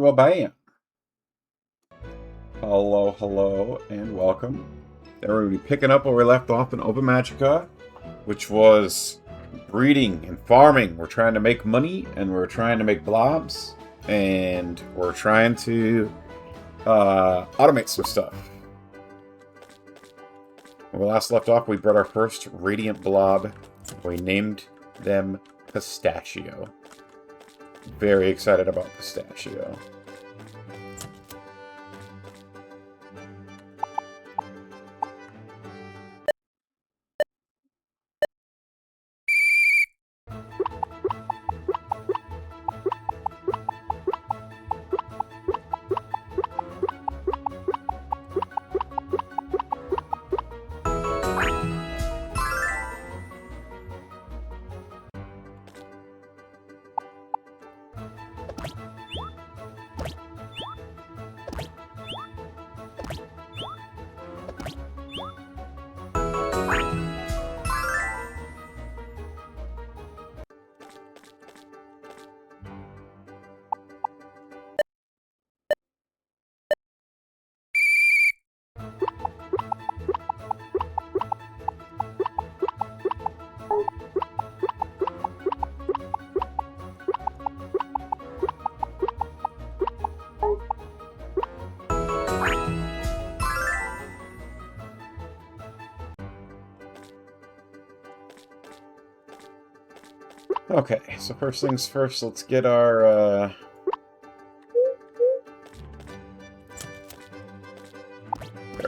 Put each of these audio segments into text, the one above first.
well, bam. Hello, hello, and welcome. Then we're going to be picking up where we left off in Open Magica, which was breeding and farming. We're trying to make money, and we're trying to make blobs, and we're trying to automate some stuff. When we last left off, we brought our first radiant blob. We named them Pistachio. Very excited about Pistachio. Okay, so first things first, let's get our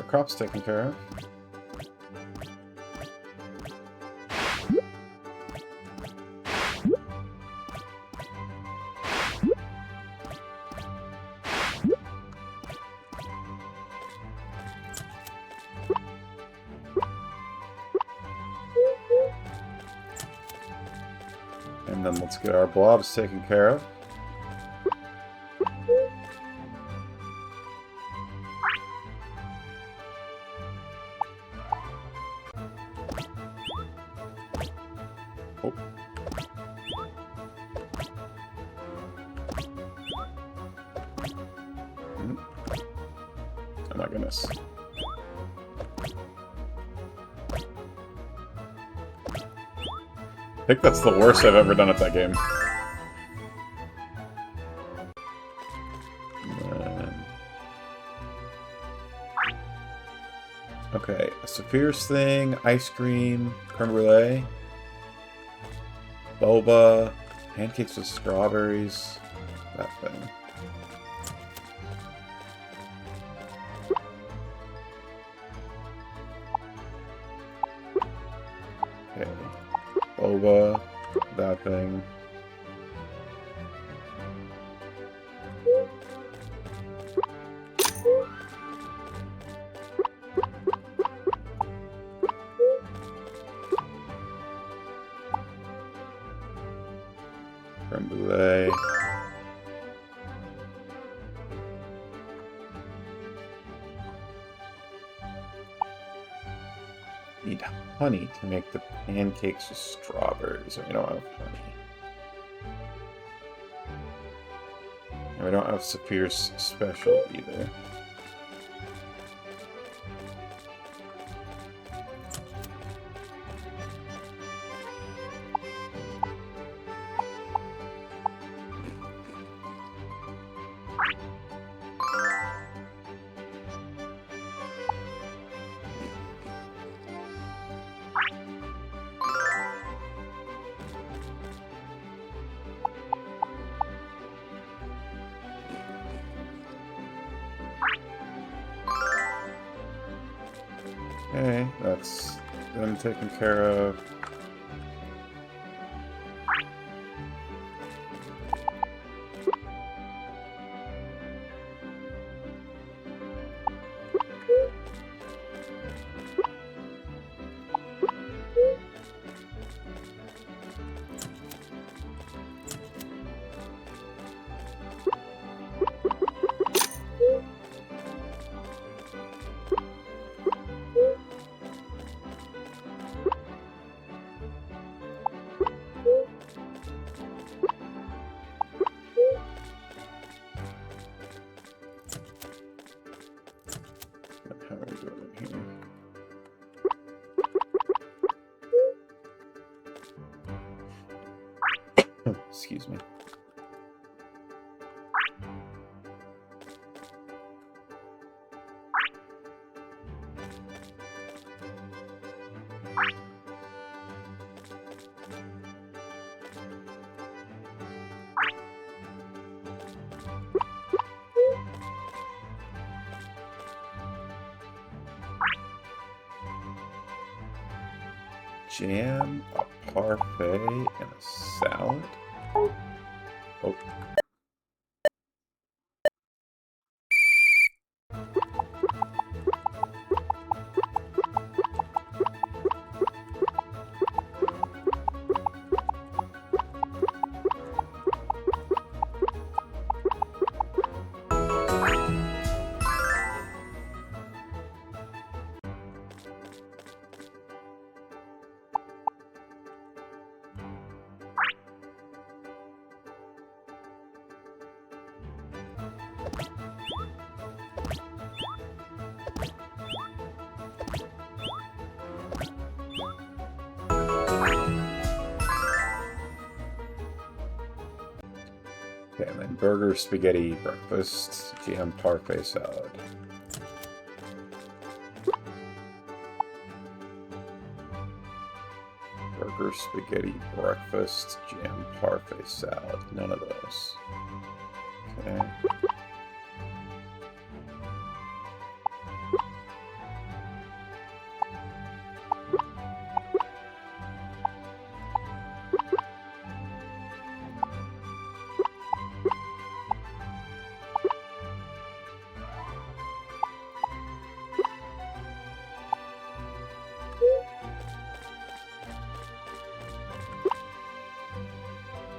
crops taken care of. And then let's get our blobs taken care of. Oh. Oh my goodness. I think that's the worst I've ever done at that game. Okay, a Saphir's thing, ice cream, creme brulee, boba, pancakes with strawberries, that thing. Okay, boba, that thing. Creme brulee. Need honey to make the pancakes with strawberries. We don't have honey. And we don't have Saphir's special either. Okay, that's them taken care of. jam, a parfait, and a salad. Oh. Okay, and then burger, spaghetti, breakfast, jam, parfait, salad. Burger, spaghetti, breakfast, jam, parfait, salad. None of those. Okay.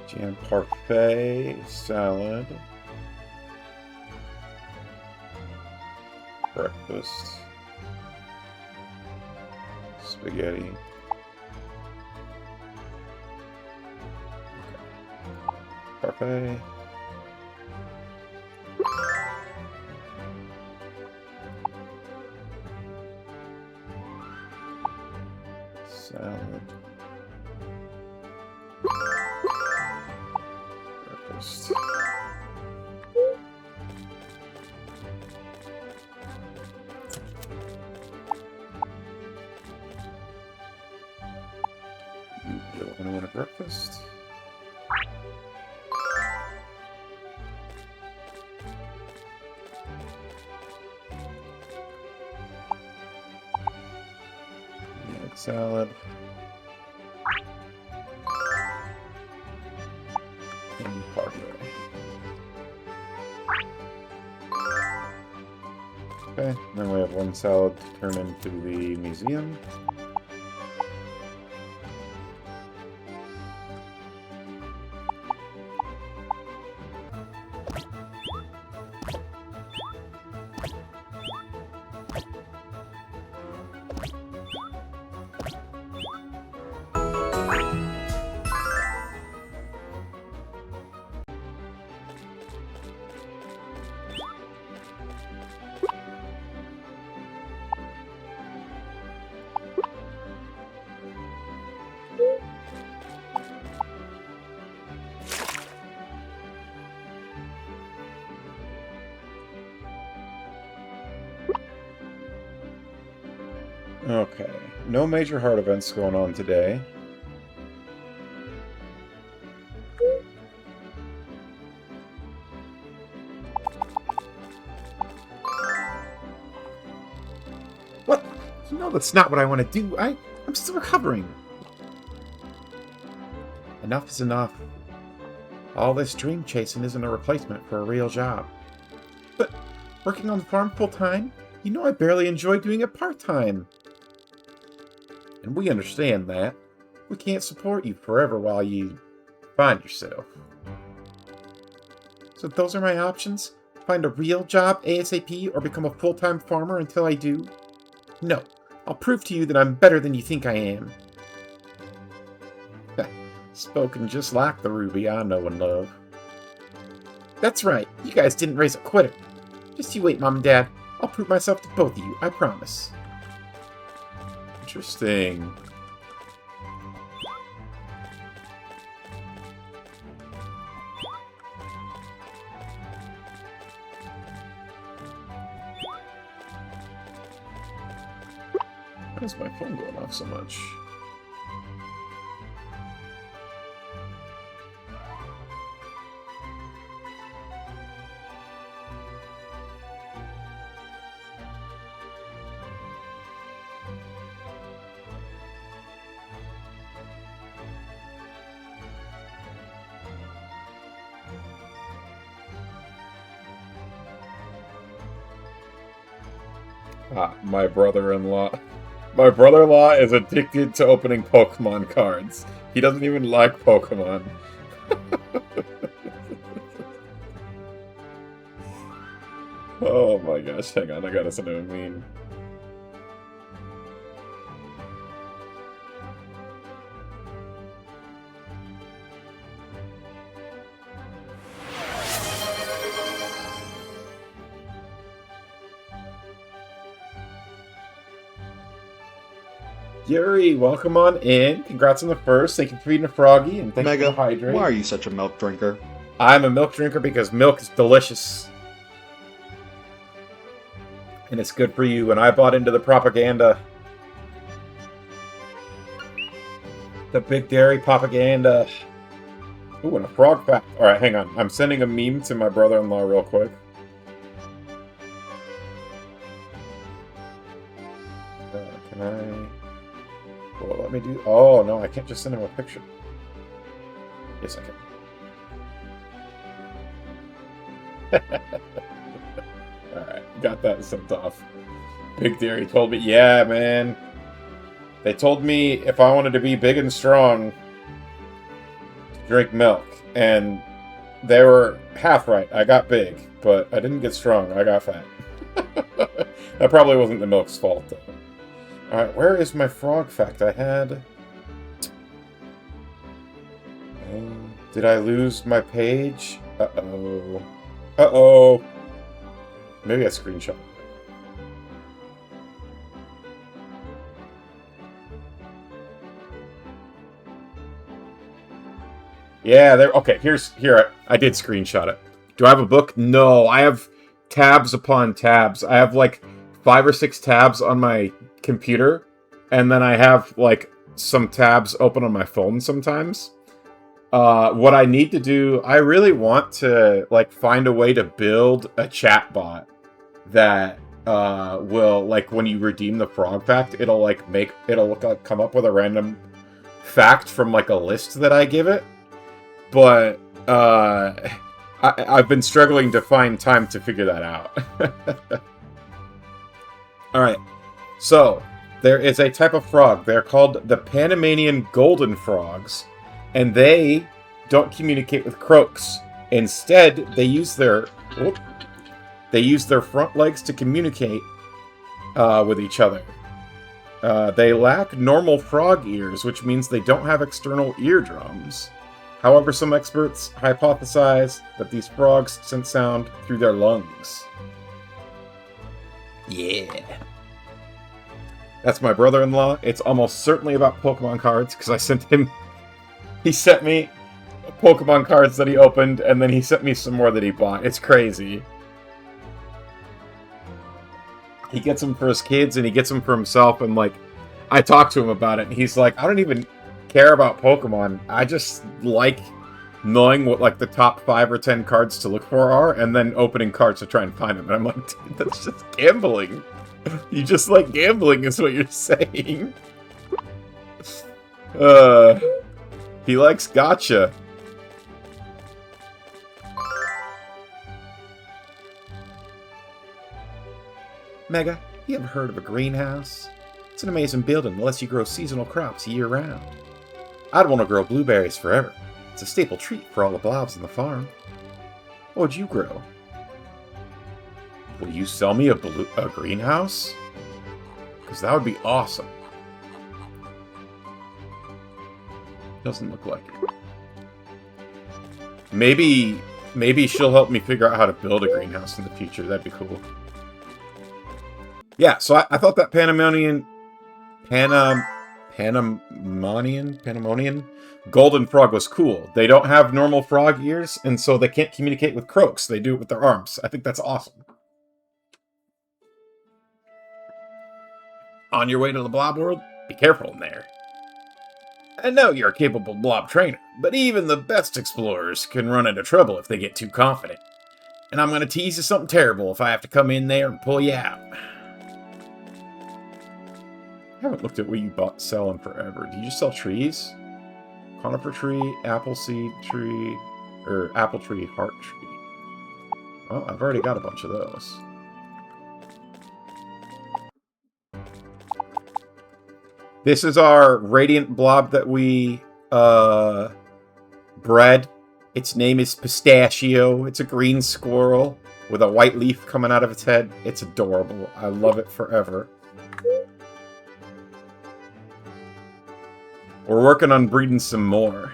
Jam, parfait, salad. Breakfast. Spaghetti. Parfait. Salad. Breakfast. You don't want a breakfast? Egg salad. And parfait. Okay, then we have one salad to turn into the museum. Okay, no major heart events going on today. What? You know that's not what I want to do. I'm still recovering. Enough is enough. All this dream chasing isn't a replacement for a real job. But working on the farm full-time? You know I barely enjoy doing it part-time. And we understand that. We can't support you forever while you find yourself. So those are my options? Find a real job ASAP or become a full-time farmer until I do? No. I'll prove to you that I'm better than you think I am. Spoken just like the Ruby I know and love. That's right. You guys didn't raise a quitter. Just you wait, Mom and Dad. I'll prove myself to both of you, I promise. Interesting. Why is my phone going off so much? Ah, my brother-in-law. My brother-in-law is addicted to opening Pokemon cards. He doesn't even like Pokemon. Oh my gosh, hang on, I gotta send him a meme. Yuri, welcome on in. Congrats on the first. Thank you for feeding a froggy, and thank Mega, you for hydrating. why are you such a milk drinker? I'm a milk drinker because milk is delicious. And it's good for you, and I bought into the propaganda. The big dairy propaganda. Ooh, and a frog fact. Alright, hang on. I'm sending a meme to my brother-in-law real quick. Can I... Well, let me do... Oh, no, I can't just send him a picture. Yes, I can. Alright, got that sent off. Big Dairy told me, yeah, man. They told me if I wanted to be big and strong, to drink milk. And they were half right. I got big, but I didn't get strong. I got fat. That probably wasn't the milk's fault, though. Alright, where is my frog fact? I had... did I lose my page? Uh-oh. Uh-oh. Maybe I screenshot. Yeah, there. Okay, here. I did screenshot it. Do I have a book? No, I have tabs upon tabs. I have like 5 or 6 tabs on my computer, and then I have like some tabs open on my phone sometimes. What I need to do, I really want to like find a way to build a chat bot that will, like, when you redeem the frog fact, it'll like come up with a random fact from like a list that I give it. But I've been struggling to find time to figure that out. Alright, so there is a type of frog. They're called the Panamanian golden frogs, and they don't communicate with croaks. Instead, they use their front legs to communicate with each other. They lack normal frog ears, which means they don't have external eardrums. However, some experts hypothesize that these frogs sense sound through their lungs. Yeah. That's my brother-in-law. It's almost certainly about Pokemon cards, because I sent him... He sent me Pokemon cards that he opened, and then he sent me some more that he bought. It's crazy. He gets them for his kids, and he gets them for himself, and, like, I talked to him about it, and he's like, I don't even care about Pokemon. I just like knowing what, like, the top 5 or 10 cards to look for are, and then opening cards to try and find them. And I'm like, dude, that's just gambling. You just like gambling is what you're saying. He likes gotcha. Mega, you ever heard of a greenhouse? It's an amazing building that lets you grow seasonal crops year-round. I'd want to grow blueberries forever. It's a staple treat for all the blobs on the farm. What would you grow? Will you sell me a greenhouse? Because that would be awesome. Doesn't look like it. Maybe she'll help me figure out how to build a greenhouse in the future. That'd be cool. Yeah, so I thought that Panamanian golden frog was cool. They don't have normal frog ears, and so they can't communicate with croaks. They do it with their arms. I think that's awesome. On your way to the blob world, be careful in there. I know you're a capable blob trainer, but even the best explorers can run into trouble if they get too confident. And I'm going to tease you something terrible if I have to come in there and pull you out. I haven't looked at what you sell in forever. Do you just sell trees? Conifer tree, apple seed tree, or apple tree, heart tree. Well, I've already got a bunch of those. This is our radiant blob that we bred. Its name is Pistachio. It's a green squirrel with a white leaf coming out of its head. It's adorable. I love it forever. We're working on breeding some more.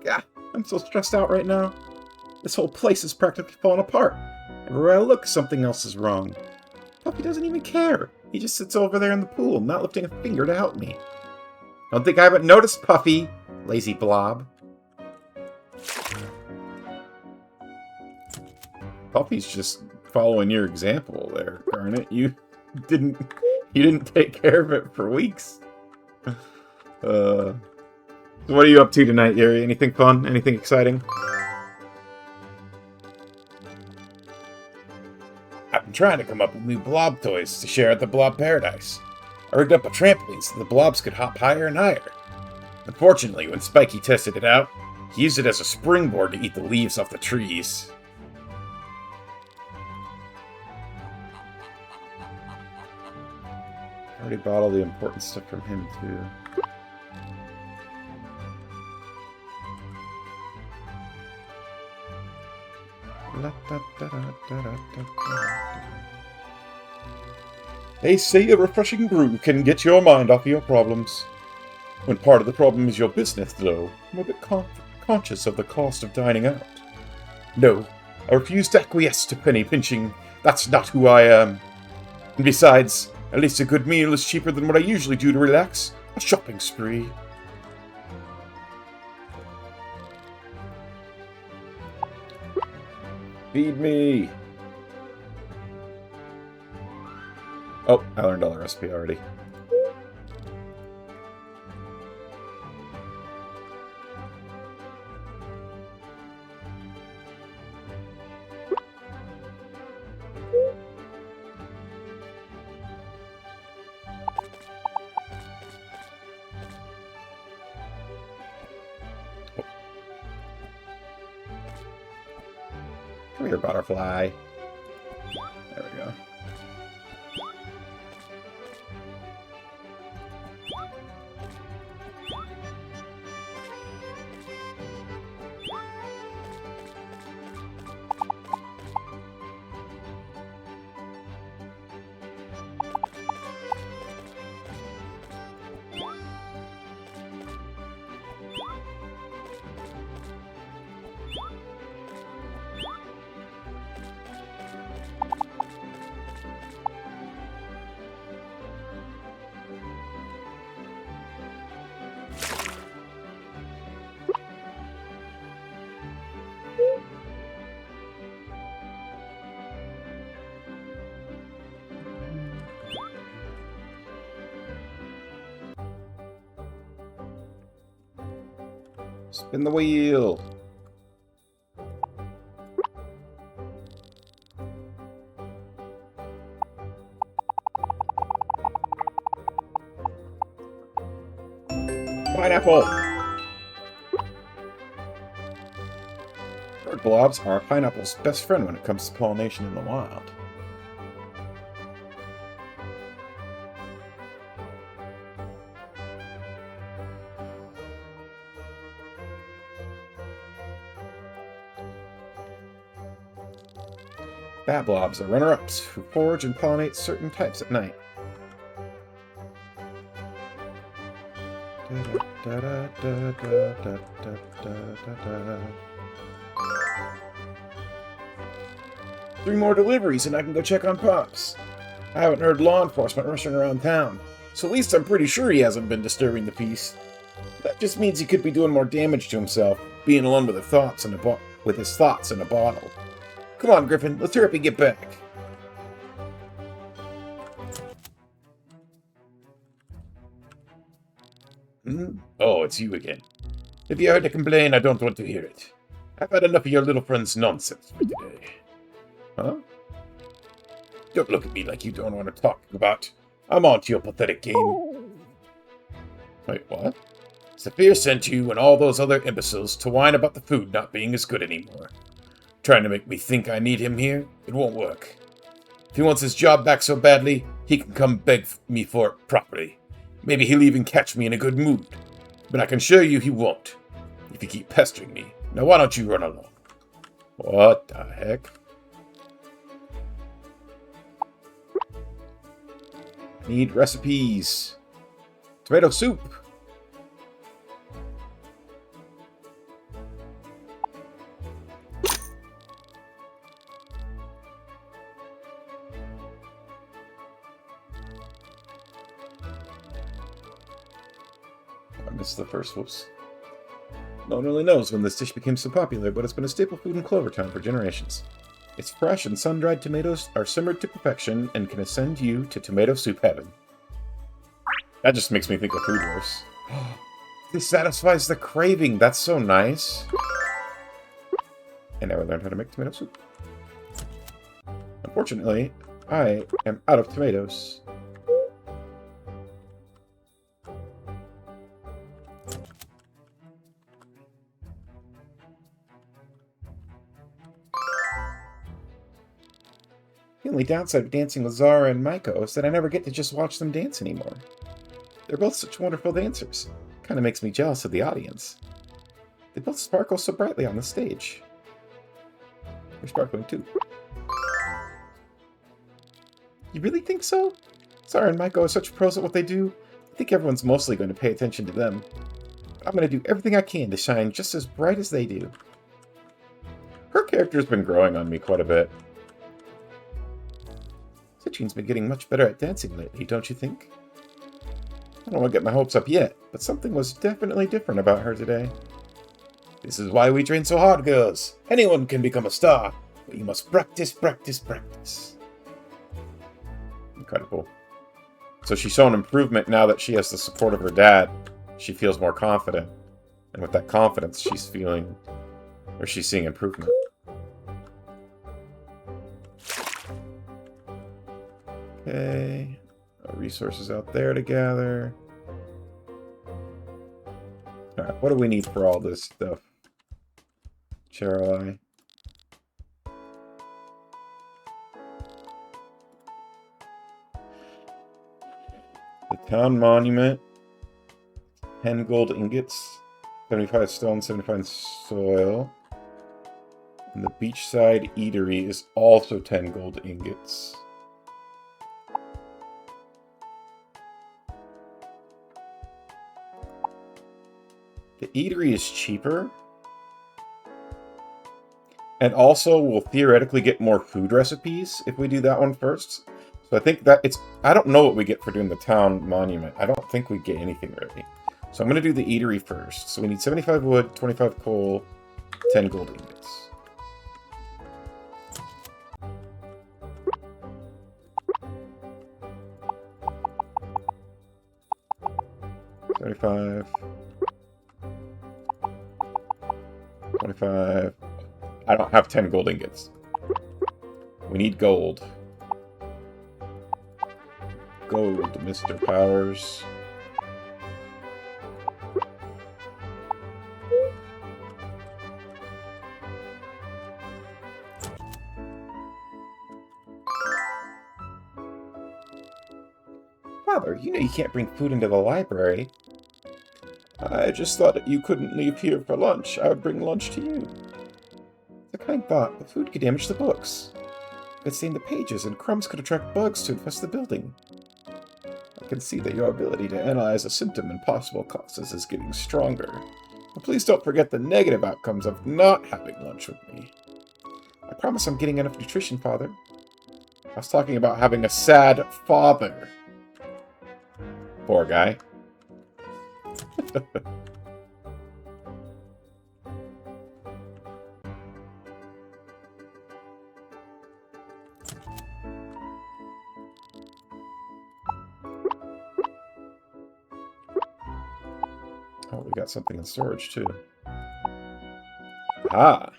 Yeah, I'm so stressed out right now. This whole place is practically falling apart. Everywhere I look, something else is wrong. Puppy doesn't even care. He just sits over there in the pool, not lifting a finger to help me. Don't think I haven't noticed, Puffy. Lazy blob. Puffy's just following your example there, Garnet. You didn't take care of it for weeks. So what are you up to tonight, Yuri? Anything fun? Anything exciting? I've been trying to come up with new blob toys to share at the Blob Paradise. I rigged up a trampoline so the blobs could hop higher and higher. Unfortunately, when Spiky tested it out, he used it as a springboard to eat the leaves off the trees. I already bought all the important stuff from him, too. They say a refreshing brew can get your mind off your problems. When part of the problem is your business, though, I'm a bit conscious of the cost of dining out. No, I refuse to acquiesce to penny pinching. That's not who I am. And besides, at least a good meal is cheaper than what I usually do to relax. A shopping spree. Feed me! Oh, I learned all the recipe already. Come here, butterfly. There we go. Spin the wheel! Pineapple! Bird blobs are pineapple's best friend when it comes to pollination in the wild. Bat blobs are runner-ups who forage and pollinate certain types at night. Three more deliveries and I can go check on Pops. I haven't heard law enforcement rushing around town, so at least I'm pretty sure he hasn't been disturbing the peace. That just means he could be doing more damage to himself, being alone with his thoughts in a bottle. Come on, Griffin, let's hurry up and get back. Oh, it's you again. If you had to complain, I don't want to hear it. I've had enough of your little friend's nonsense for today. Huh? Don't look at me like you don't want to talk about. I'm on to your pathetic game. Wait, what? Saphir sent you and all those other imbeciles to whine about the food not being as good anymore. Trying to make me think I need him here? It won't work. If he wants his job back so badly, he can come beg me for it properly. Maybe he'll even catch me in a good mood. But I can assure you he won't, if you keep pestering me. Now why don't you run along? What the heck? Need recipes. Tomato soup. I missed the first whoops. No one really knows when this dish became so popular, but it's been a staple food in Clovertown for generations. Its fresh and sun-dried tomatoes are simmered to perfection and can ascend you to tomato soup heaven. That just makes me think of Food Wars. This satisfies the craving. That's so nice. And now I learned how to make tomato soup. Unfortunately, I am out of tomatoes. The only downside of dancing with Zara and Maiko is that I never get to just watch them dance anymore. They're both such wonderful dancers. Kind of makes me jealous of the audience. They both sparkle so brightly on the stage. You're sparkling too. You really think so? Zara and Maiko are such pros at what they do. I think everyone's mostly going to pay attention to them. I'm going to do everything I can to shine just as bright as they do. Her character's been growing on me quite a bit. Citrine's been getting much better at dancing lately, don't you think? I don't want to get my hopes up yet, but something was definitely different about her today. This is why we train so hard, girls. Anyone can become a star, but you must practice, practice, practice. Incredible. So she's shown improvement now that she has the support of her dad. She feels more confident. And with that confidence, she's seeing improvement. Okay. Resources out there to gather. Alright, what do we need for all this stuff? Cherylai. The town monument. 10 gold ingots. 75 stone, 75 soil. And the beachside eatery is also 10 gold ingots. The eatery is cheaper. And also, we'll theoretically get more food recipes if we do that one first. So I think that I don't know what we get for doing the town monument. I don't think we get anything really. So I'm going to do the eatery first. So we need 75 wood, 25 coal, 10 gold ingots. $75. 25. I don't have 10 gold ingots. We need gold. Gold, Mr. Powers. Father, you know you can't bring food into the library. I just thought that you couldn't leave here for lunch. I would bring lunch to you. It's a kind thought, but food could damage the books. It could stain the pages, and crumbs could attract bugs to infest the building. I can see that your ability to analyze a symptom and possible causes is getting stronger. But please don't forget the negative outcomes of not having lunch with me. I promise I'm getting enough nutrition, Father. I was talking about having a sad father. Poor guy. Oh, we got something in storage too. Ah.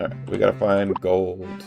Alright, we gotta find gold.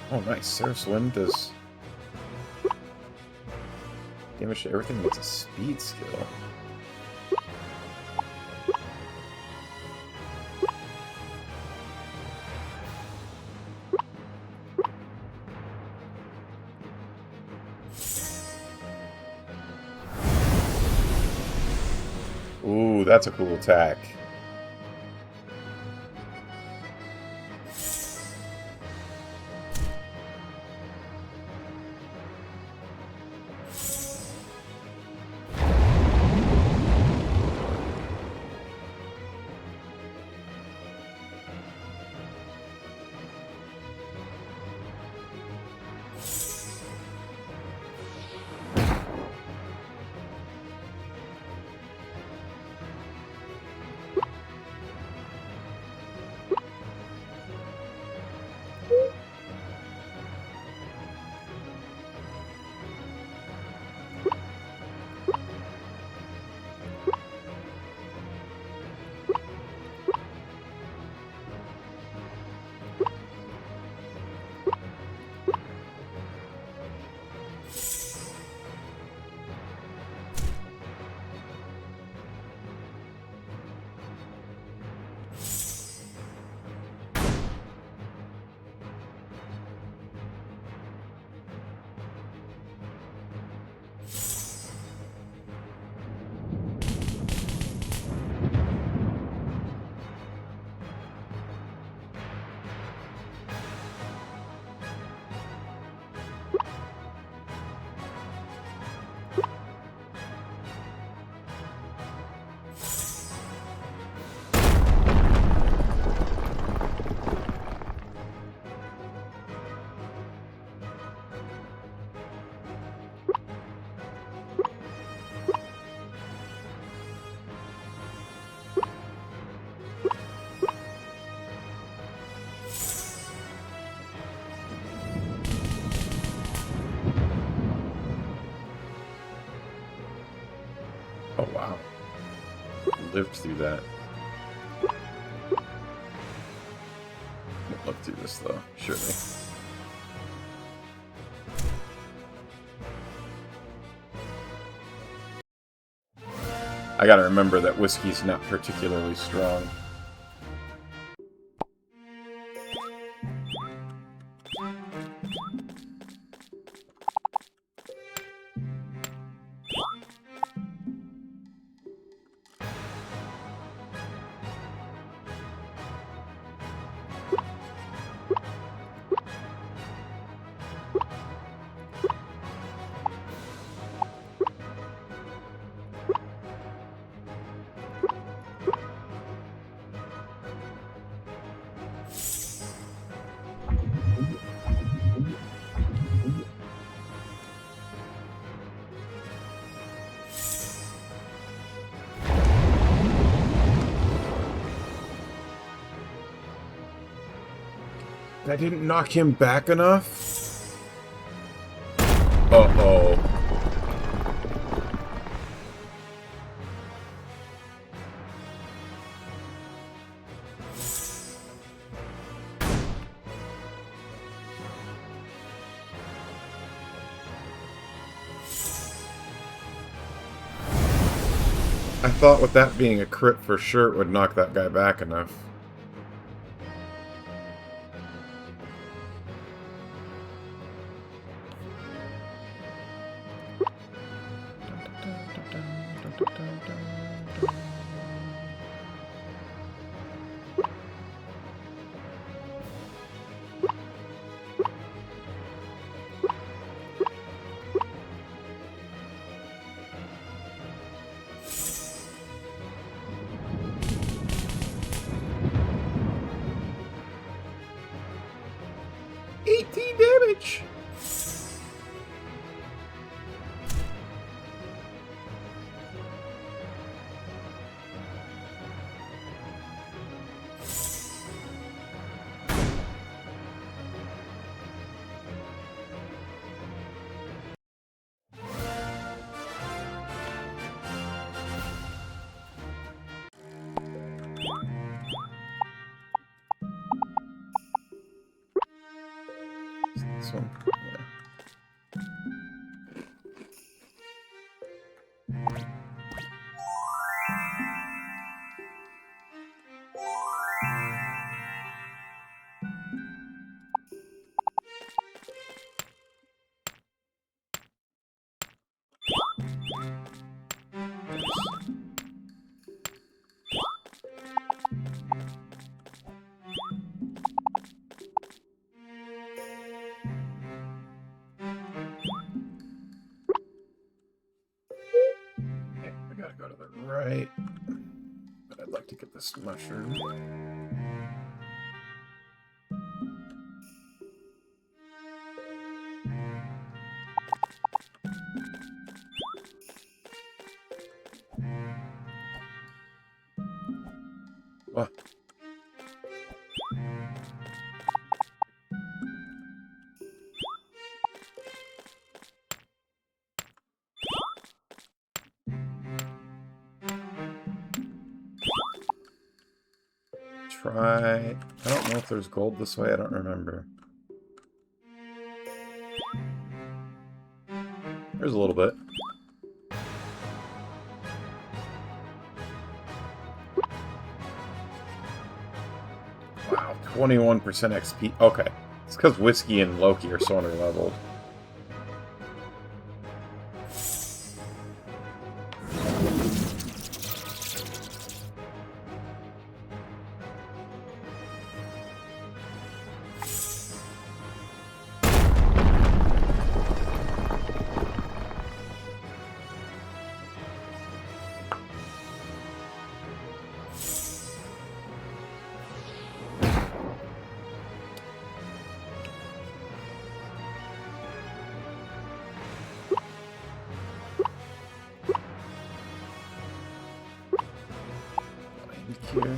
Oh, nice. Seraph's Wind does damage to everything that's a speed skill. Ooh, that's a cool attack. Oh, wow. Lived through that. Won't live through this, though, surely. I gotta remember that whiskey's not particularly strong. I didn't knock him back enough? Uh-oh. I thought with that being a crit for sure it would knock that guy back enough. this one? Yeah. I gotta go to the right. But I'd like to get this mushroom. What? Try... I don't know if there's gold this way, I don't remember. There's a little bit. Wow, 21% XP. Okay. It's because Whiskey and Loki are so under-leveled. Here.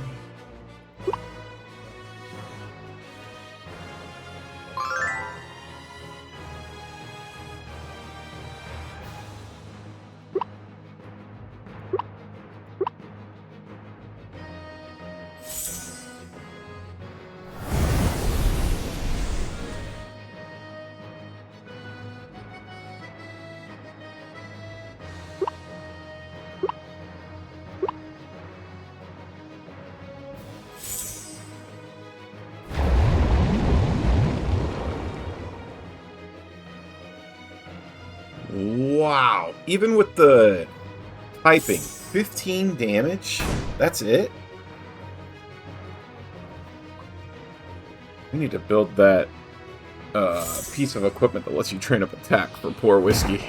Wow. Even with the typing, 15 damage? That's it? We need to build that piece of equipment that lets you train up attack for poor Whiskey.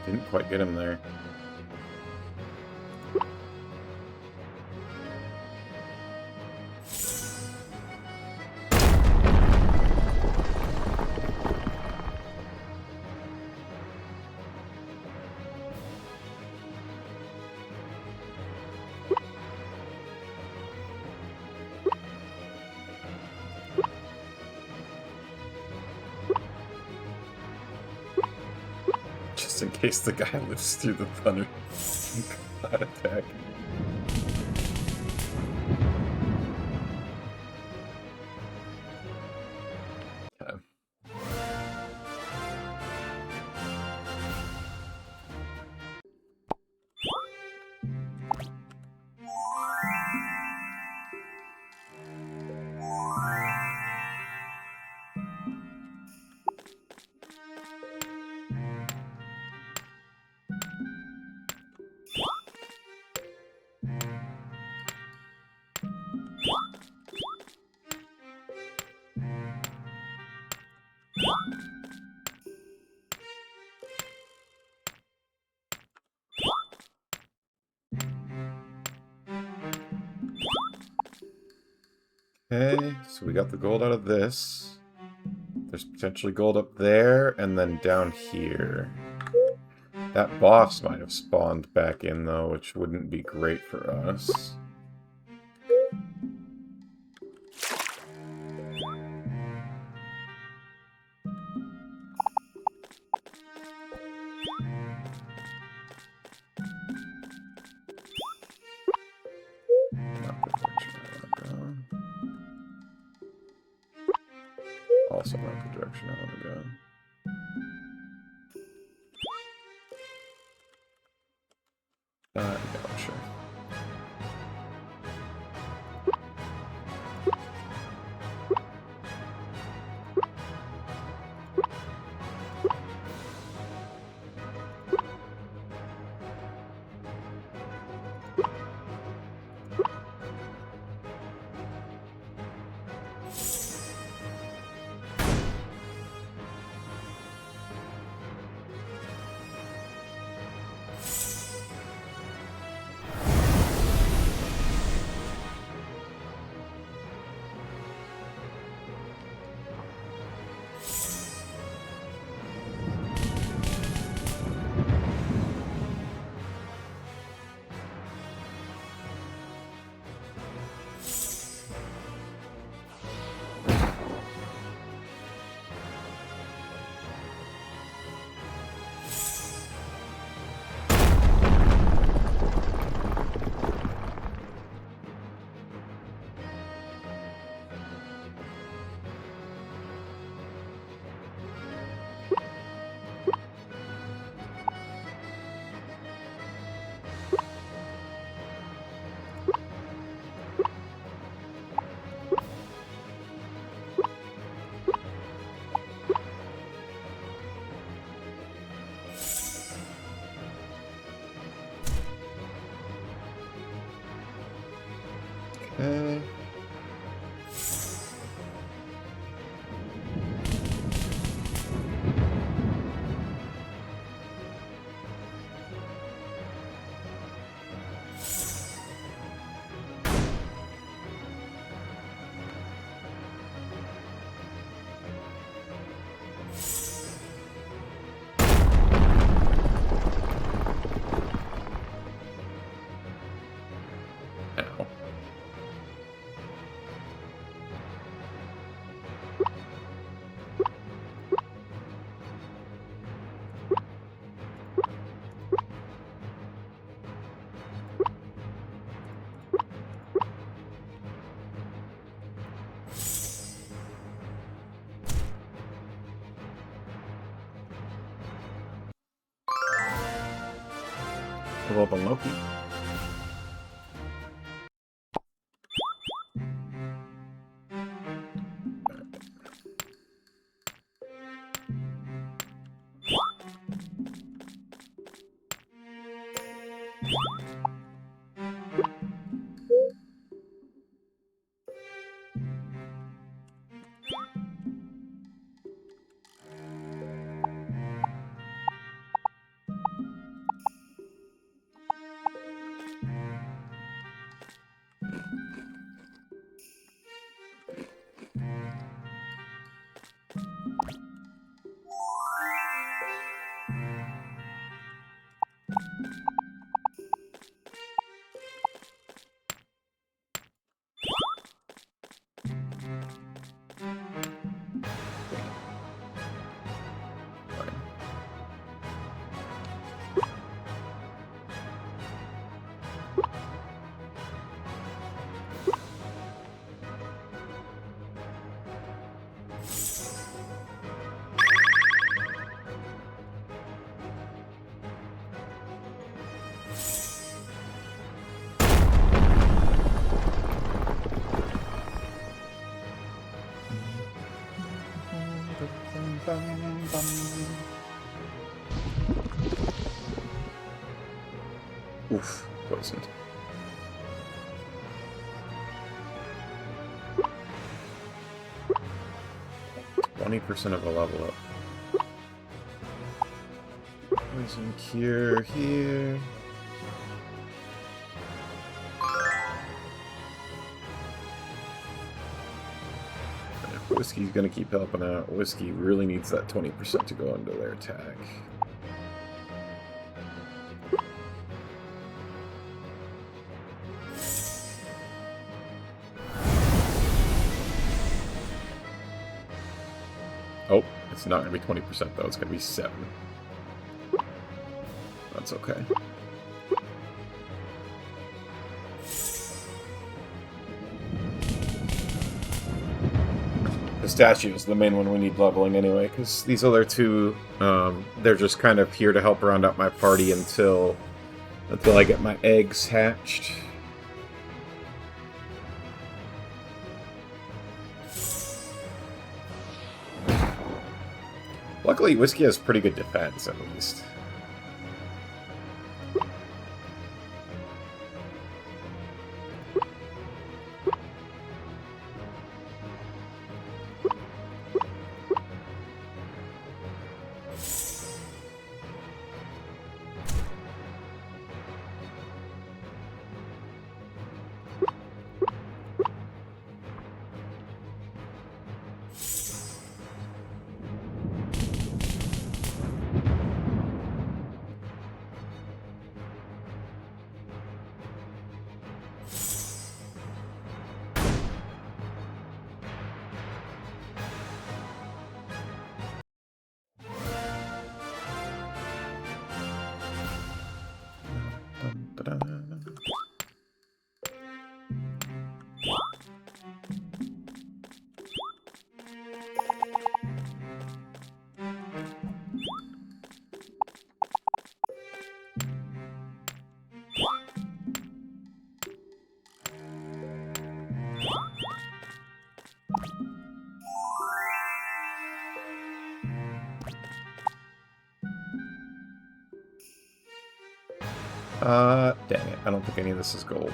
Didn't quite get him there. case the guy lives through the thunder cloud attack. Okay. Okay, so we got the gold out of this. There's potentially gold up there, and then down here. That boss might have spawned back in, though, which wouldn't be great for us. Not the direction I want to go. Also not the direction I want to go. Yeah, sure. Okay. Ow. Pull up on Loki. Oof, poisoned. %20 of a level up. Poison cure here. Whiskey's gonna keep helping out. Whiskey really needs that 20% to go into their attack. Oh, it's not gonna be 20% though, it's gonna be 7. That's okay. Pistachio is the main one we need leveling anyway, because these other two, they're just kind of here to help round out my party until I get my eggs hatched. Luckily, Whiskey has pretty good defense, at least. Dang it. I don't think any of this is gold.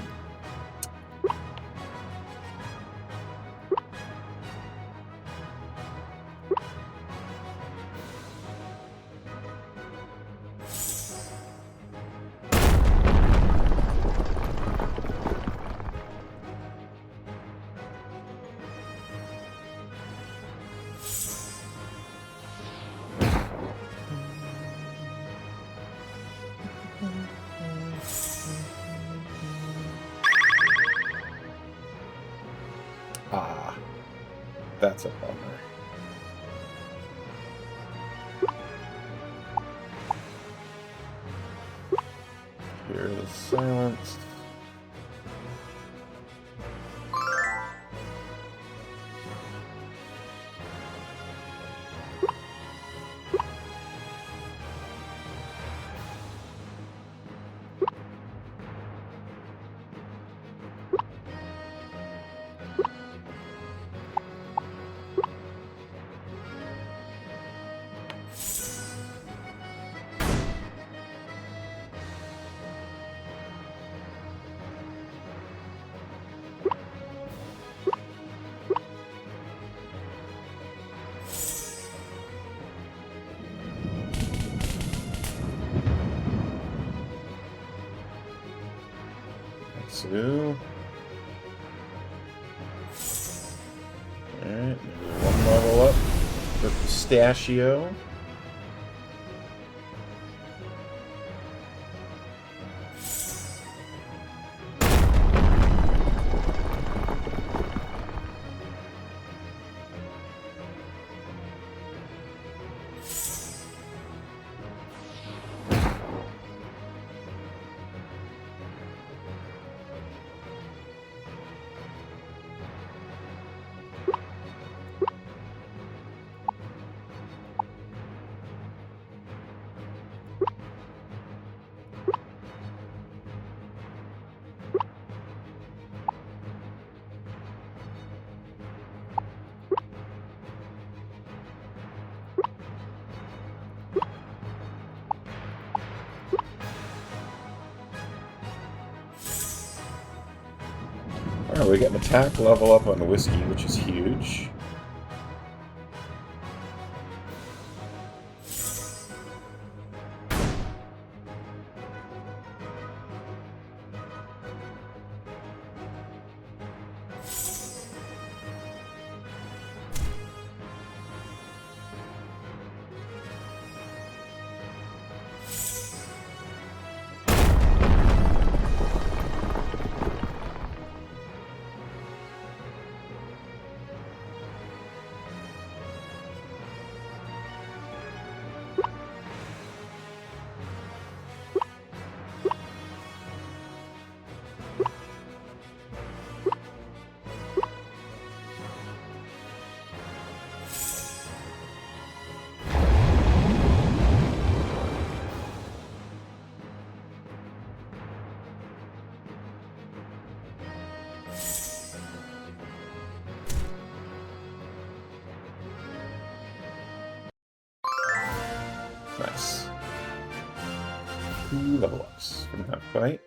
Ah, that's a bummer. Here is silenced. Two. Alright, maybe one level up for Pistachio. Alright, we get an attack level up on the whiskey, which is huge. Nice. 2 level ups from that fight.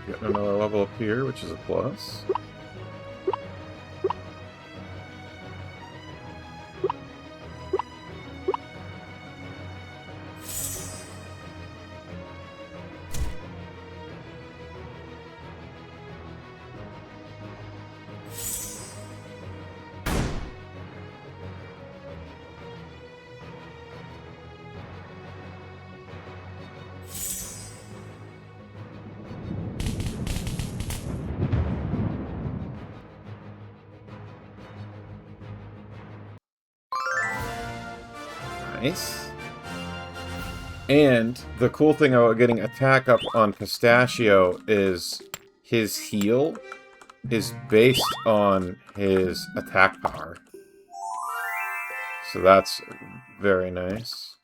Getting another level up here, which is a plus. Nice. And the cool thing about getting attack up on Pistachio is his heal is based on his attack power. So that's very nice.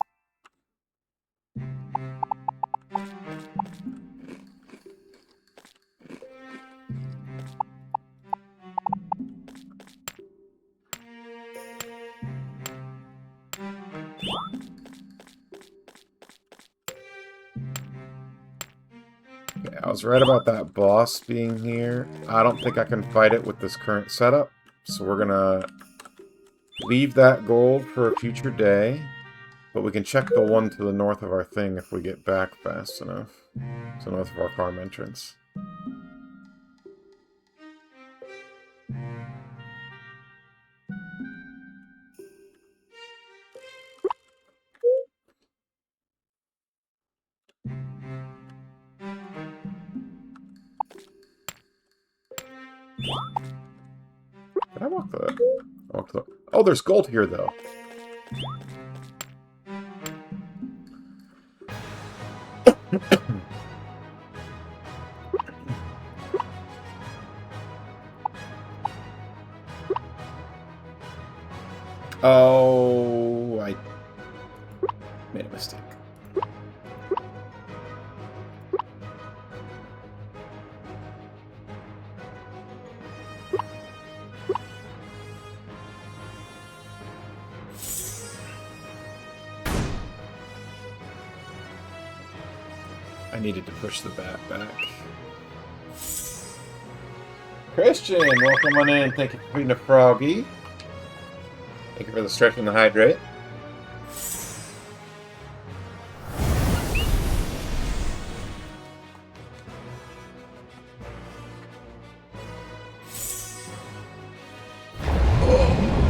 Okay, I was right about that boss being here. I don't think I can fight it with this current setup. So we're gonna leave that gold for a future day. But we can check the one to the north of our thing if we get back fast enough. To the north of our farm entrance. Did I walk the... Oh, there's gold here, though. Oh, I made a mistake. I needed to push the bat back. Christian, welcome on in. Thank you for being a froggy. Thank you for the stretch and the hydrate.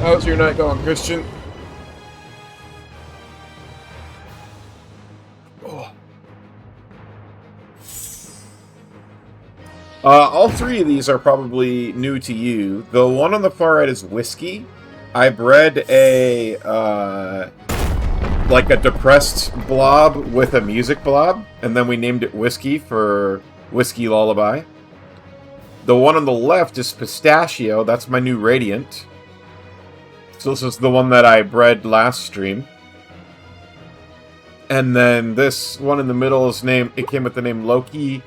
How's your night going, Christian? All three of these are probably new to you. The one on the far right is Whiskey. I bred a, like a depressed blob with a music blob, and then we named it Whiskey for Whiskey Lullaby. The one on the left is Pistachio. That's my new Radiant. So this is the one that I bred last stream. And then this one in the middle is it came with the name Loki.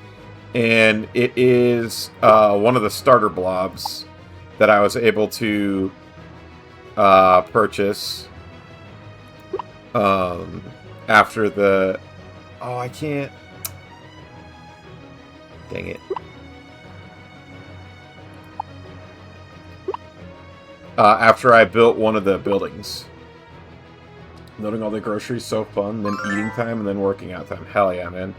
And it is one of the starter blobs that I was able to purchase after the... Oh, I can't... Dang it. After I built one of the buildings. Loading all the groceries, so fun. Then eating time, and then working out time. Hell yeah, man.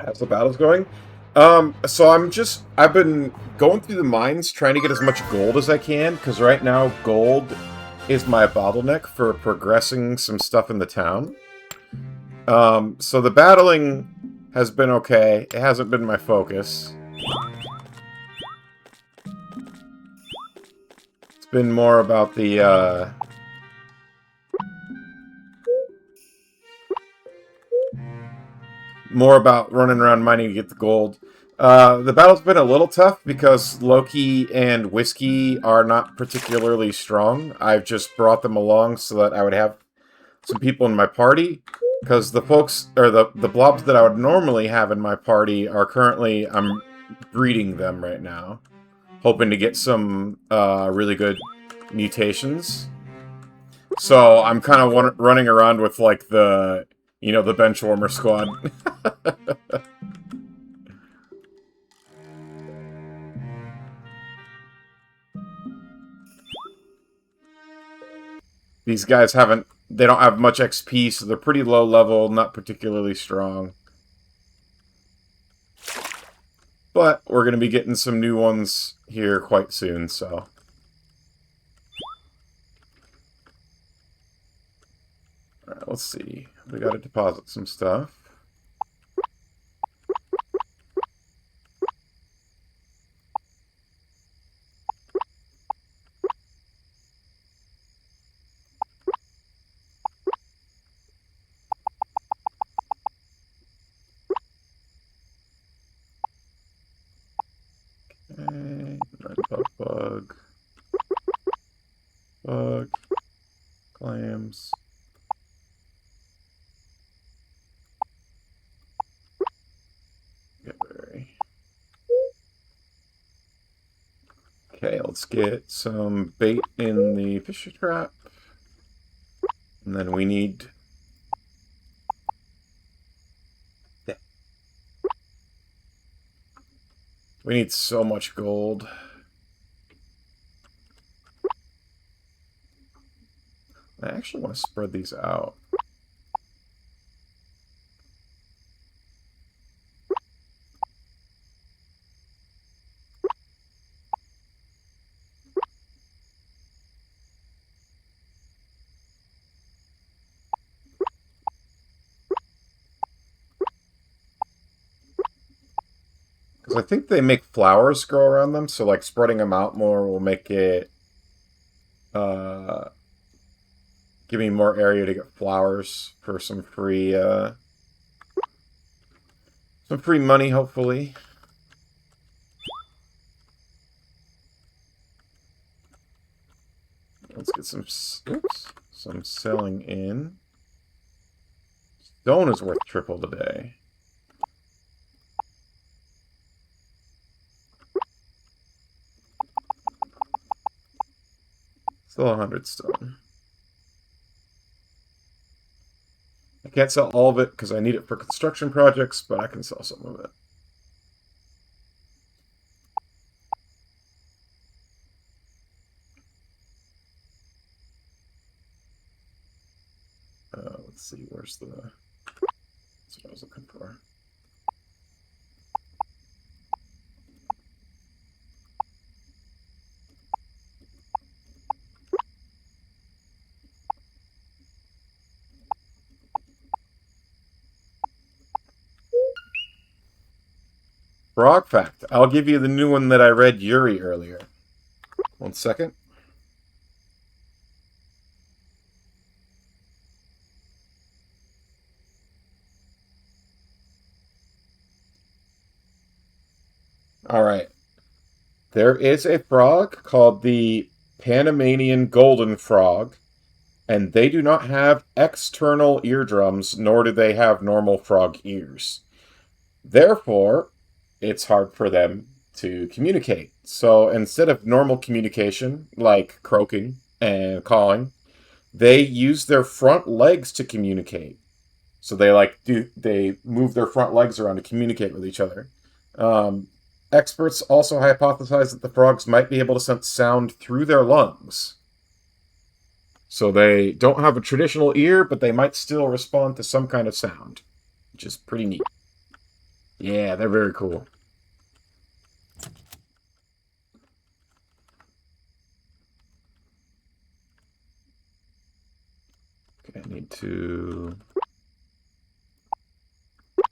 How's the battles going? So I've been going through the mines trying to get as much gold as I can, because right now gold is my bottleneck for progressing some stuff in the town. So the battling has been okay. It hasn't been my focus. It's been more about the, more about running around mining to get the gold. The battle's been a little tough because Loki and Whiskey are not particularly strong. I've just brought them along so that I would have some people in my party. Because the folks, or the blobs that I would normally have in my party are currently, I'm breeding them right now. Hoping to get some really good mutations. So I'm kind of running around with like the... You know, the Benchwarmer squad. These guys they don't have much XP, so they're pretty low level, not particularly strong. But we're going to be getting some new ones here quite soon, so... Alright, let's see. We got to deposit some stuff. Okay, bug, bug, clams. Okay, let's get some bait in the fisher trap. And then we need... We need so much gold. I actually want to spread these out. Because I think they make flowers grow around them, so like spreading them out more will make it give me more area to get flowers for some free money, hopefully. Let's get some selling in. Stone is worth triple today. Still 100 stone. I can't sell all of it because I need it for construction projects, but I can sell some of it. Let's see, where's the... That's what I was looking for. Frog fact. I'll give you the new one that I read Yuri earlier. 1 second. Alright. There is a frog called the Panamanian golden frog, and they do not have external eardrums, nor do they have normal frog ears. Therefore, it's hard for them to communicate. So instead of normal communication, like croaking and calling, they use their front legs to communicate. So they move their front legs around to communicate with each other. Experts also hypothesize that the frogs might be able to sense sound through their lungs. So they don't have a traditional ear, but they might still respond to some kind of sound, which is pretty neat. Yeah, they're very cool. Okay, I need to...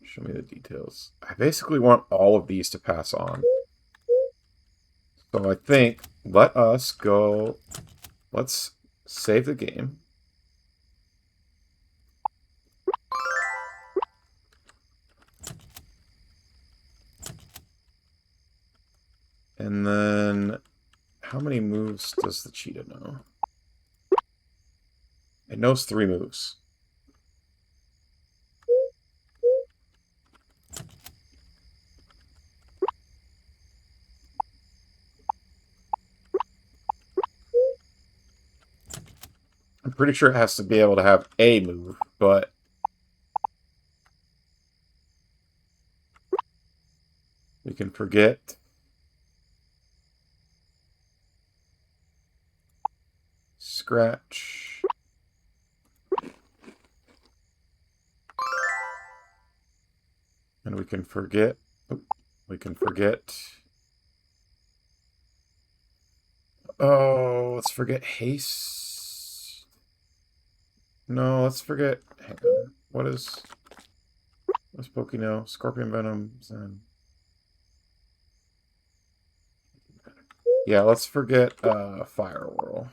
Show me the details. I basically want all of these to pass on. So I think, let us go... Let's save the game. And then, how many moves does the cheetah know? It knows 3 moves. I'm pretty sure it has to be able to have a move, but... we can forget. Scratch. And we can forget. We can forget... Oh, let's forget haste. No, let's forget... Hang on. What's Pokino? Scorpion Venom. Zen. Yeah, let's forget Fire Whirl.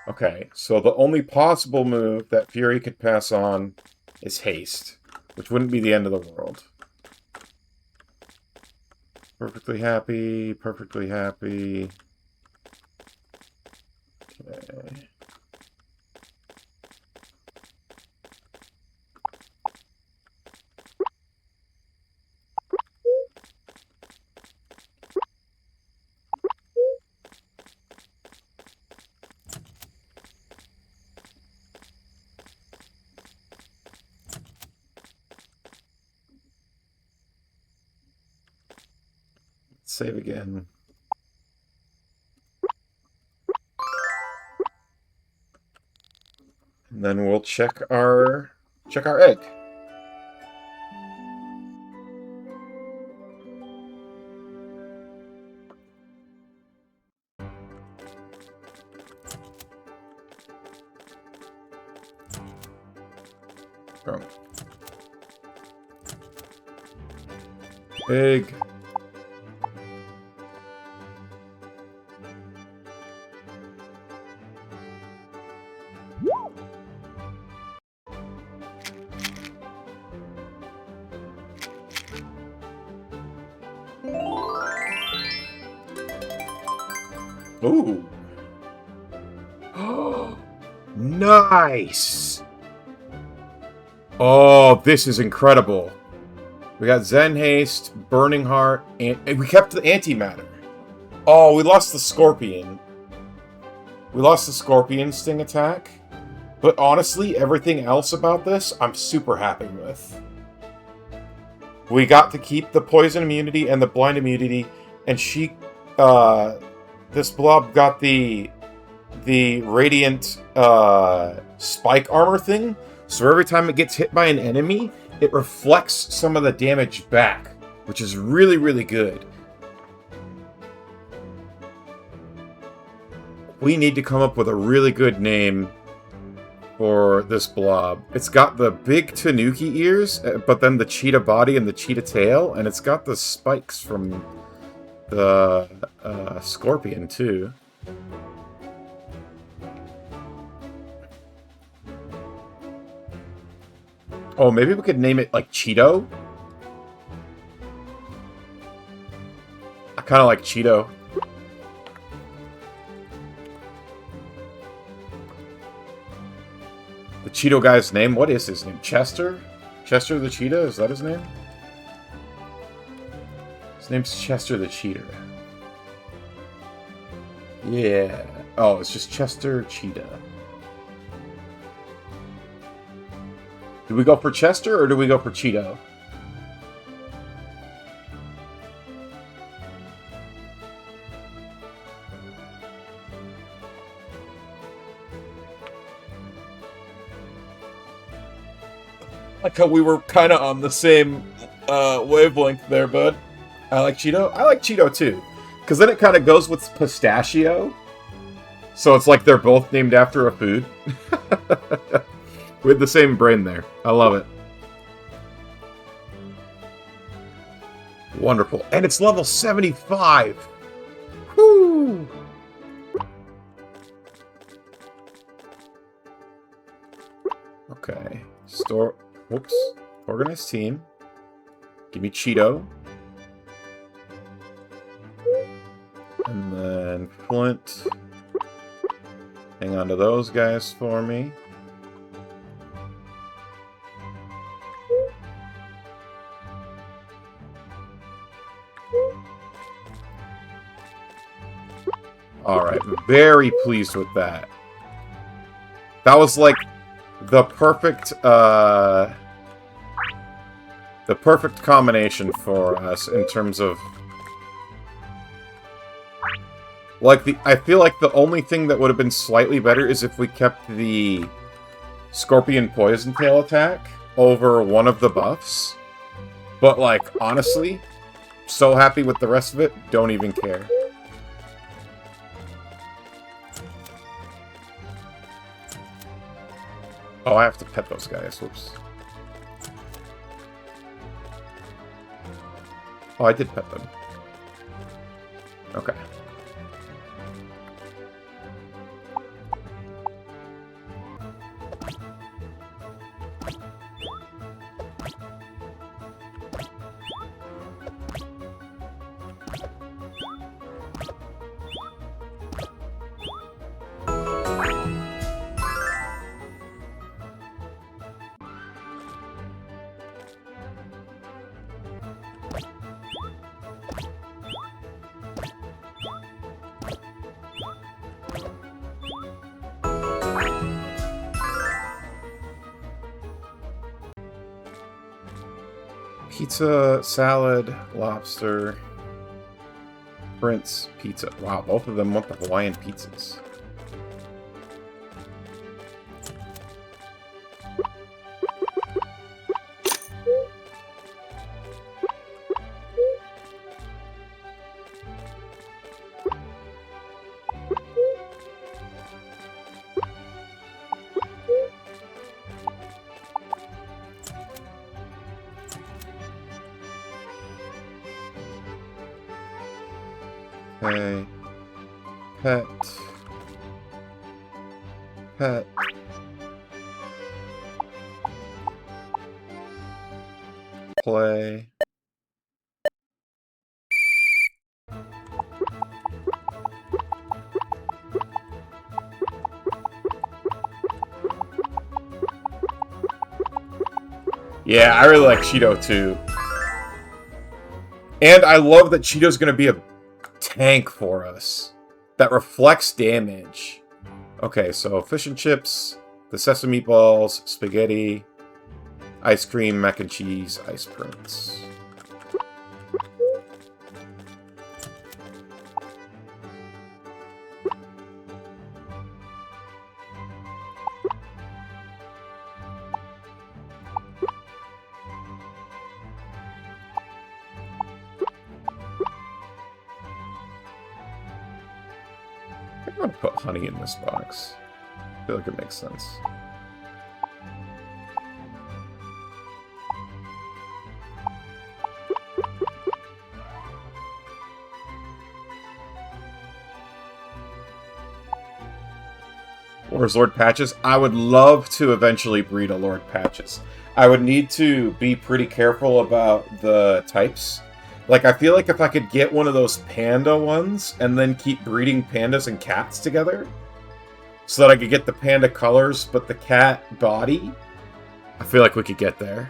Okay, so the only possible move that Fury could pass on is haste, which wouldn't be the end of the world. Perfectly happy, perfectly happy. Okay. Save again. And then we'll check our egg. Oh. Egg. Ooh. Nice! Oh, this is incredible. We got Zen Haste, Burning Heart, and we kept the Antimatter. Oh, we lost the Scorpion. We lost the Scorpion Sting attack. But honestly, everything else about this, I'm super happy with. We got to keep the Poison immunity and the Blind immunity, and this blob got the Radiant Spike Armor thing, so every time it gets hit by an enemy, it reflects some of the damage back, which is really, really good. We need to come up with a really good name for this blob. It's got the big tanuki ears, but then the cheetah body and the cheetah tail, and it's got the spikes from the scorpion, too. Oh, maybe we could name it, like, Cheeto? I kind of like Cheeto. The Cheeto guy's name? What is his name? Chester? Chester the Cheetah? Is that his name? His name's Chester the Cheater. Yeah. Oh, it's just Chester Cheetah. Do we go for Chester or do we go for Cheeto? Like how we were kind of on the same wavelength there, bud. I like Cheeto. I like Cheeto too. Because then it kind of goes with pistachio. So it's like they're both named after a food. We had the same brain there. I love it. Wonderful. And it's level 75. Woo! Okay. Store... Whoops. Organized team. Give me Cheeto. And then Flint. Hang on to those guys for me. Alright, very pleased with that. That was like the perfect combination for us in terms of like I feel like the only thing that would have been slightly better is if we kept the Scorpion Poison Tail attack. over one of the buffs. But, like, honestly, so happy with the rest of it, don't even care. Oh, I have to pet those guys. Whoops. Oh, I did pet them. Okay. Pizza, salad, lobster, Prince, pizza. Wow, both of them want the Hawaiian pizzas. Okay. Pet. Pet. Play. Yeah, I really like Cheeto too. And I love that Cheeto's gonna be a tank for us. That reflects damage. Okay, so fish and chips, the sesame balls, spaghetti, ice cream, mac and cheese, ice prince. I'm gonna put honey in this box. I feel like it makes sense. Or is Lord Patches? I would love to eventually breed a Lord Patches. I would need to be pretty careful about the types. Like, I feel like if I could get one of those panda ones and then keep breeding pandas and cats together, so that I could get the panda colors but the cat body, I feel like we could get there.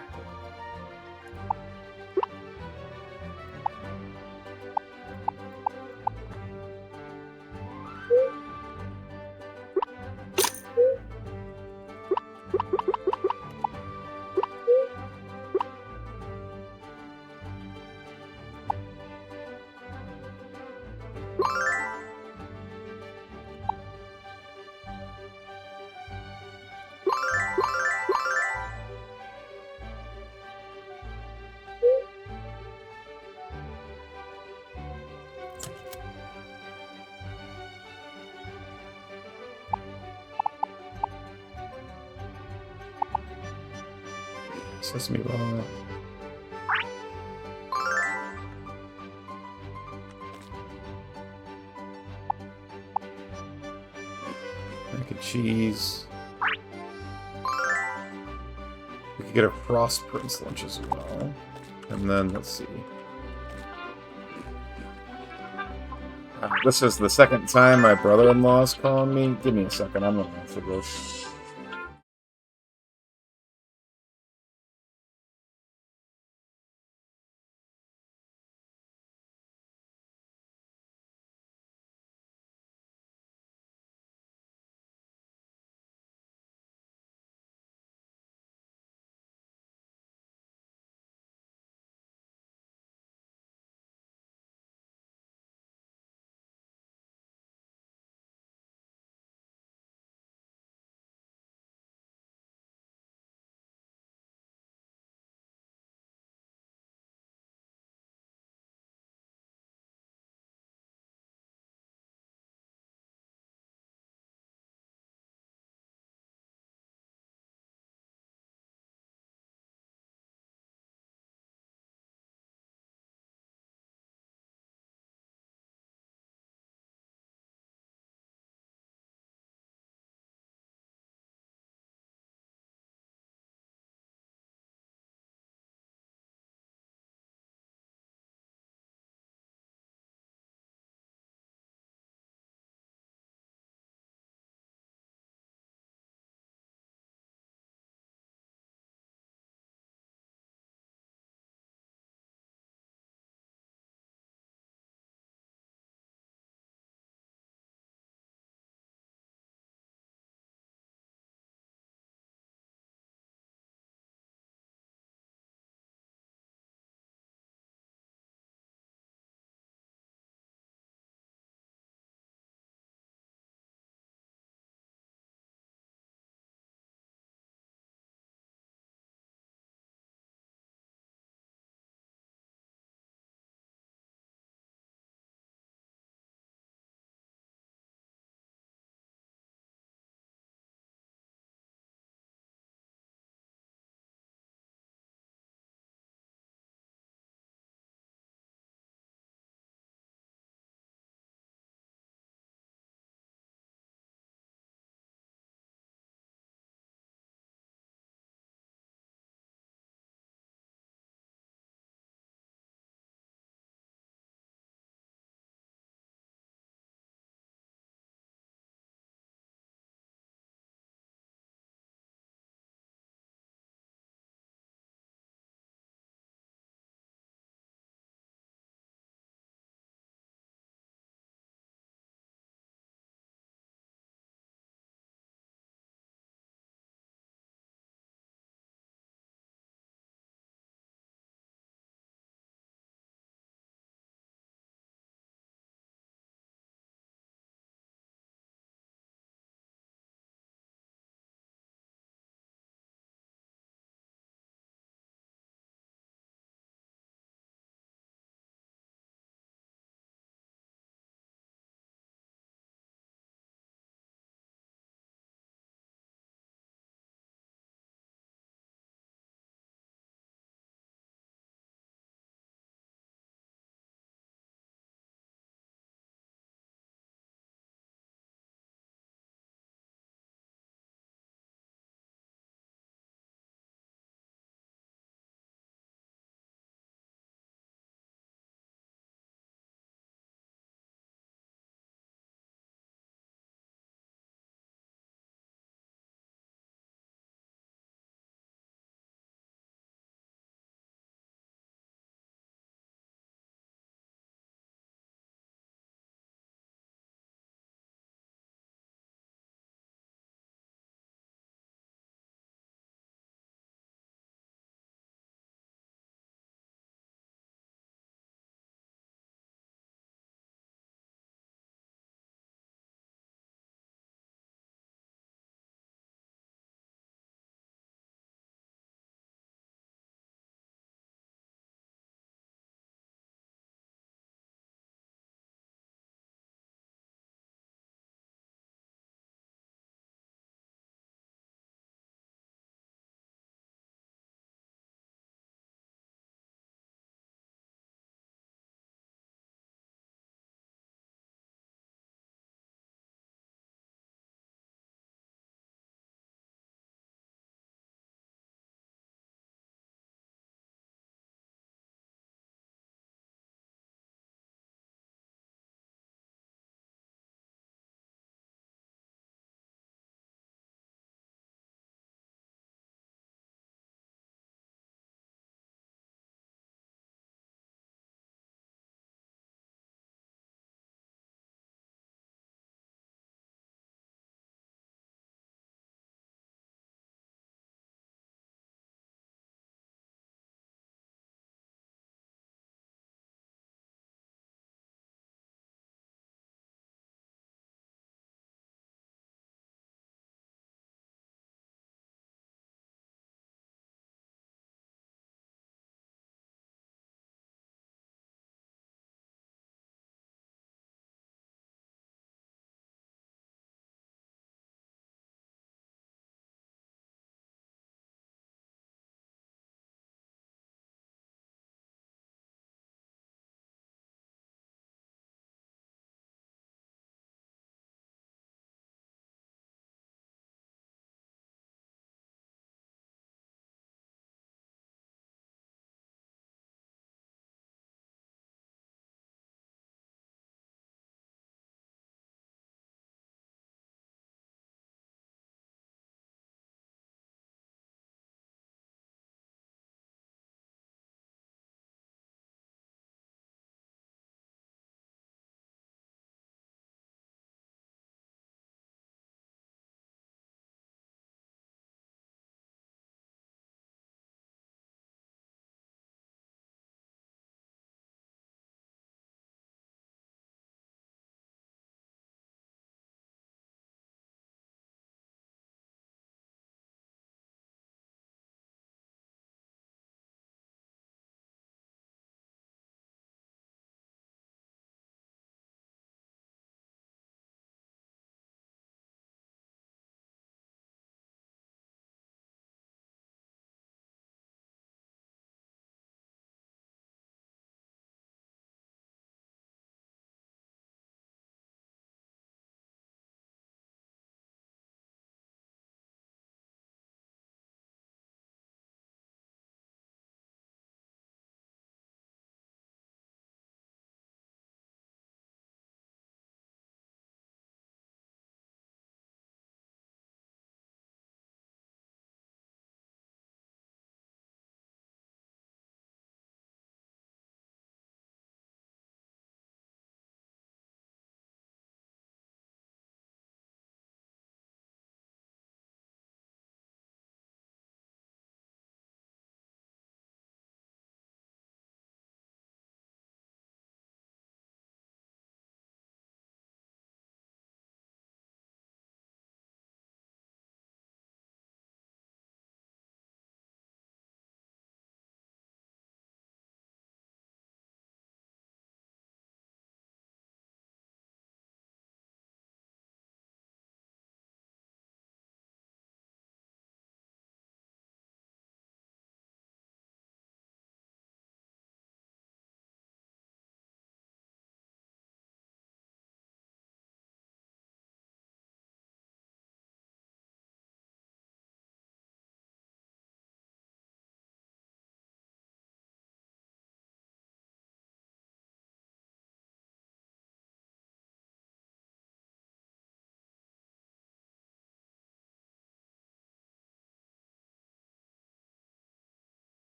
Sesame ball. Mac and cheese. We could get a Frost Prince lunch as well. And then, let's see. This is the second time my brother-in-law's calling me. Give me a second, I'm gonna answer this.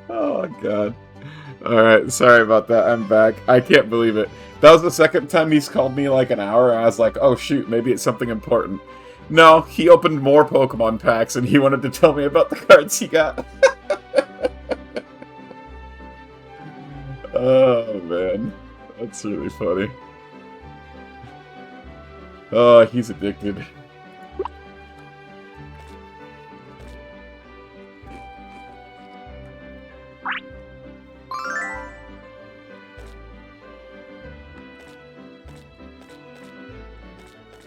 Oh, God. Alright, sorry about that. I'm back. I can't believe it. That was the second time he's called me like an hour, and I was like, oh shoot, maybe it's something important. No, he opened more Pokemon packs, and he wanted to tell me about the cards he got. Oh, man. That's really funny. Oh, he's addicted.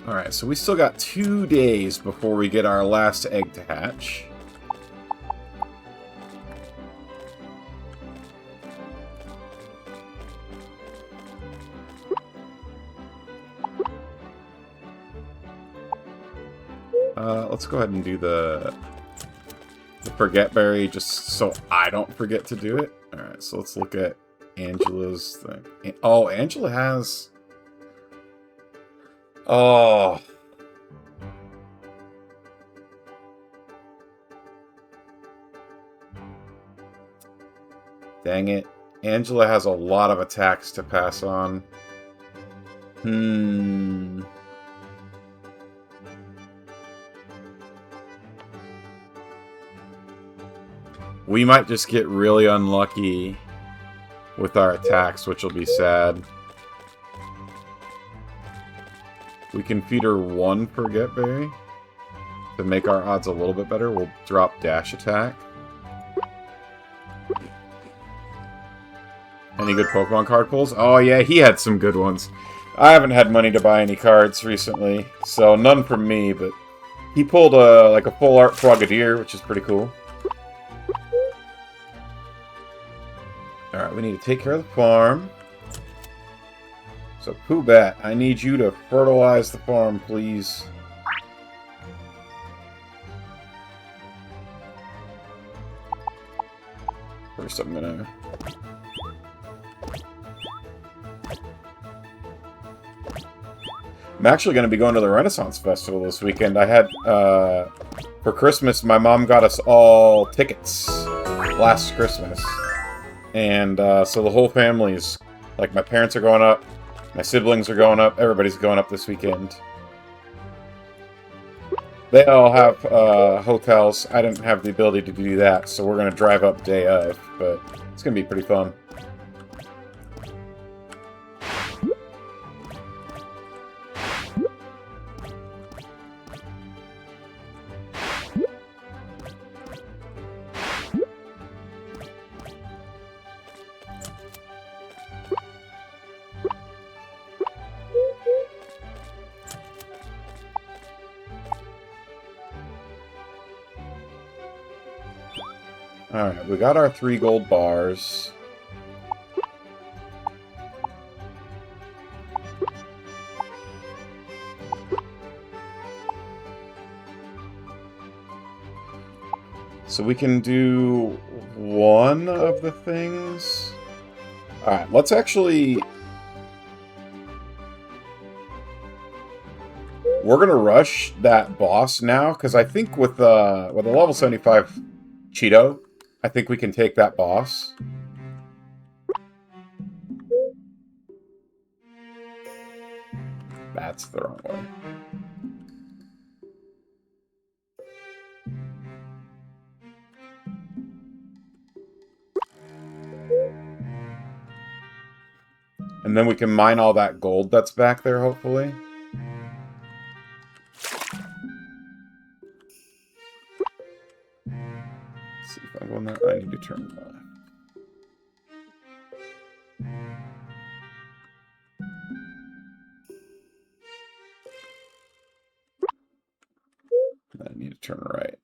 Alright, so we still got 2 days before we get our last egg to hatch. Let's go ahead and do the Forget Berry just so I don't forget to do it. Alright, so let's look at Angela's thing. Oh, Angela has... Oh. Dang it. Angela has a lot of attacks to pass on. We might just get really unlucky with our attacks, which will be sad. We can feed her 1 Forget Berry to make our odds a little bit better. We'll drop Dash Attack. Any good Pokemon card pulls? Oh yeah, he had some good ones. I haven't had money to buy any cards recently, so none from me, but he pulled like a full art Frogadier, which is pretty cool. Alright, we need to take care of the farm. So, Poobat, I need you to fertilize the farm, please. First, I'm gonna... I'm actually gonna be going to the Renaissance Festival this weekend. I had, for Christmas, my mom got us all tickets last Christmas. And, so the whole family's... Like, my parents are going up. My siblings are going up. Everybody's going up this weekend. They all have hotels. I didn't have the ability to do that, so we're going to drive up day of. But it's going to be pretty fun. Alright, we got our 3 gold bars. So we can do 1 of the things. Alright, let's actually... We're gonna rush that boss now, because I think with a level 75 Cheeto, I think we can take that boss. That's the wrong way. And then we can mine all that gold that's back there, hopefully. Let's see if I want that. I need to turn it on. I need to turn right.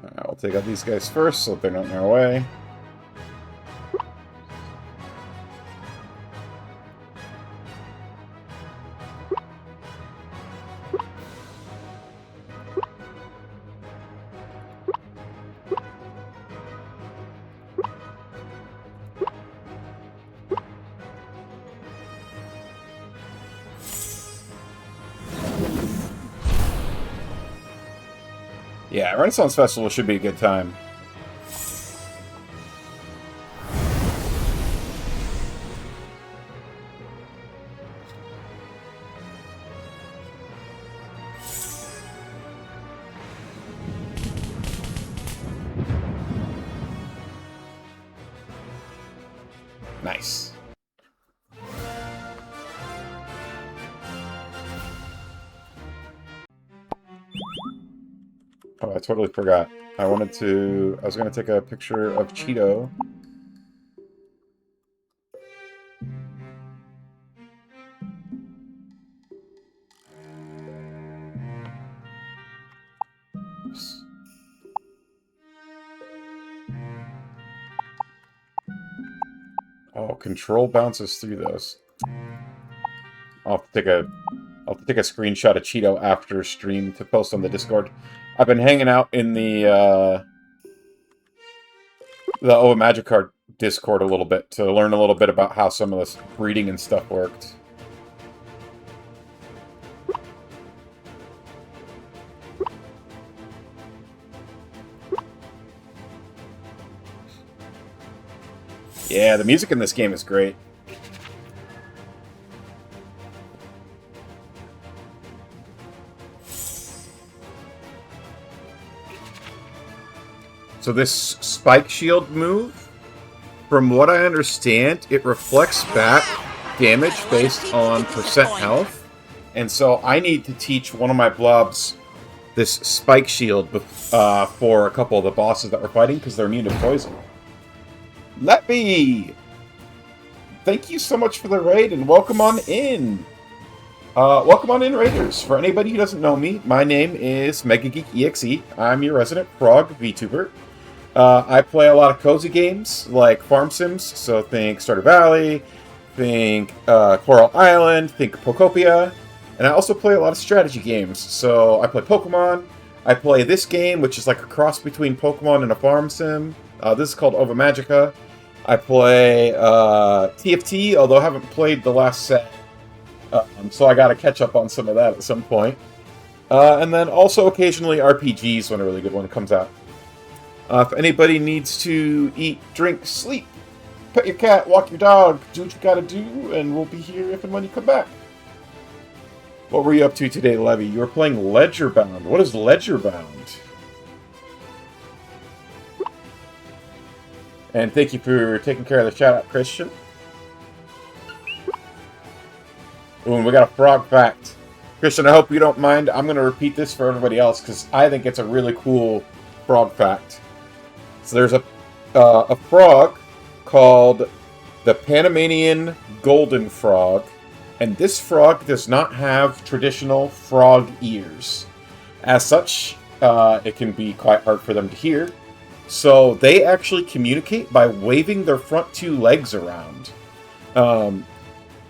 Alright, we'll take out these guys first so that they're not in our way. Yeah, Renaissance Festival should be a good time. Nice. Oh, I totally forgot. I was gonna take a picture of Cheeto. Oops. Oh, control bounces through those. I'll have to take a screenshot of Cheeto after stream to post on the Discord. I've been hanging out in the OVA Magic Card Discord a little bit to learn a little bit about how some of this breeding and stuff worked. Yeah, the music in this game is great. So this Spike Shield move, from what I understand, it reflects back damage based on percent health. And so I need to teach one of my blobs this Spike Shield for a couple of the bosses that we're fighting because they're immune to poison. Leppy! Thank you so much for the raid and welcome on in! Welcome on in, Raiders. For anybody who doesn't know me, my name is MegaGeekEXE. I'm your resident frog VTuber. I play a lot of cozy games like farm sims, so think Stardew Valley, think Coral Island, think Pokopia, and I also play a lot of strategy games. So I play Pokemon, I play this game, which is like a cross between Pokemon and a farm sim. This is called Ova Magica. I play TFT, although I haven't played the last set, so I gotta catch up on some of that at some point. And then also occasionally RPGs when a really good one comes out. If anybody needs to eat, drink, sleep, pet your cat, walk your dog, do what you gotta do, and we'll be here if and when you come back. What were you up to today, Levy? You were playing Ledger Bound. What is Ledger Bound? And thank you for taking care of the shout-out, Christian. Ooh, and we got a frog fact. Christian, I hope you don't mind. I'm going to repeat this for everybody else because I think it's a really cool frog fact. So there's a frog called the Panamanian golden frog, and this frog does not have traditional frog ears. As such, it can be quite hard for them to hear. So they actually communicate by waving their front two legs around.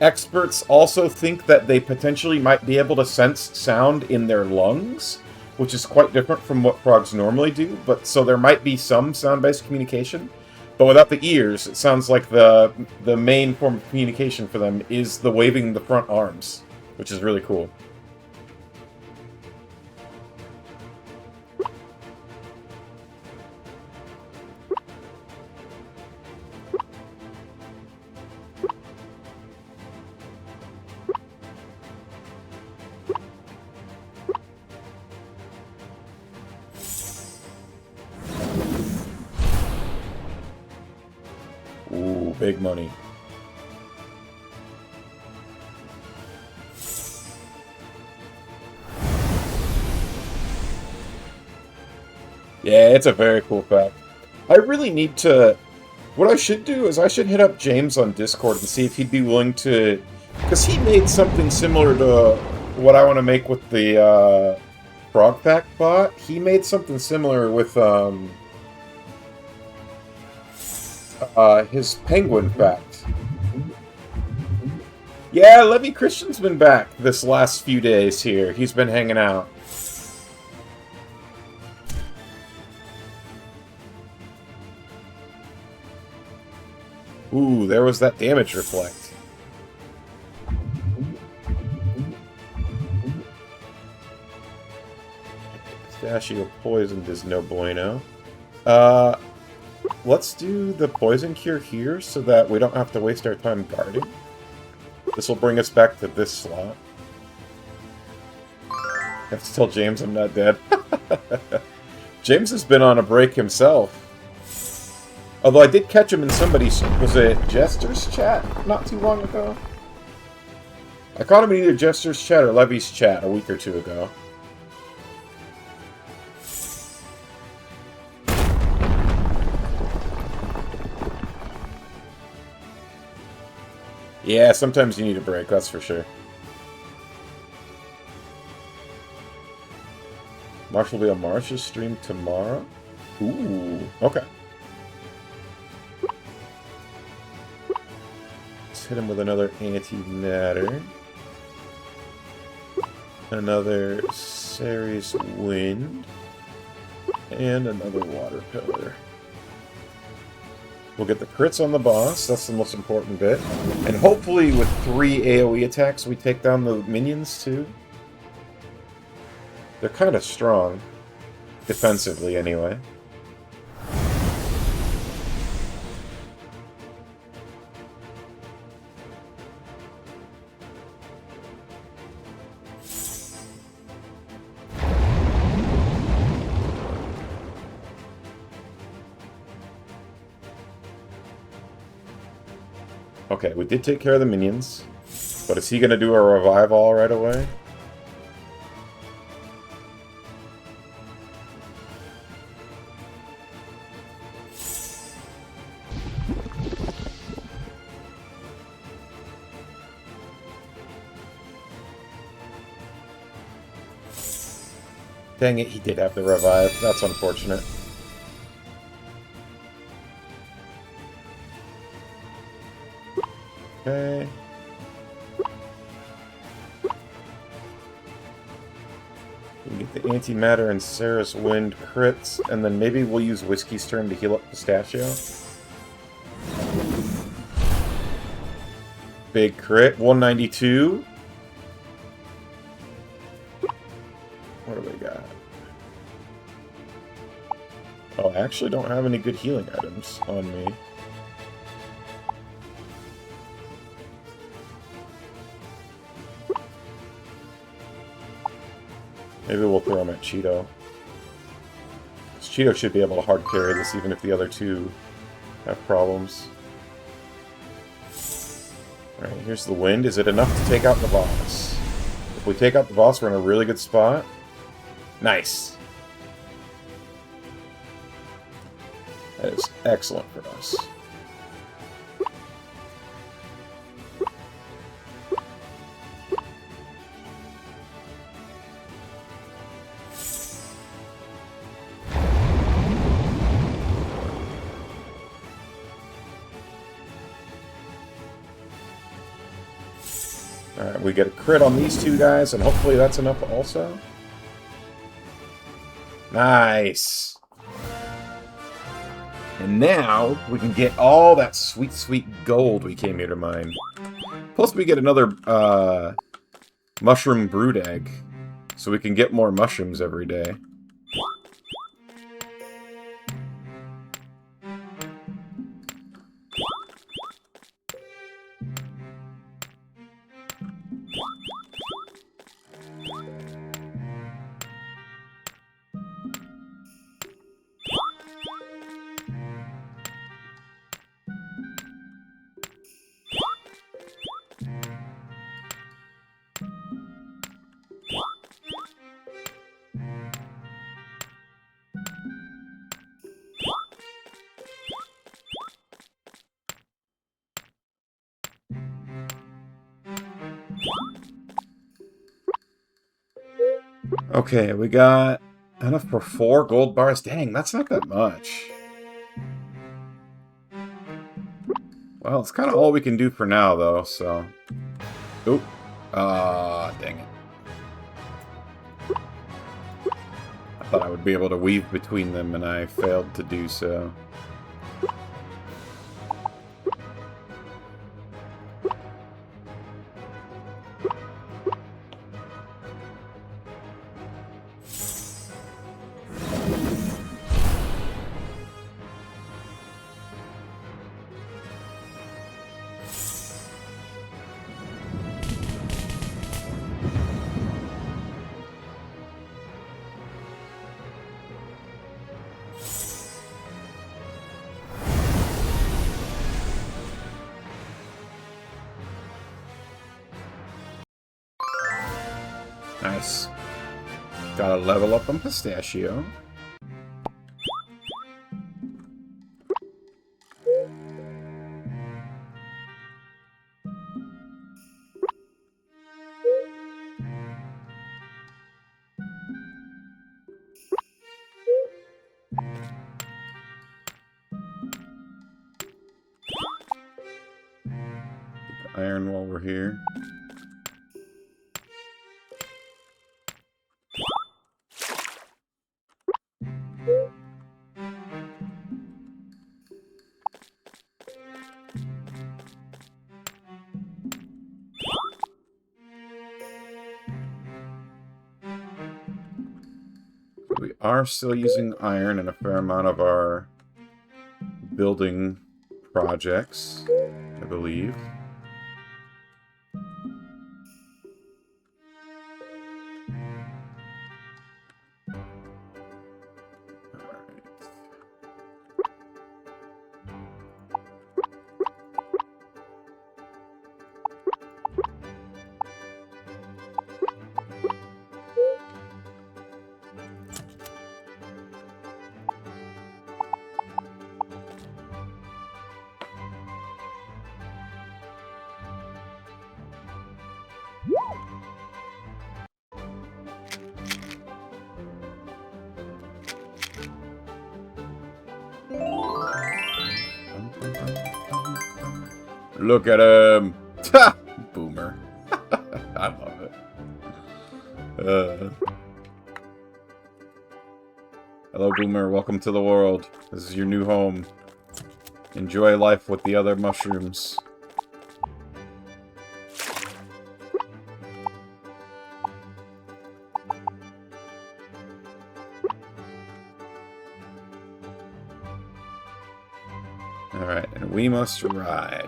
Experts also think that they potentially might be able to sense sound in their lungs, which is quite different from what frogs normally do. But so there might be some sound-based communication, but without the ears, it sounds like the main form of communication for them is the waving the front arms, which is really cool. Ooh, big money. Yeah, it's a very cool fact. I really need to... What I should do is I should hit up James on Discord and see if he'd be willing to... Because he made something similar to what I want to make with the Frog Fact bot. He made something similar with his penguin fact. Yeah, Levy Christian's been back this last few days here. He's been hanging out. Ooh, there was that damage reflect. Pistachio poisoned is no bueno. Let's do the poison cure here so that we don't have to waste our time guarding. This will bring us back to this slot. I have to tell James I'm not dead. James has been on a break himself. Although I did catch him in somebody's... Was it Jester's chat not too long ago? I caught him in either Jester's chat or Levy's chat a week or two ago. Yeah, sometimes you need a break, that's for sure. Marsh will be on Marsh's stream tomorrow? Ooh, okay. Let's hit him with another antimatter. Another Ceres Wind. And another Water Pillar. We'll get the crits on the boss, that's the most important bit. And hopefully with 3 AoE attacks we take down the minions too. They're kind of strong. Defensively, anyway. Okay, we did take care of the minions. But is he going to do a revive all right away? Dang it, he did have the revive. That's unfortunate. Okay. We get the antimatter and Ceres Wind crits, and then maybe we'll use Whiskey's turn to heal up Pistachio. Big crit, 192. What do we got? Oh, I actually don't have any good healing items on me. Maybe we'll throw him at Cheeto. Cheeto should be able to hard carry this even if the other two have problems. Alright, here's the wind. Is it enough to take out the boss? If we take out the boss, we're in a really good spot. Nice. That is excellent for us. Alright, we get a crit on these two guys, and hopefully that's enough also. Nice! And now, we can get all that sweet, sweet gold we came here to mine. Plus we get another, mushroom brood egg. So we can get more mushrooms every day. Okay, we got enough for 4 gold bars. Dang, that's not that much. Well, it's kind of all we can do for now, though, so... Oop. Dang it. I thought I would be able to weave between them, and I failed to do so. Nice. Gotta level up on Pistachio. Iron while we're here. We are still using iron in a fair amount of our building projects, I believe. Look at him! Ha! Boomer. I love it. Hello, Boomer. Welcome to the world. This is your new home. Enjoy life with the other mushrooms. Alright, and we must ride.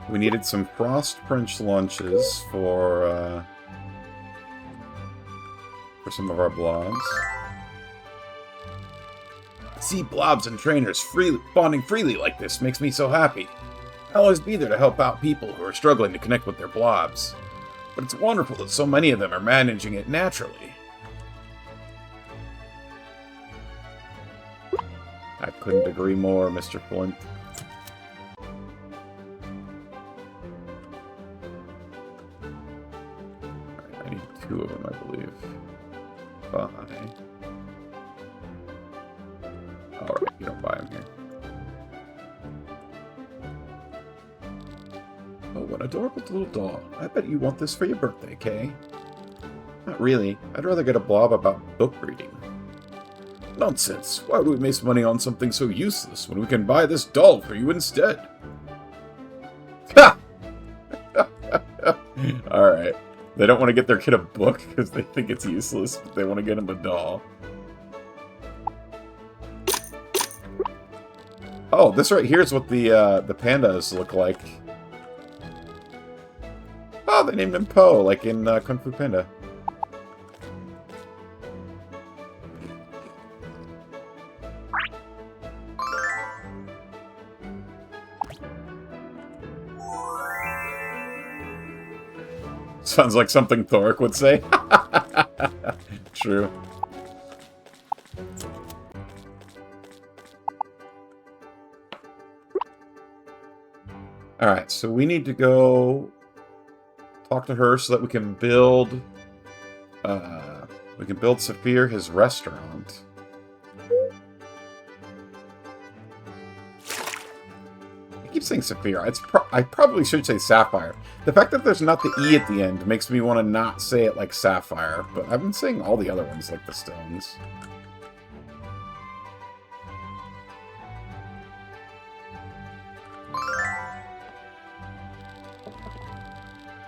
We needed some Frost Prince lunches for some of our blobs. See blobs and trainers bonding freely like this makes me so happy. I'll always be there to help out people who are struggling to connect with their blobs. But it's wonderful that so many of them are managing it naturally. I couldn't agree more, Mr. Flint. I need 2 of them, I believe. 5. Alright, you don't buy them here. Oh, what an adorable little doll. I bet you want this for your birthday, Kay. Not really. I'd rather get a blob about book reading. Nonsense. Why would we waste money on something so useless when we can buy this doll for you instead? Ha! Alright. They don't want to get their kid a book because they think it's useless, but they want to get him a doll. Oh, this right here is what the pandas look like. Oh, they named him Po, like in Kung Fu Panda. Sounds like something Thoric would say. True. Alright, so we need to go talk to her so that we can build Saphir his restaurant. I keep saying Saphir. I probably should say Sapphire. The fact that there's not the E at the end makes me want to not say it like Sapphire, but I've been saying all the other ones like the stones.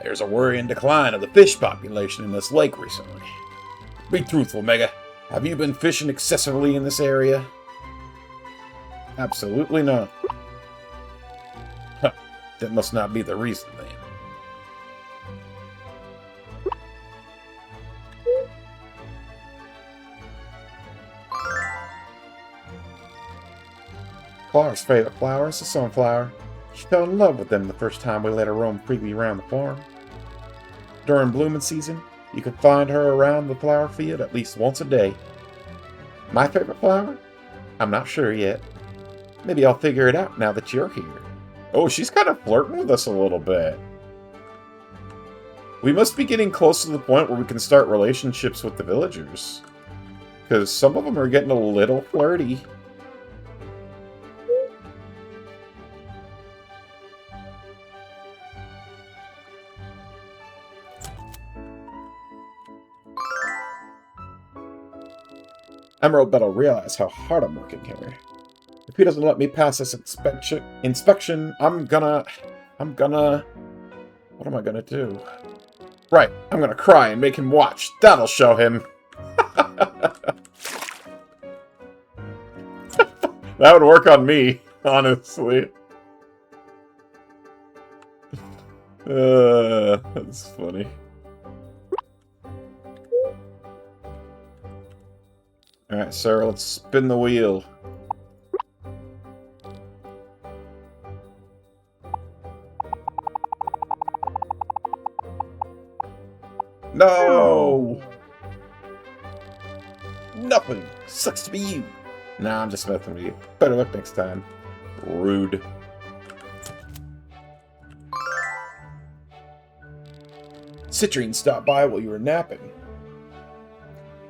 There's a worrying decline of the fish population in this lake recently. Be truthful, Mega. Have you been fishing excessively in this area? Absolutely not. Huh. That must not be the reason, then. Clara's favorite flower is the sunflower. She fell in love with them the first time we let her roam freely around the farm. During blooming season, you can find her around the flower field at least once a day. My favorite flower? I'm not sure yet. Maybe I'll figure it out now that you're here. Oh, she's kind of flirting with us a little bit. We must be getting close to the point where we can start relationships with the villagers. Because some of them are getting a little flirty. Emerald better realize how hard I'm working here. If he doesn't let me pass this inspection, I'm gonna... What am I gonna do? Right, I'm gonna cry and make him watch. That'll show him. That would work on me, honestly. That's funny. Alright, sir, let's spin the wheel. No! Nothing! Sucks to be you! Nah, I'm just messing with you. Better luck next time. Rude. Citrine stopped by while you were napping.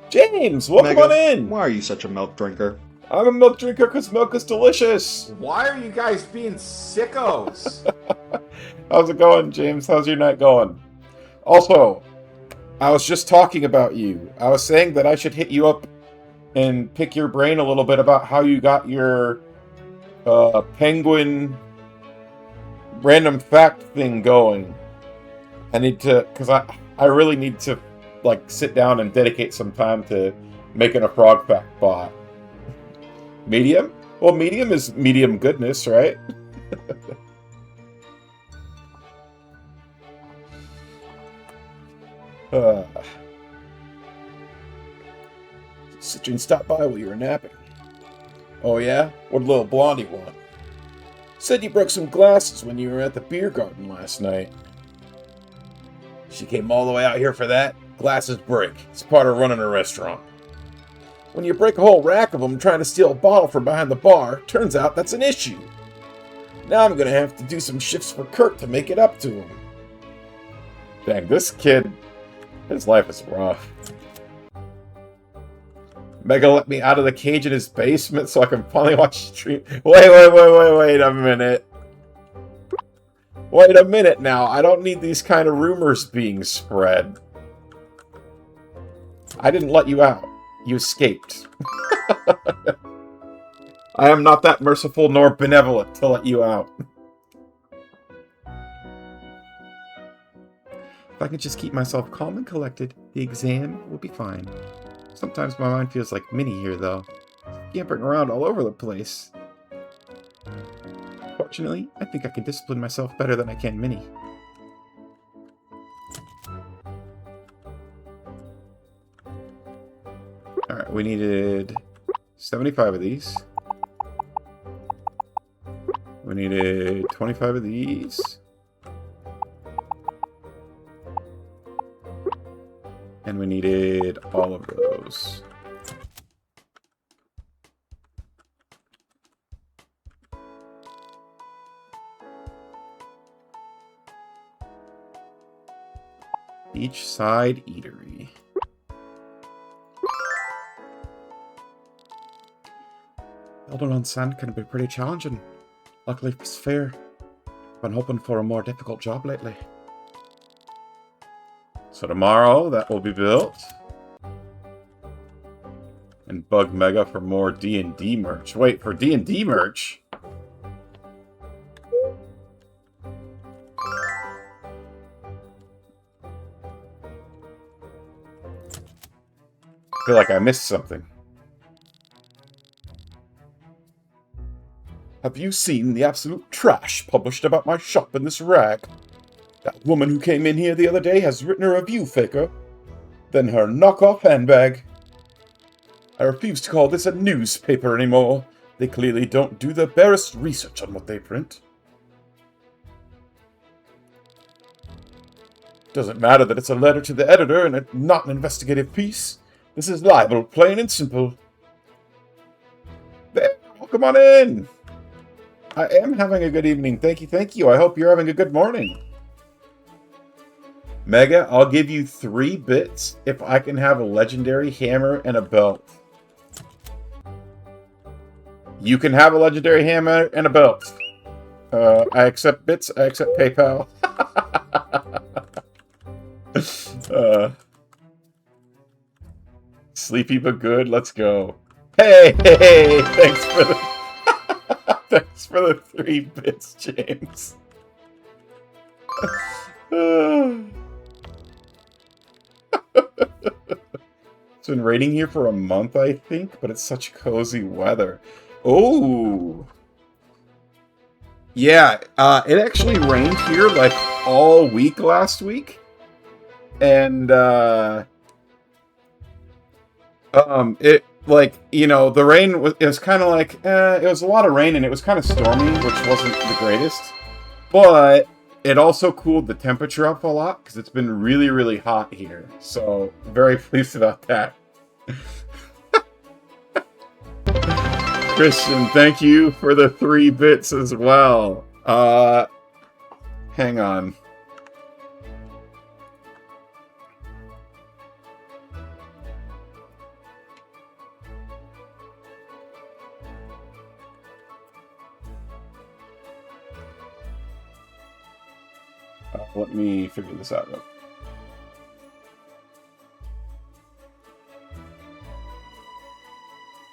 James, welcome on in! Why are you such a milk drinker? I'm a milk drinker because milk is delicious! Why are you guys being sickos? How's it going, James? How's your night going? Also, I was just talking about you. I was saying that I should hit you up and pick your brain a little bit about how you got your penguin random fact thing going. I need to, because I really need to, like, sit down and dedicate some time to making a frog fact bot. Medium? Well, medium is medium goodness, right? Citrine stopped by while you were napping. Oh yeah? What did little Blondie want? Said you broke some glasses when you were at the beer garden last night. She came all the way out here for that? Glasses break. It's part of running a restaurant. When you break a whole rack of them trying to steal a bottle from behind the bar, turns out that's an issue. Now I'm gonna have to do some shifts for Kurt to make it up to him. Dang, this kid, his life is rough. Mega let me out of the cage in his basement so I can finally watch the stream. Wait a minute. Wait a minute now. I don't need these kind of rumors being spread. I didn't let you out. You escaped. I am not that merciful nor benevolent to let you out. If I can just keep myself calm and collected, the exam will be fine. Sometimes my mind feels like Minnie here, though. Scampering around all over the place. Fortunately, I think I can discipline myself better than I can Minnie. Alright, we needed 75 of these. We needed 25 of these. And we needed all of those. Each side eatery. Building on sand can be pretty challenging. Luckily it's fair. Been hoping for a more difficult job lately. So tomorrow, that will be built. And bug Mega for more D&D merch. Wait, for D&D merch? I feel like I missed something. Have you seen the absolute trash published about my shop in this rag? That woman who came in here the other day has written a review faker. Then her knockoff handbag. I refuse to call this a newspaper anymore. They clearly don't do the barest research on what they print. Doesn't matter that it's a letter to the editor and it's not an investigative piece. This is libel, plain and simple. There, come on in. I am having a good evening. Thank you. I hope you're having a good morning. Mega, I'll give you 3 bits if I can have a legendary hammer and a belt. You can have a legendary hammer and a belt. I accept bits. I accept PayPal. Sleepy but good. Let's go. Hey, thanks for the thanks for the 3 bits, James. It's been raining here for a month, I think, but it's such cozy weather. Oh, yeah. It actually rained here like all week last week. And, it, like, you know, the rain was, it was kind of like, it was a lot of rain and it was kind of stormy, which wasn't the greatest. But it also cooled the temperature up a lot because it's been really, really hot here. So, very pleased about that. Christian, thank you for the 3 bits as well. Hang on. Let me figure this out.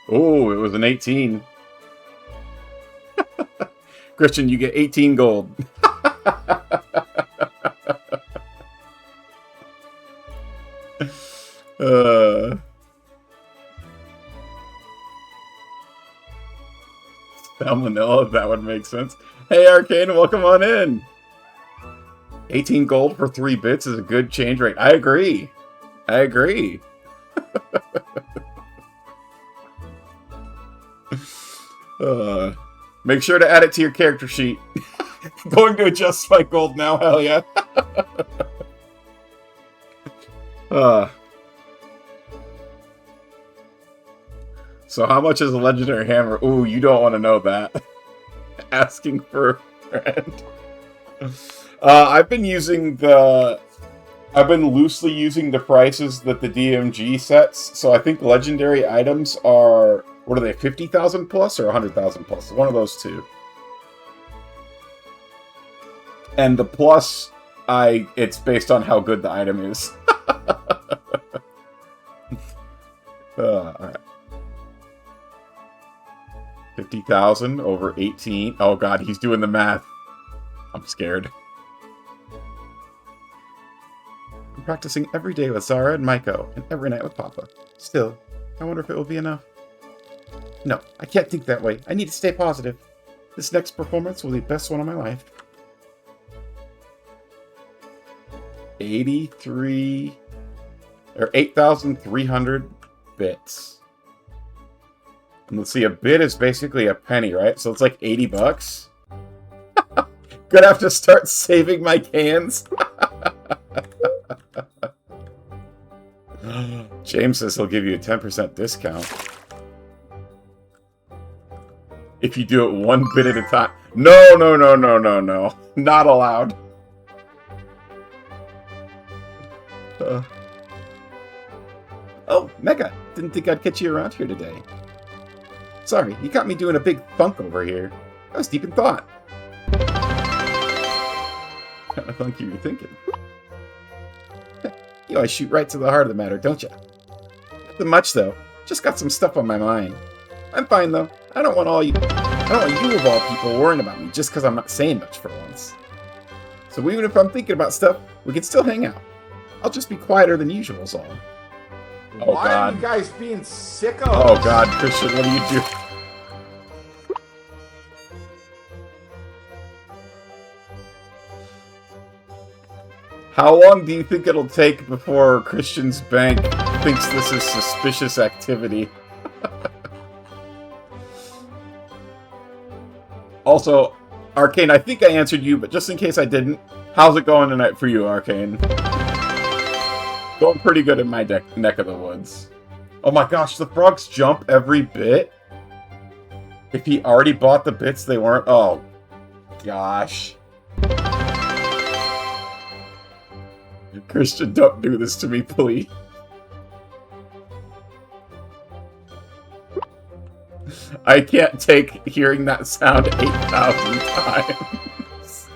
Oh, it was an 18. Christian, you get 18 gold. Salmonella, that would make sense. Hey, Arcane, welcome on in. 18 gold for 3 bits is a good change rate. I agree. Make sure to add it to your character sheet. Going to adjust my gold now, hell yeah. So how much is a legendary hammer? Ooh, you don't want to know that. Asking for a friend. I've been loosely using the prices that the DMG sets, so I think legendary items are, what are they, 50,000 plus or 100,000 plus? One of those two. And the plus, it's based on how good the item is. Alright. 50,000 over 18. Oh god, he's doing the math. I'm scared. I'm practicing every day with Zara and Maiko, and every night with Papa. Still, I wonder if it will be enough. No, I can't think that way. I need to stay positive. This next performance will be the best one of my life. 83... or 8,300 bits. And let's see, a bit is basically a penny, right? So it's like 80 bucks. Gonna have to start saving my cans. James says he'll give you a 10% discount. If you do it 1 bit at a time. No. Not allowed. Oh, Mega. Didn't think I'd catch you around here today. Sorry, you got me doing a big thunk over here. I was deep in thought. What kind of thunk you were thinking? You always shoot right to the heart of the matter, don't you? Nothing much, though. Just got some stuff on my mind. I'm fine, though. I don't want you of all people worrying about me just because I'm not saying much for once. So even if I'm thinking about stuff, we can still hang out. I'll just be quieter than usual is all. Oh, Why God. are you guys being sickos? Oh, God, Christian, what do you do? How long do you think it'll take before Christian's bank thinks this is suspicious activity? Also, Arcane, I think I answered you, but just in case I didn't, how's it going tonight for you, Arcane? Going pretty good in my neck of the woods. Oh my gosh, the frogs jump every bit? If he already bought the bits, they weren't... Oh, gosh. Christian, don't do this to me, please. I can't take hearing that sound 8,000 times.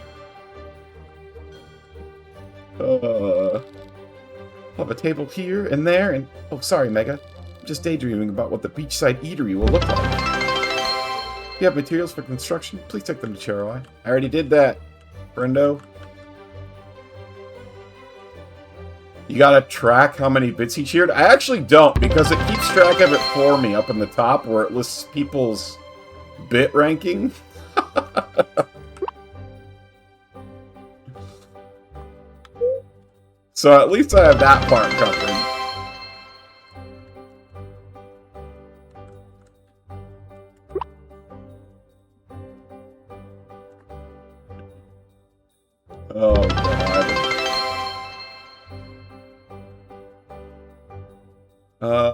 Have a table here and there, and... Oh, sorry, Mega. I'm just daydreaming about what the beachside eatery will look like. If you have materials for construction, please take them to Cherai. I already did that, friendo. You gotta track how many bits he cheered? I actually don't, because it keeps track of it for me up in the top, where it lists people's bit ranking. So at least I have that part covered. Oh, God.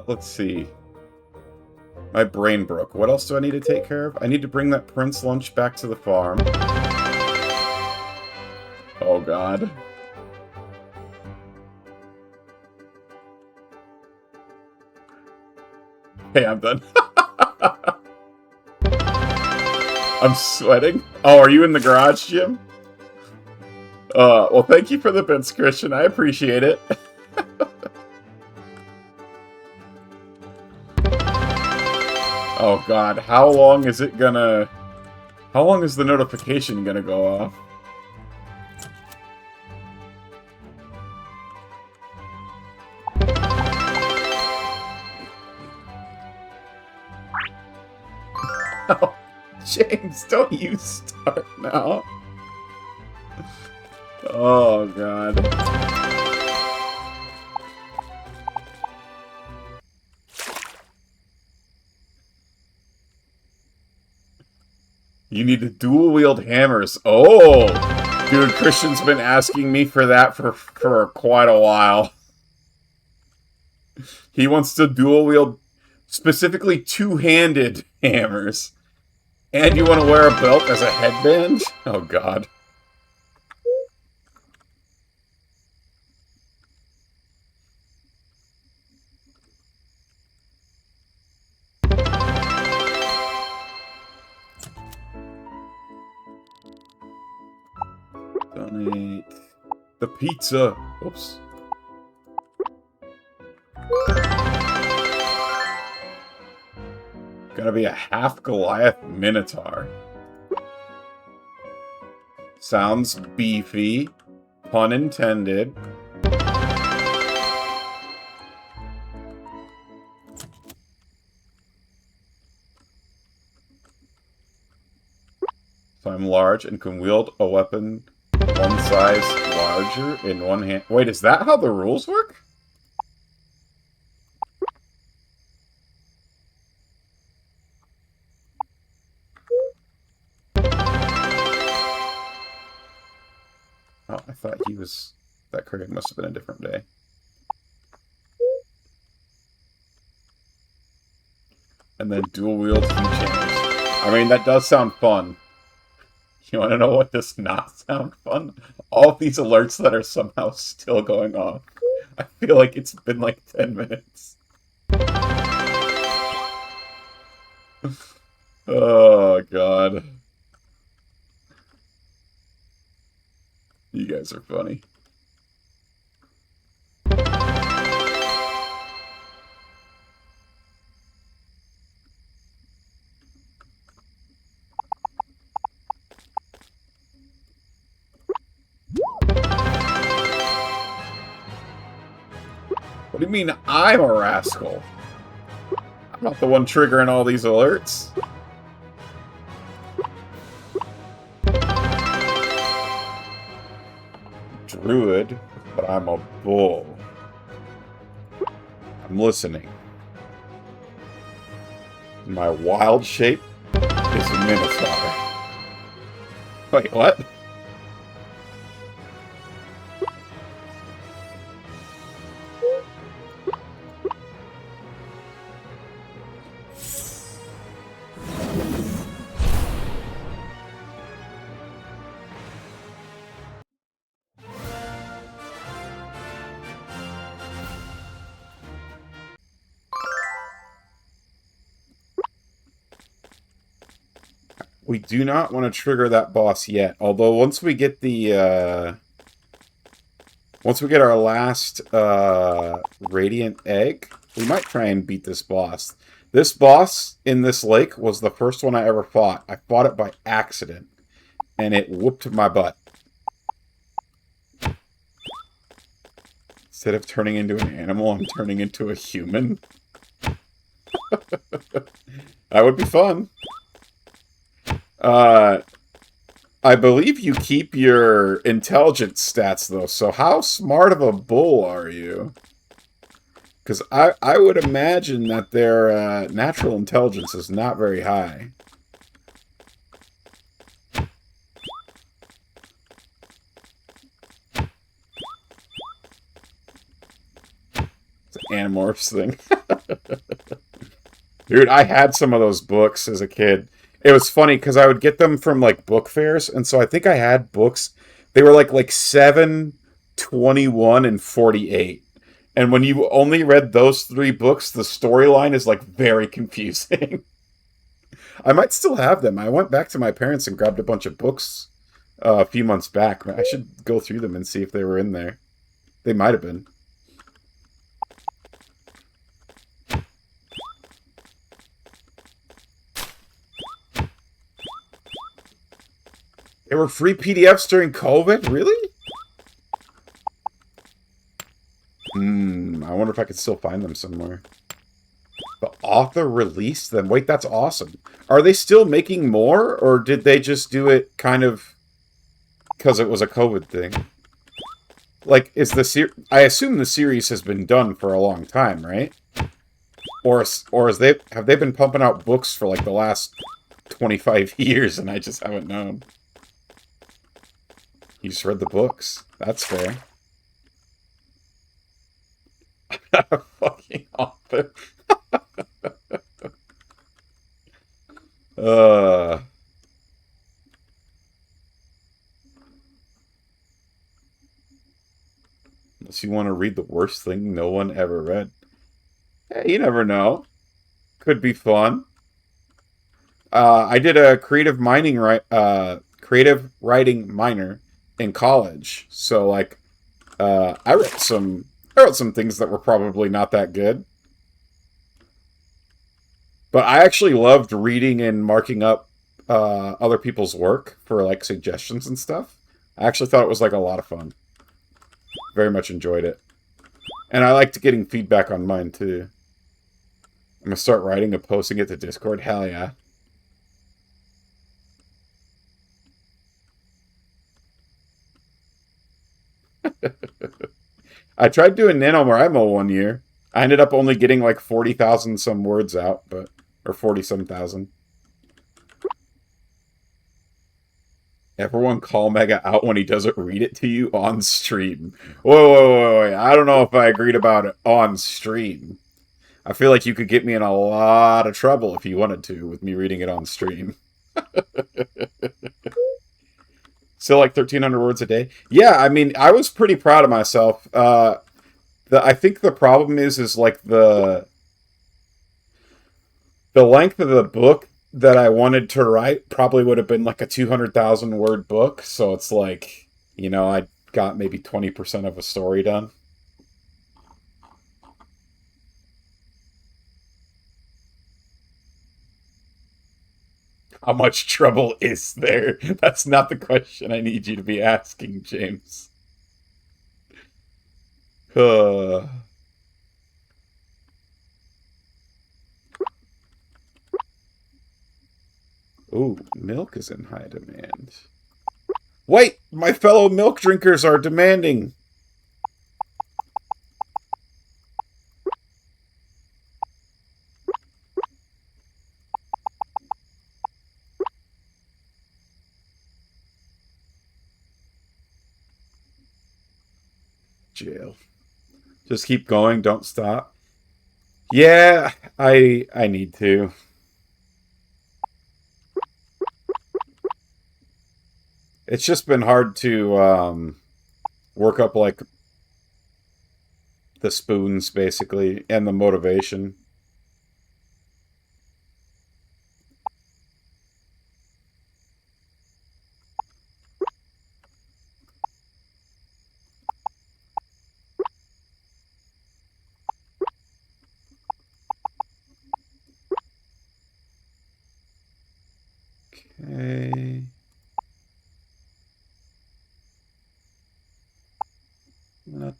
Let's see. My brain broke. What else do I need to take care of? I need to bring that Prince lunch back to the farm. Oh, God. Hey, I'm done. I'm sweating. Oh, are you in the garage, Jim? Well, thank you for the bits, Christian. I appreciate it. Oh, God. How long is it gonna... How long is the notification gonna go off? Oh, James, don't you start now. Oh, God. You need to dual-wield hammers. Oh! Dude, Christian's been asking me for that for quite a while. He wants to dual-wield specifically two-handed hammers. And you want to wear a belt as a headband? Oh, God. Donate the pizza. Oops. Gonna be a half Goliath Minotaur. Sounds beefy. Pun intended. So I'm large and can wield a weapon one size larger in one hand. Wait, is that how the rules work? Oh, I thought he was... That cricket must have been a different day. And then dual wield huge hammers. I mean, that does sound fun. You want to know what does not sound fun? All of these alerts that are somehow still going off. I feel like it's been like 10 minutes. Oh, God. You guys are funny. What do you mean I'm a rascal? I'm not the one triggering all these alerts. Druid, but I'm a bull. I'm listening. My wild shape is a Minotaur. Wait, what? We do not want to trigger that boss yet. Although once we get the once we get our last radiant egg, we might try and beat this boss. This boss in this lake was the first one I ever fought. I fought it by accident, and it whooped my butt. Instead of turning into an animal, I'm turning into a human. That would be fun. I believe you keep your intelligence stats, though, so how smart of a bull are you? Because I would imagine that their natural intelligence is not very high. It's an Animorphs thing. Dude, I had some of those books as a kid. It was funny because I would get them from like book fairs, and so I think I had books. They were like 7, 21, and 48. And when you only read those 3 books, the storyline is like very confusing. I might still have them. I went back to my parents and grabbed a bunch of books a few months back. I should go through them and see if they were in there. They might have been. There were free PDFs during COVID? Really? I wonder if I could still find them somewhere. The author released them? Wait, that's awesome. Are they still making more, or did they just do it kind of because it was a COVID thing? Like, is the I assume the series has been done for a long time, right? Or have they been pumping out books for like the last 25 years and I just haven't known? You just read the books. That's fair. Fucking author. Unless you want to read the worst thing no one ever read. Hey, you never know. Could be fun. I did a creative writing minor in college. So like I wrote some things that were probably not that good. But I actually loved reading and marking up other people's work for like suggestions and stuff. I actually thought it was like a lot of fun. Very much enjoyed it. And I liked getting feedback on mine too. I'm gonna start writing and posting it to Discord. Hell yeah. I tried doing NaNoWriMo one year. I ended up only getting like 40,000 some words out, but or 40-some thousand. Everyone call Mega out when he doesn't read it to you on stream. Whoa. I don't know if I agreed about it on stream. I feel like you could get me in a lot of trouble if you wanted to with me reading it on stream. Still like 1,300 words a day? Yeah, I mean, I was pretty proud of myself. I think the problem is like the length of the book that I wanted to write probably would have been like a 200,000 word book. So it's like, you know, I got maybe 20% of a story done. How much trouble is there? That's not the question I need you to be asking, James. Ooh, milk is in high demand. Wait! My fellow milk drinkers are demanding! jail. Just keep going, don't stop. Yeah, I need to. It's just been hard to work up like the spoons basically and the motivation. Okay. I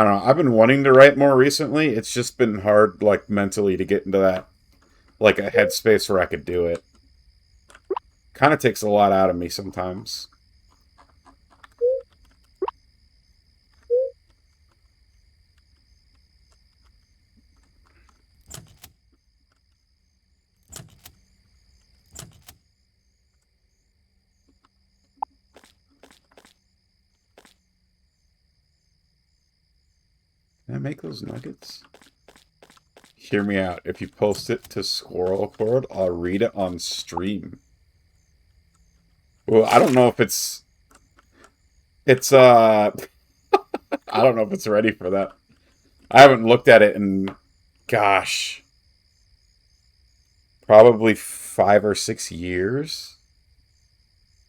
don't know. I've been wanting to write more recently. It's just been hard, like, mentally to get into that, like, a headspace where I could do it. Kind of takes a lot out of me sometimes. Can I make those nuggets? Hear me out. If you post it to Squirrel Cord, I'll read it on stream. Well, I don't know if it's I don't know if it's ready for that. I haven't looked at it in, gosh, probably 5 or 6 years.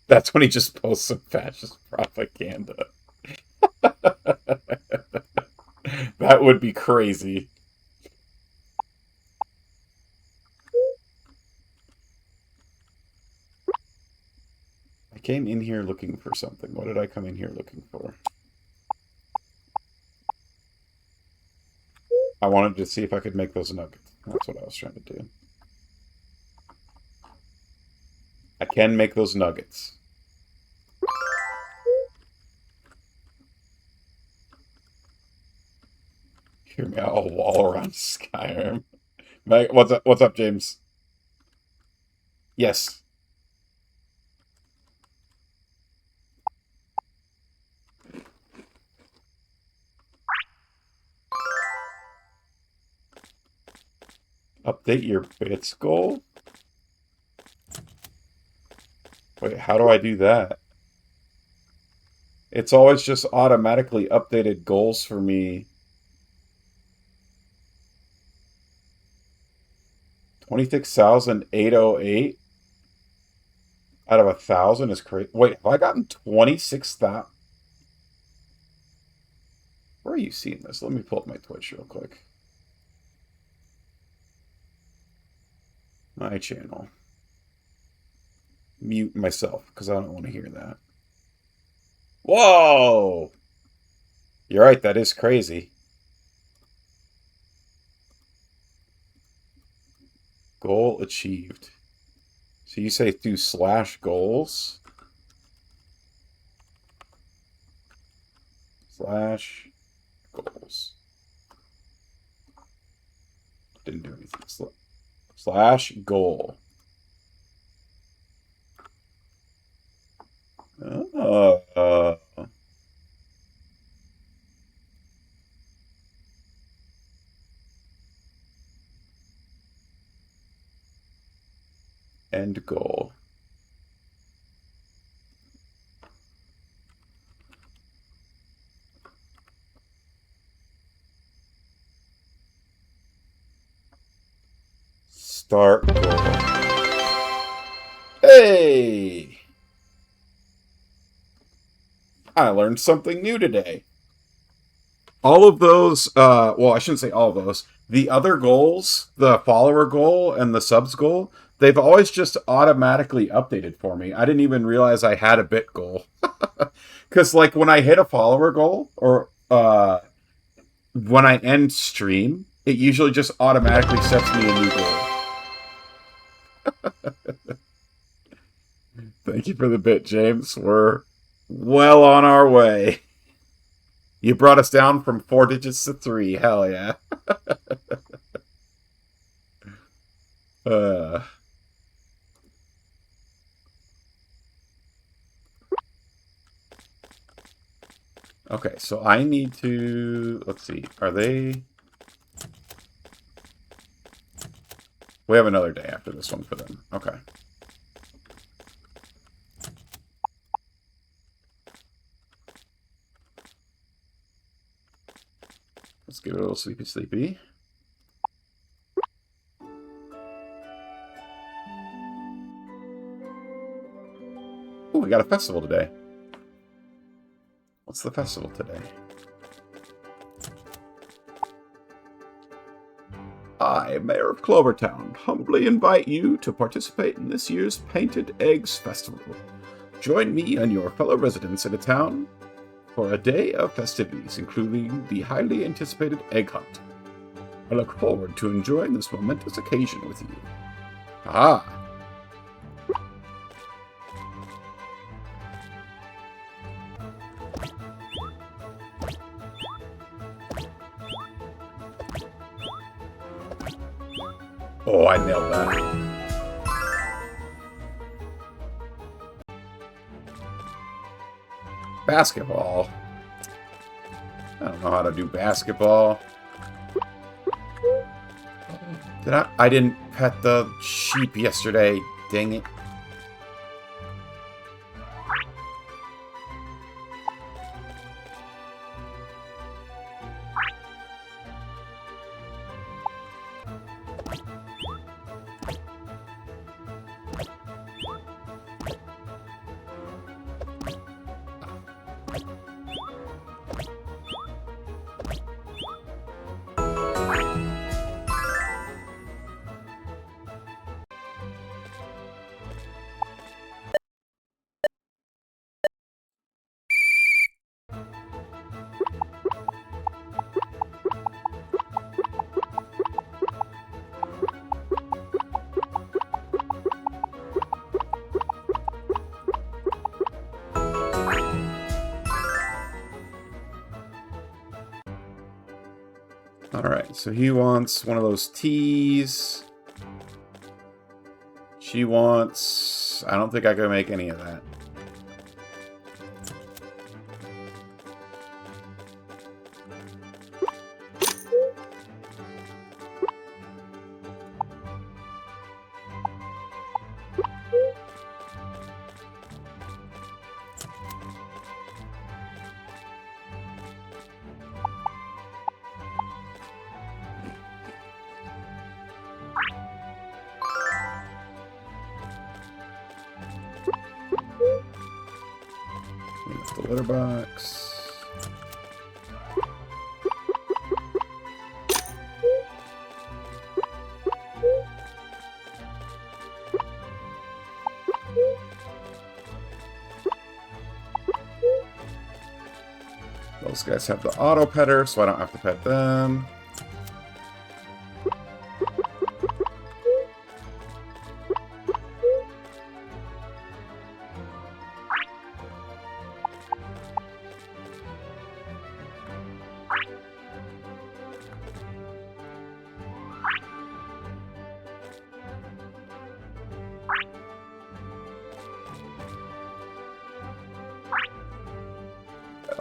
That's when he just posts some fascist propaganda. That would be crazy. I came in here looking for something. What did I come in here looking for? I wanted to see if I could make those nuggets. That's what I was trying to do. I can make those nuggets. Hear me out, a wall around Skyrim. What's up? What's up, James? Yes. Update your bits goal? Wait, how do I do that? It's always just automatically updated goals for me. 26,808 out of 1,000 is crazy. Wait, have I gotten 26,000? Where are you seeing this? Let me pull up my Twitch real quick. My channel. Mute myself because I don't want to hear that. Whoa! You're right, that is crazy. Goal achieved. So you say through /goals? /goals. Didn't do anything. /goal. End goal. Start goal. Hey! I learned something new today. All of those, well, I shouldn't say all of those. The other goals, the follower goal and the subs goal, they've always just automatically updated for me. I didn't even realize I had a bit goal. Because, like, when I hit a follower goal, or when I end stream, it usually just automatically sets me a new goal. Thank you for the bit, James. We're well on our way. You brought us down from 4 digits to 3. Hell yeah. Okay, so I need to... Let's see. Are they... We have another day after this one for them. Okay. Let's give it a little sleepy sleepy. Oh, we got a festival today. What's the festival today? I, Mayor of Clovertown, humbly invite you to participate in this year's Painted Eggs Festival. Join me and your fellow residents in the town for a day of festivities, including the highly anticipated egg hunt. I look forward to enjoying this momentous occasion with you. Ah! Oh, I nailed that. Basketball. I don't know how to do basketball. I didn't pet the sheep yesterday. Dang it. Alright, so he wants one of those teas. She wants... I don't think I can make any of that. That's the litter box. Those guys have the auto petter, so I don't have to pet them.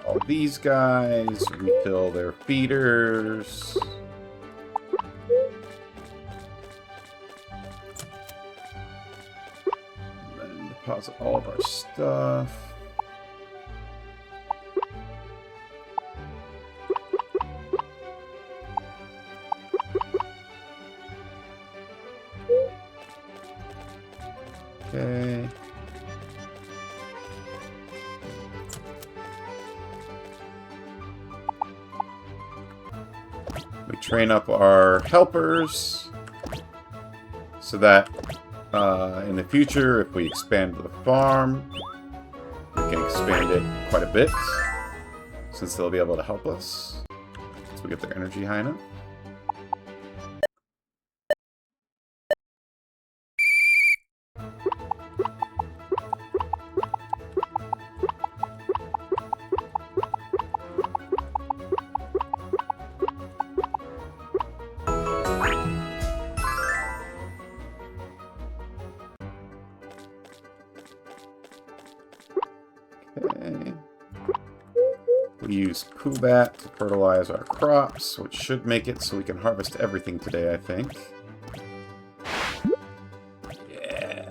All these guys, refill their feeders. And then deposit all of our stuff. Okay. We train up our helpers so that in the future, if we expand the farm, we can expand it quite a bit since they'll be able to help us once we get their energy high enough. use Poobat to fertilize our crops, which should make it so we can harvest everything today, I think. Yeah.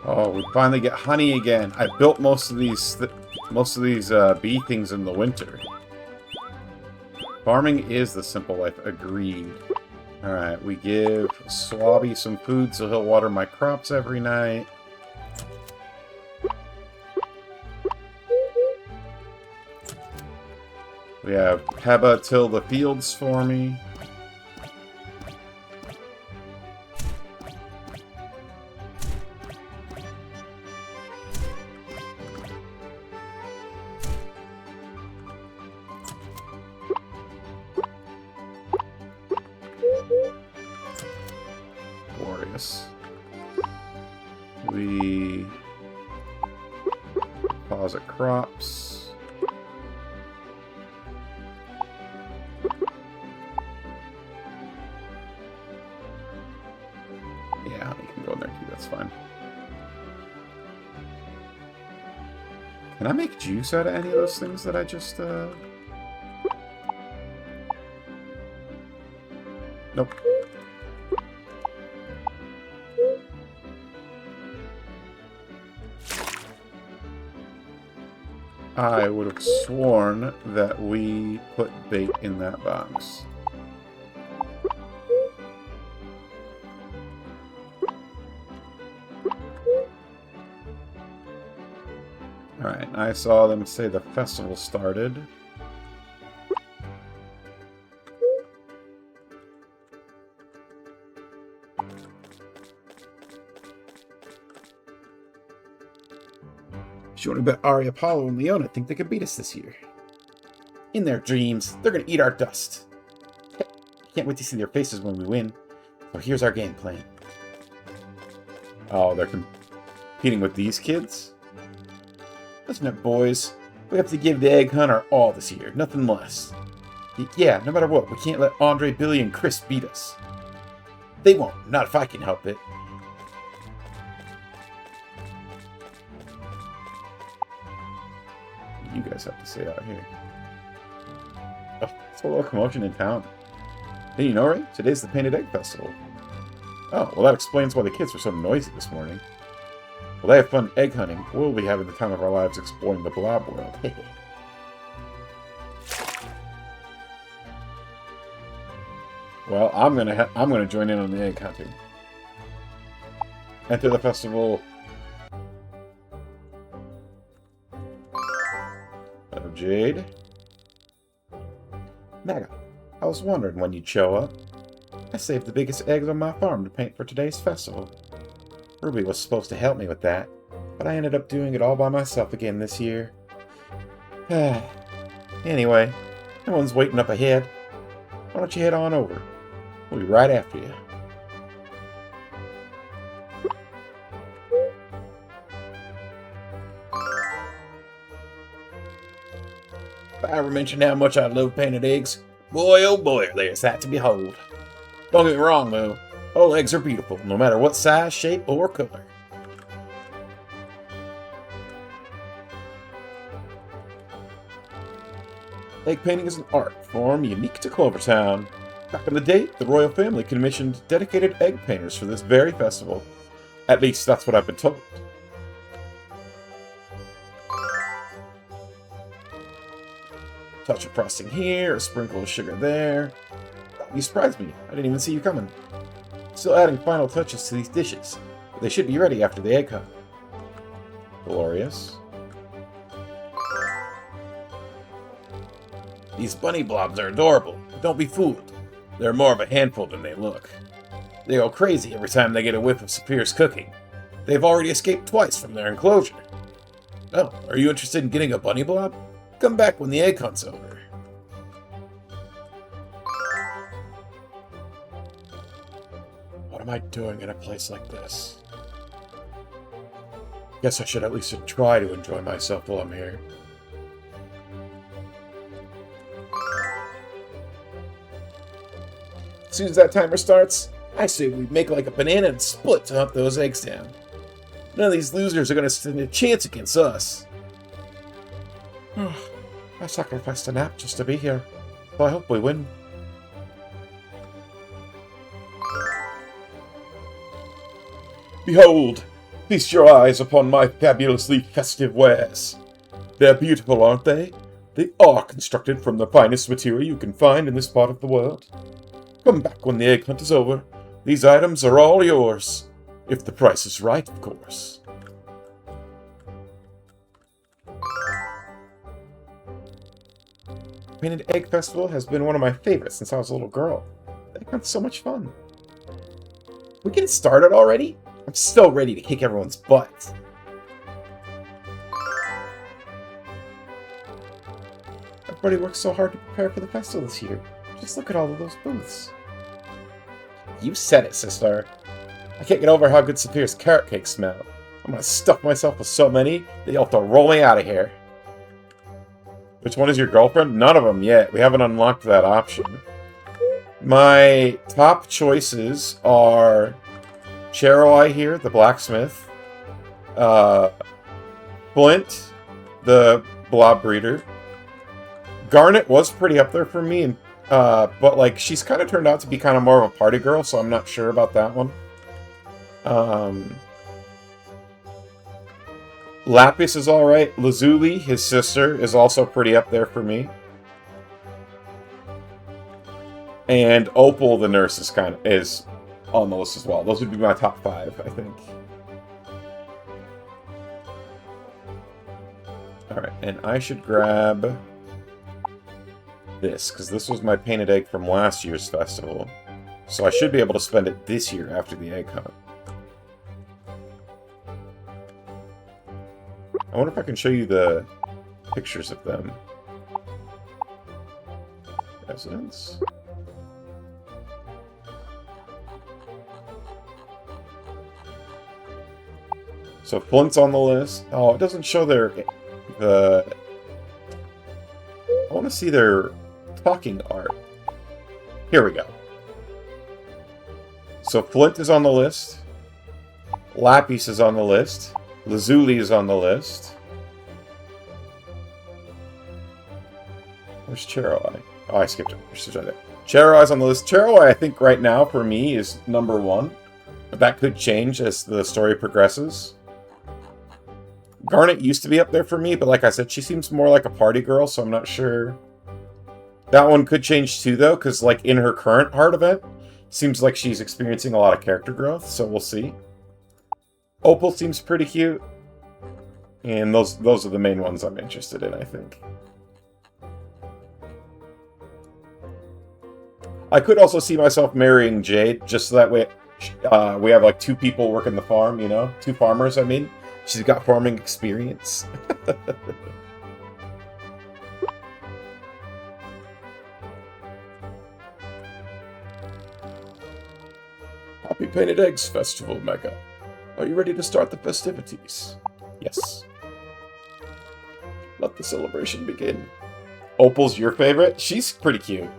Oh, we finally get honey again. I built most of these bee things in the winter. Farming is the simple life. Agreed. Alright, we give Swabby some food so he'll water my crops every night. We have Peba till the fields for me. Glorious. We deposit crops. Yeah, honey can go in there too, that's fine. Can I make juice out of any of those things that I just, Nope. I would have sworn that we put bait in that box. Alright, I saw them say the festival started. Showing about Ari, Apollo, and Leona think they could beat us this year. In their dreams, they're gonna eat our dust. Can't wait to see their faces when we win. So here's our game plan. Oh, they're competing with these kids? Listen up, boys. We have to give the Egg Hunt our all this year, nothing less. Yeah, no matter what, we can't let Andre, Billy, and Chris beat us. They won't, not if I can help it. You guys have to say out here. Oh, it's a little commotion in town. Hey, you know, right? Today's the Painted Egg Festival. Oh, well that explains why the kids were so noisy this morning. Well, they have fun egg hunting. We'll be having the time of our lives exploring the blob world. Well, I'm gonna join in on the egg hunting. Enter the festival. Hello, Jade. Maga, I was wondering when you'd show up. I saved the biggest eggs on my farm to paint for today's festival. Ruby was supposed to help me with that, but I ended up doing it all by myself again this year. Anyway, no one's waiting up ahead. Why don't you head on over? We'll be right after you. If I ever mentioned how much I love painted eggs, boy oh boy, there's that to behold. Don't get me wrong though, all eggs are beautiful, no matter what size, shape, or color. Egg painting is an art form unique to Clovertown. Back in the day, the royal family commissioned dedicated egg painters for this very festival. At least that's what I've been told. Touch of frosting here, a sprinkle of sugar there. You surprised me. I didn't even see you coming. Still adding final touches to these dishes. But they should be ready after the egg hunt. Glorious. These bunny blobs are adorable, but don't be fooled. They're more of a handful than they look. They go crazy every time they get a whiff of Saphir's cooking. They've already escaped twice from their enclosure. Oh, are you interested in getting a bunny blob? Come back when the egg hunt's over. What am I doing in a place like this? Guess I should at least try to enjoy myself while I'm here. As soon as that timer starts, I say we make like a banana and split to hunt those eggs down. None of these losers are going to stand a chance against us. I sacrificed a nap just to be here, so I hope we win. Behold! Feast your eyes upon my fabulously festive wares. They're beautiful, aren't they? They are constructed from the finest material you can find in this part of the world. Come back when the egg hunt is over. These items are all yours. If the price is right, of course. Painted Egg Festival has been one of my favorites since I was a little girl. Egg hunt's so much fun. We getting started already? I'm still ready to kick everyone's butt. Everybody worked so hard to prepare for the festival this year. Just look at all of those booths. You said it, sister. I can't get over how good Saphir's carrot cakes smell. I'm gonna stuff myself with so many that you'll have to roll me out of here. Which one is your girlfriend? None of them yet. We haven't unlocked that option. My top choices are Cheroi here, the blacksmith. Flint, the blob breeder. Garnet was pretty up there for me, but like she's kind of turned out to be kind of more of a party girl, so I'm not sure about that one. Lapis is alright. Lazuli, his sister, is also pretty up there for me. And Opal, the nurse, is on the list as well. Those would be my top 5, I think. Alright, and I should grab this, because this was my painted egg from last year's festival. So I should be able to spend it this year after the egg hunt. I wonder if I can show you the pictures of them. Residence. So Flint's on the list. Oh, it doesn't show I want to see their talking art. Here we go. So Flint is on the list. Lapis is on the list. Lazuli is on the list. Where's Cheroi? Oh, I skipped it. She's right there. Cheroi's on the list. Cheroi, I think, right now, for me, is number 1. But that could change as the story progresses. Garnet used to be up there for me, but like I said, she seems more like a party girl, so I'm not sure. That one could change too, though, because like in her current heart event, seems like she's experiencing a lot of character growth, so we'll see. Opal seems pretty cute. And those are the main ones I'm interested in, I think. I could also see myself marrying Jade, just so that way we have like 2 people working the farm, you know? 2 farmers, I mean. She's got farming experience. Happy Painted Eggs Festival, Mega. Are you ready to start the festivities? Yes. Let the celebration begin. Opal's your favorite? She's pretty cute.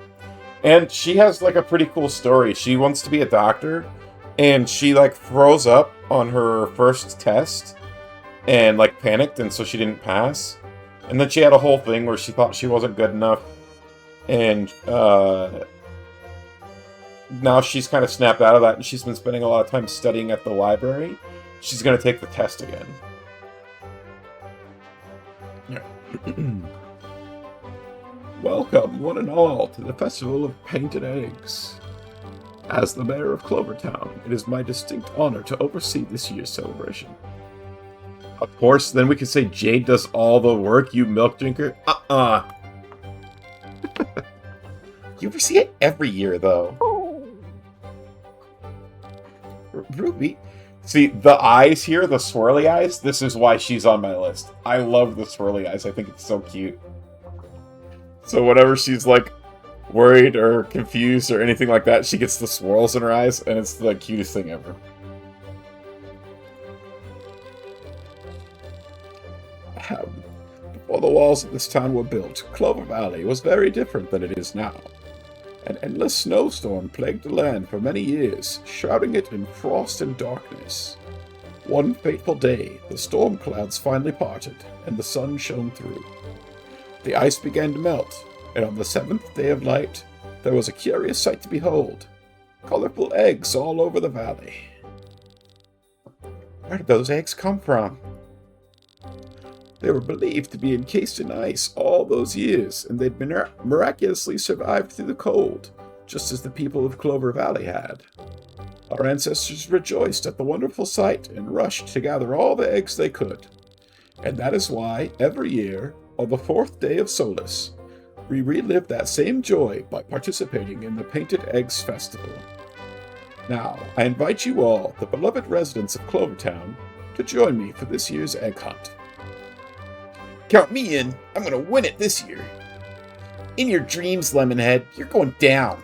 And she has like a pretty cool story. She wants to be a doctor, and she like froze up on her first test and like panicked, and so she didn't pass. And then she had a whole thing where she thought she wasn't good enough, and now she's kind of snapped out of that, and she's been spending a lot of time studying at the library. She's going to take the test again. Welcome, one and all, to the Festival of Painted Eggs. As the mayor of Clovertown, it is my distinct honor to oversee this year's celebration. Of course, then we can say Jade does all the work, you milk drinker. You oversee it every year, though. Ruby. See, the eyes here, the swirly eyes, this is why she's on my list. I love the swirly eyes. I think it's so cute. So whenever she's, like, worried or confused or anything like that, she gets the swirls in her eyes, and it's the cutest thing ever. Before the walls of this town were built, Clover Valley was very different than it is now. An endless snowstorm plagued the land for many years, shrouding it in frost and darkness. One fateful day, the storm clouds finally parted, and the sun shone through. The ice began to melt, and on the seventh day of light, there was a curious sight to behold. Colorful eggs all over the valley. Where did those eggs come from? They were believed to be encased in ice all those years, and they'd been miraculously survived through the cold, just as the people of Clover Valley had. Our ancestors rejoiced at the wonderful sight and rushed to gather all the eggs they could. And that is why, every year, on the fourth day of Solace, we relive that same joy by participating in the Painted Eggs Festival. Now, I invite you all, the beloved residents of Clovertown, to join me for this year's egg hunt. Count me in. I'm gonna win it this year. In your dreams, Lemonhead. You're going down.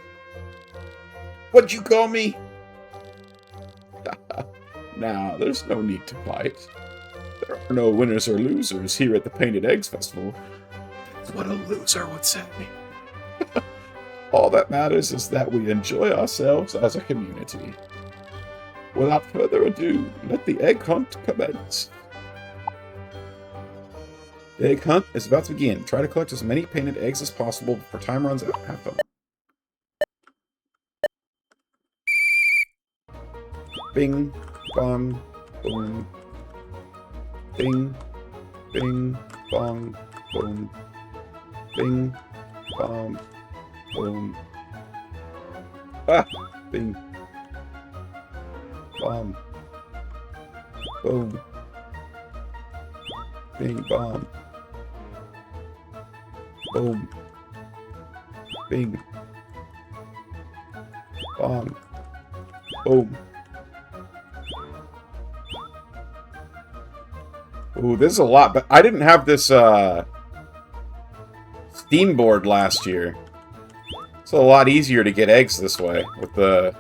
What'd you call me? Now, there's no need to fight. There are no winners or losers here at the Painted Eggs Festival. That's what a loser would say. All that matters is that we enjoy ourselves as a community. Without further ado, let the egg hunt commence. The egg hunt is about to begin. Try to collect as many painted eggs as possible before time runs out. Have fun. Bing, bong, boom. Bing, bing, bong, boom. Bing, bong, boom. Ah! Bing. Bomb. Boom. Bing, bomb. Boom. Bing. Bomb. Boom. Ooh, this is a lot, but I didn't have this, Steam board last year. It's a lot easier to get eggs this way, with the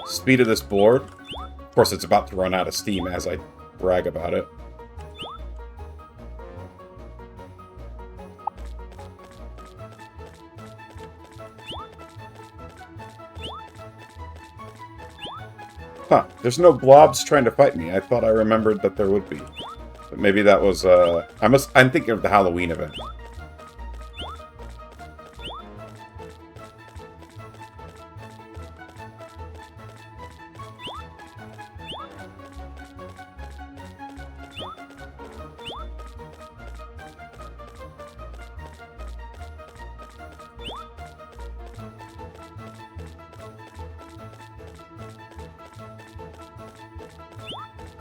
speed of this board. Of course, it's about to run out of steam as I brag about it. Huh, there's no blobs trying to fight me. I thought I remembered that there would be. But maybe that was, I'm thinking of the Halloween event.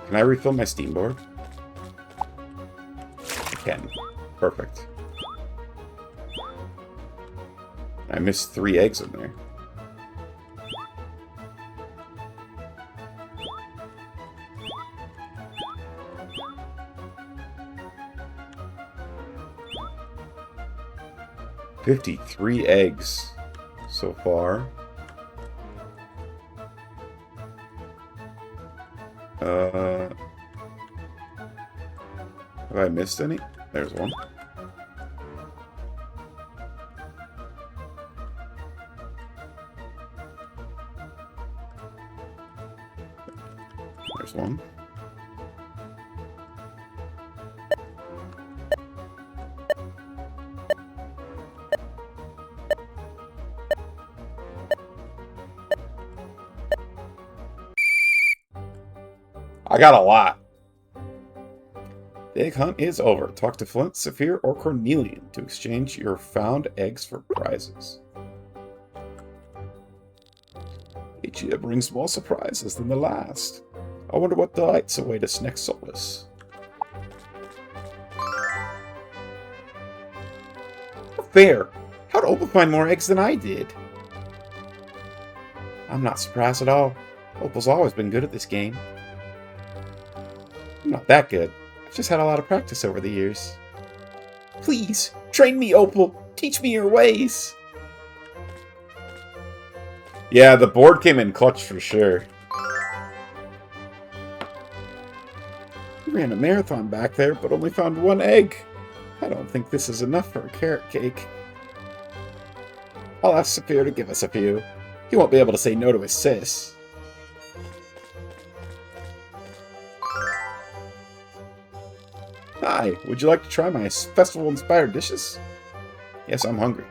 Can I refill my steam board? I can. Perfect. I missed 3 eggs in there. $53 eggs so far. Have I missed any? There's one. There's one. I got a lot. The egg hunt is over. Talk to Flint, Saphir, or Cornelian to exchange your found eggs for prizes. Each year brings more surprises than the last. I wonder what delights await us next solace. Fair. How'd Opal find more eggs than I did? I'm not surprised at all. Opal's always been good at this game. I'm not that good. I've just had a lot of practice over the years. Please, train me, Opal. Teach me your ways. Yeah, the board came in clutch for sure. We ran a marathon back there, but only found one egg. I don't think this is enough for a carrot cake. I'll ask Saphir to give us a few. He won't be able to say no to his sis. Hi, would you like to try my festival-inspired dishes? Yes, I'm hungry.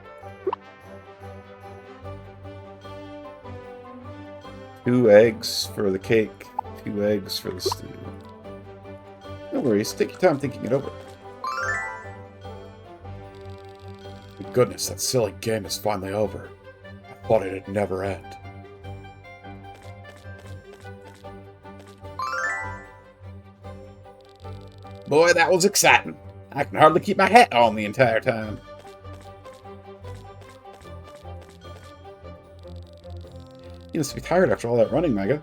2 eggs for the cake, 2 eggs for the stew. No worries, take your time thinking it over. Thank goodness, that silly game is finally over. I thought it'd never end. Boy, that was exciting. I can hardly keep my hat on the entire time. You must be tired after all that running, Mega.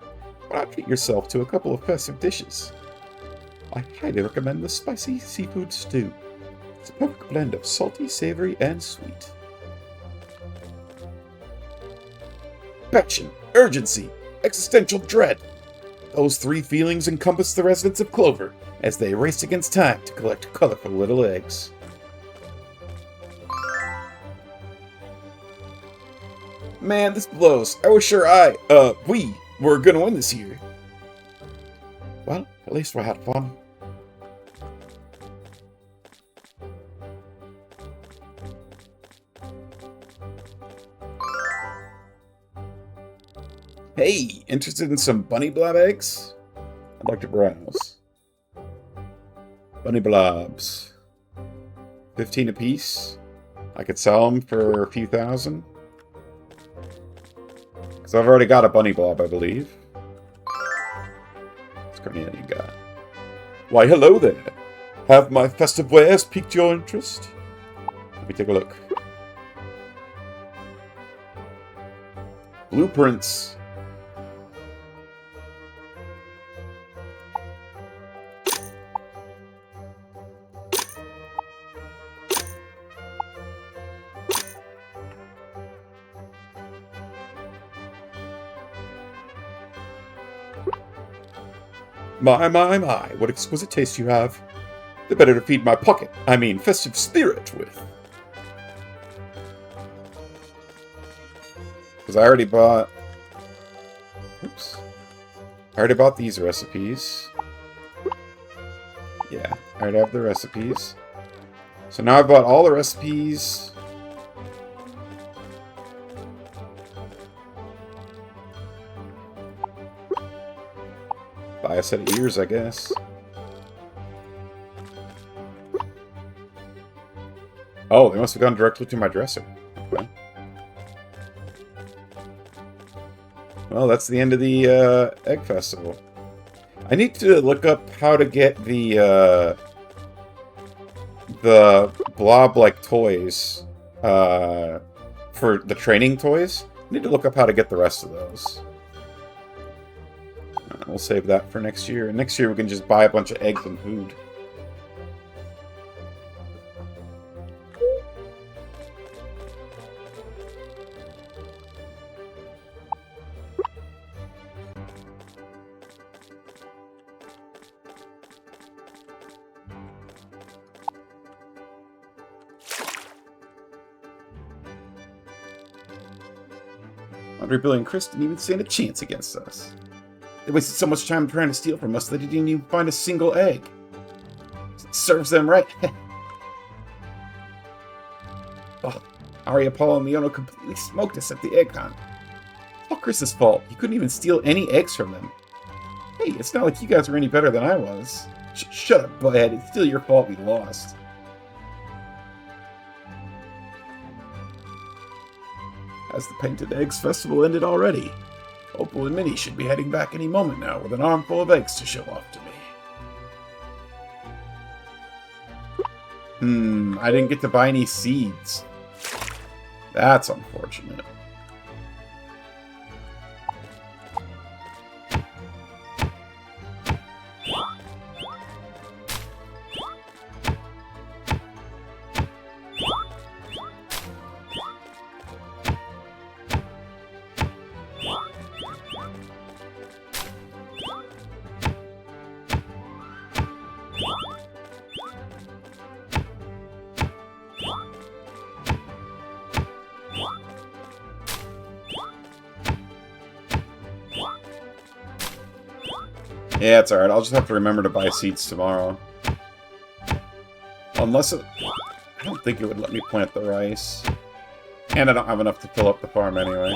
Why not treat yourself to a couple of festive dishes? I highly recommend the spicy seafood stew. It's a perfect blend of salty, savory, and sweet. Passion, urgency, existential dread. Those 3 feelings encompass the residents of Clover as they race against time to collect colorful little eggs. Man, this blows. I was sure we were gonna win this year. Well, at least we had fun. Hey, interested in some bunny blob eggs? I'd like to browse. Bunny blobs. 15 apiece. I could sell them for a few thousand. Because I've already got a bunny blob, I believe. What's Cornelian got? Why, hello there. Have my festive wares piqued your interest? Let me take a look. Blueprints. My, what exquisite taste you have. The better to feed my pocket, I mean festive spirit with. Because I already bought... Oops. I already bought these recipes. Yeah, I already have the recipes. So now I've bought all the recipes. Buy a set of ears, I guess. Oh, they must have gone directly to my dresser. Okay. Well, that's the end of the Egg Festival. I need to look up how to get the blob-like toys for the training toys. I need to look up how to get the rest of those. We'll save that for next year. And next year we can just buy a bunch of eggs and food. Andre, Billy, and Chris didn't even stand a chance against us. They wasted so much time trying to steal from us that they didn't even find a single egg. It serves them right. Oh, Arya, Paul, and Leona completely smoked us at the egg hunt. It's all Chris's fault. He couldn't even steal any eggs from them. Hey, it's not like you guys were any better than I was. Shut up, butthead. It's still your fault we lost. Has the Painted Eggs Festival ended already? Opal and Minnie should be heading back any moment now with an armful of eggs to show off to me. I didn't get to buy any seeds. That's unfortunate. Yeah, it's alright. I'll just have to remember to buy seeds tomorrow. Unless it... I don't think it would let me plant the rice. And I don't have enough to fill up the farm anyway.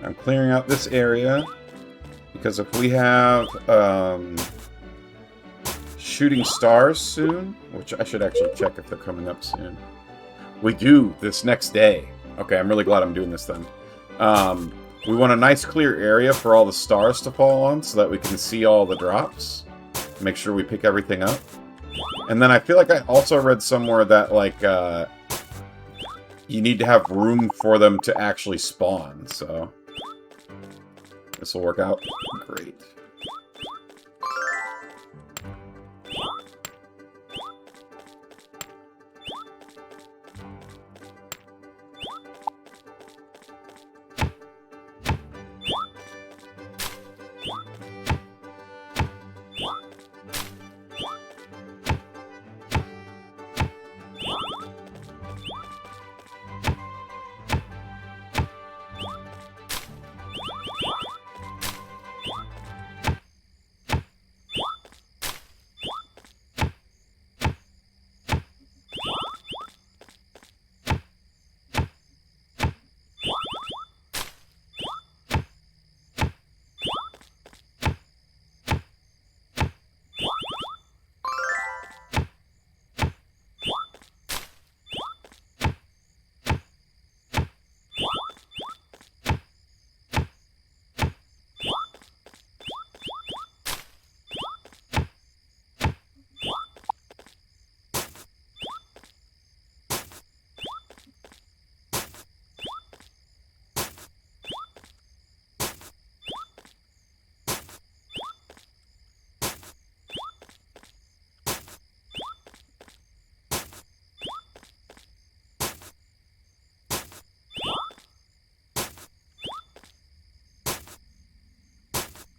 I'm clearing out this area because if we have shooting stars soon, which I should actually check if they're coming up soon. We do this next day. Okay, I'm really glad I'm doing this then. We want a nice clear area for all the stars to fall on so that we can see all the drops. Make sure we pick everything up. And then I feel like I also read somewhere that, like, you need to have room for them to actually spawn, so... This will work out great.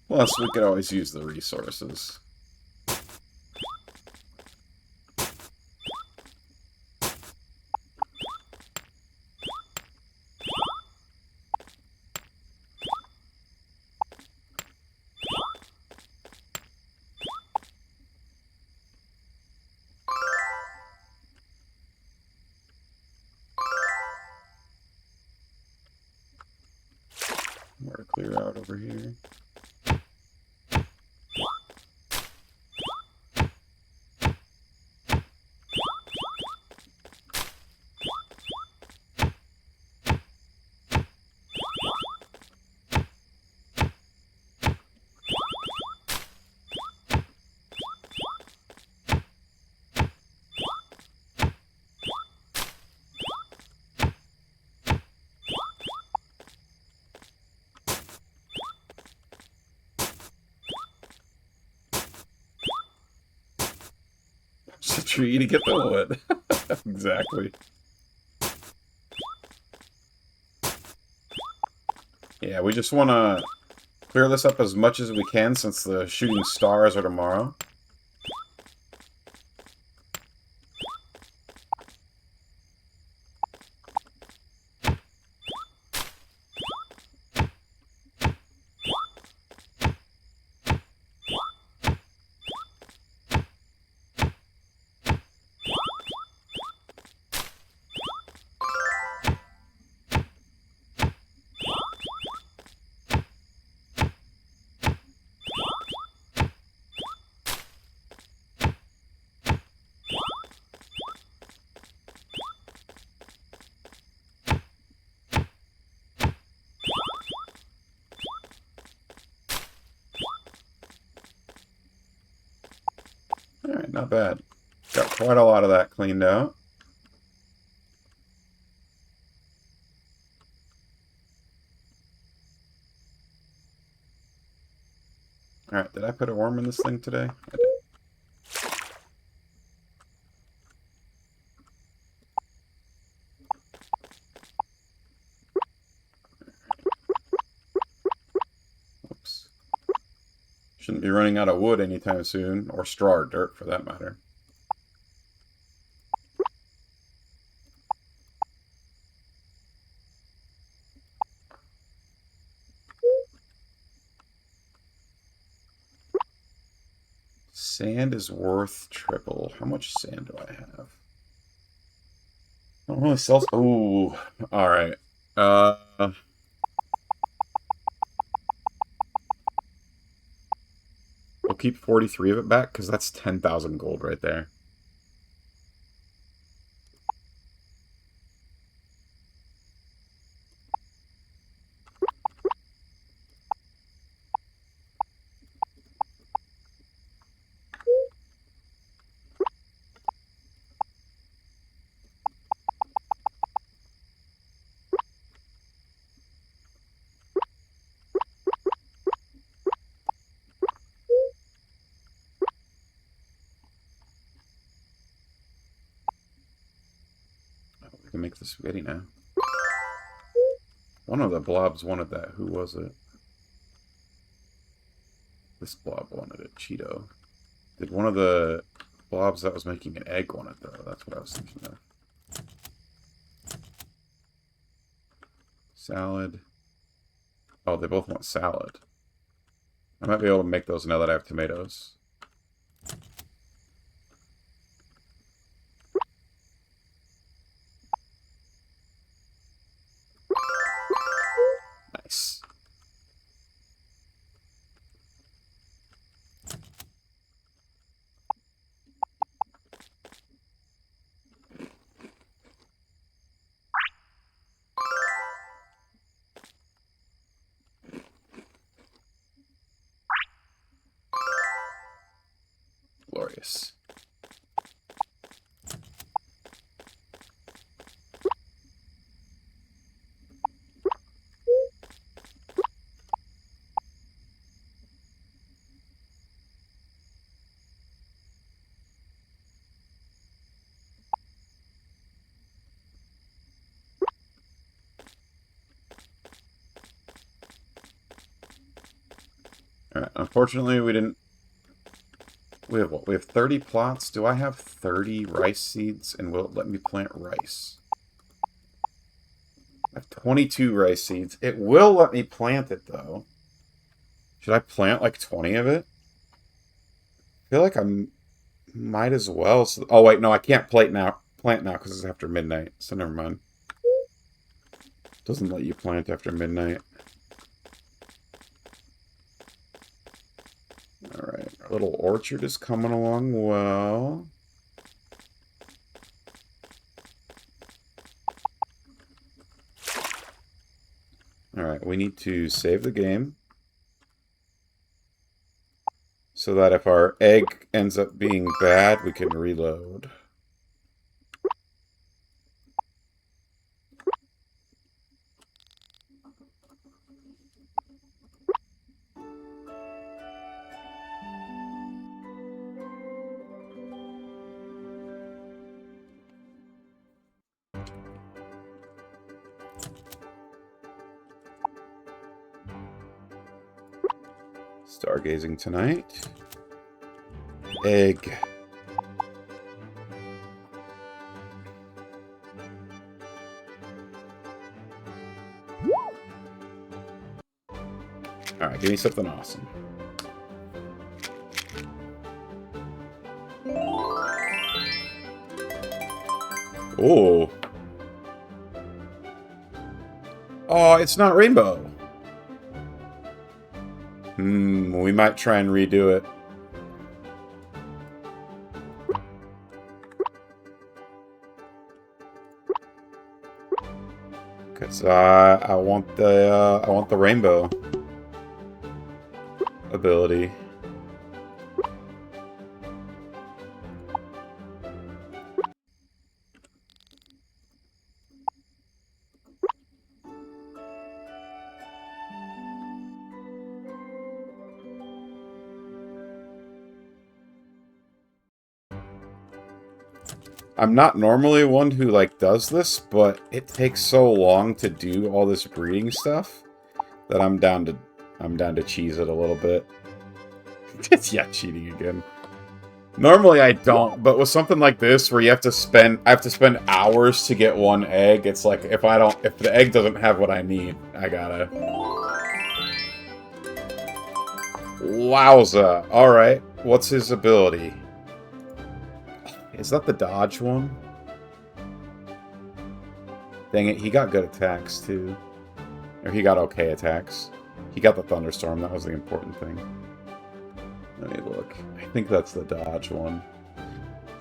Plus, we could always use the resources. More to clear out over here. the tree to get the wood. Exactly. Yeah, we just want to clear this up as much as we can since the shooting stars are tomorrow. Alright, not bad. Got quite a lot of that cleaned out. Alright, did I put a worm in this thing today? I did. Oops. Shouldn't be running out of wood anytime soon, or straw or dirt for that matter. Sand is worth triple. How much sand do I have? I don't really sell. Ooh, all right. We'll keep 43 of it back because that's 10,000 gold right there. We can make the spaghetti now. One of the blobs wanted that. Who was it? This blob wanted it. Cheeto. Did one of the blobs that was making an egg want it, though? That's what I was thinking of. Salad. Oh, they both want salad. I might be able to make those now that I have tomatoes. Nice. Glorious. Alright, unfortunately we didn't... We have what? We have 30 plots. Do I have 30 rice seeds? And will it let me plant rice? I have 22 rice seeds. It will let me plant it, though. Should I plant like 20 of it? I feel like I might as well. So, oh, wait, no, I can't plant now because it's after midnight. So never mind. Doesn't let you plant after midnight. Alright, our little orchard is coming along well. Alright, we need to save the game. So that if our egg ends up being bad, we can reload. Stargazing tonight. Egg. Alright, give me something awesome. Oh. Oh, it's not rainbow. We might try and redo it. Cause I want the rainbow ability. I'm not normally one who, like, does this, but it takes so long to do all this breeding stuff that I'm down to cheese it a little bit. Yeah, cheating again. Normally I don't, but with something like this where I have to spend hours to get one egg, it's like if the egg doesn't have what I need, I gotta. Wowza. Alright, what's his ability? Is that the dodge one? Dang it, he got good attacks, too. Or he got okay attacks. He got the thunderstorm, that was the important thing. Let me look. I think that's the dodge one.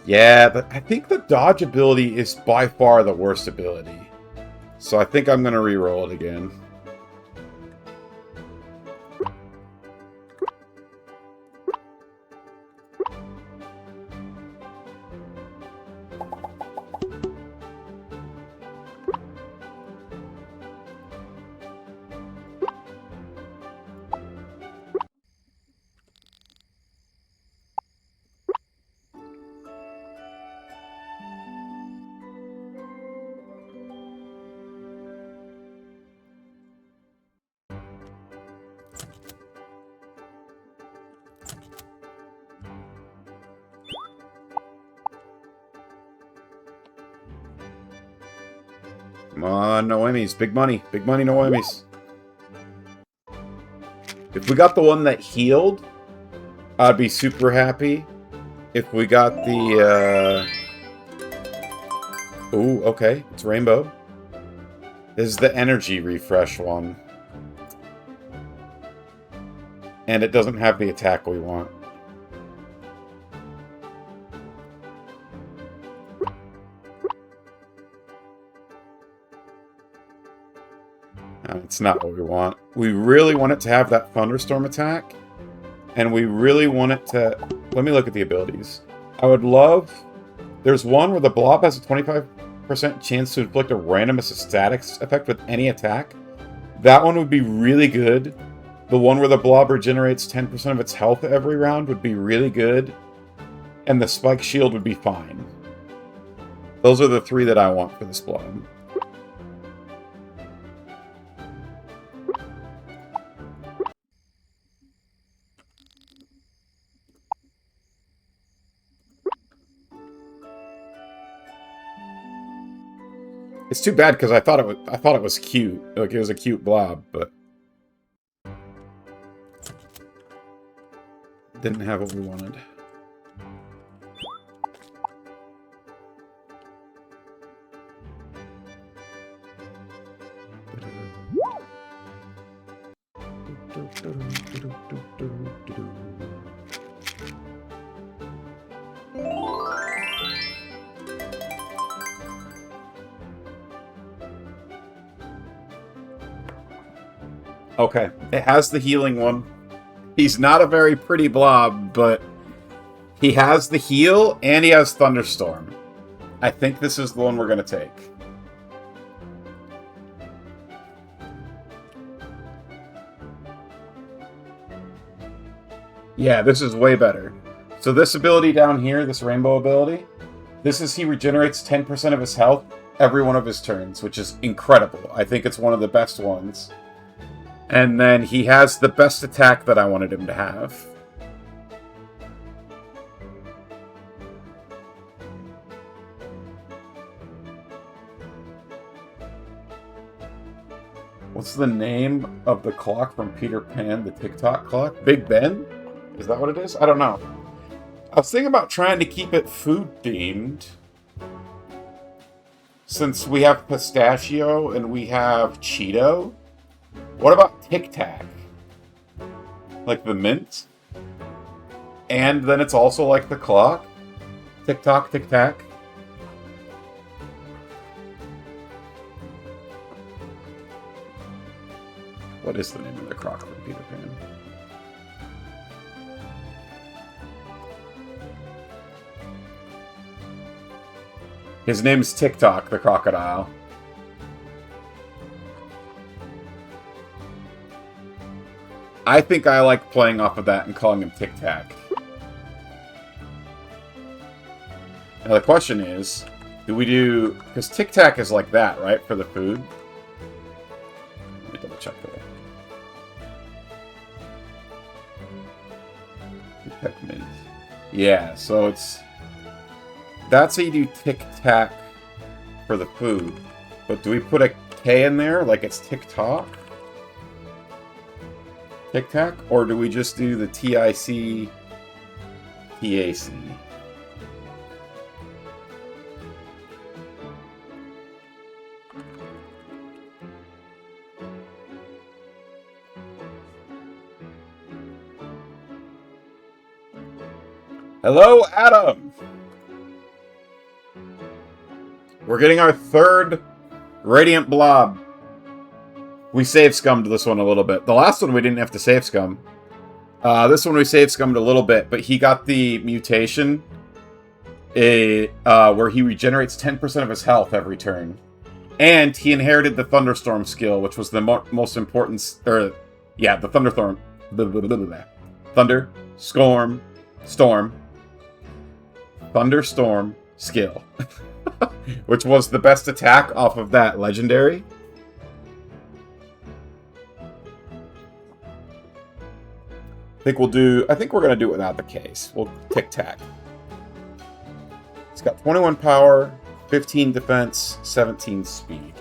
Yeah, but I think the dodge ability is by far the worst ability. So I think I'm gonna re-roll it again. Come on, Noemi's. Big money. Big money, Noemi's. If we got the one that healed, I'd be super happy. If we got the, Ooh, okay. It's rainbow. This is the energy refresh one. And it doesn't have the attack we want. It's not what we want. We really want it to have that thunderstorm attack. And we really want it to... Let me look at the abilities. I would love... There's one where the blob has a 25% chance to inflict a random statics effect with any attack. That one would be really good. The one where the blob regenerates 10% of its health every round would be really good. And the spike shield would be fine. Those are the three that I want for this blob. It's too bad because I thought it was cute. Like it was a cute blob, but didn't have what we wanted. Okay, it has the healing one. He's not a very pretty blob, but he has the heal and he has Thunderstorm. I think this is the one we're going to take. Yeah, this is way better. So this ability down here, this rainbow ability, he regenerates 10% of his health every one of his turns, which is incredible. I think it's one of the best ones. And then he has the best attack that I wanted him to have. What's the name of the clock from Peter Pan, the TikTok clock? Big Ben? Is that what it is? I don't know. I was thinking about trying to keep it food-themed. Since we have pistachio and we have Cheeto. What about Tic Tac? Like the mint? And then it's also like the clock? Tick tock, tic tac. What is the name of the croc from Peter Pan? His name's TikTok, the crocodile. I think I like playing off of that and calling him Tic Tac. Now the question is, do we do... Because Tic Tac is like that, right? For the food? Let me double check that. Tic Tac mint. Yeah, so it's... That's how you do Tic Tac for the food. But do we put a K in there like it's TikTok? Tic Tac? Or do we just do the TIC TAC? Hello, Adam! We're getting our third Radiant Blob. We save scummed this one a little bit. The last one we didn't have to save scum. This one we save scummed a little bit, but he got the mutation where he regenerates 10% of his health every turn. And he inherited the Thunderstorm skill, which was the most important... the Thunderstorm... Thunderstorm skill. Which was the best attack off of that legendary. I think we're gonna do it without the case. We'll Tic Tac. He's got 21 power, 15 defense, 17 speed.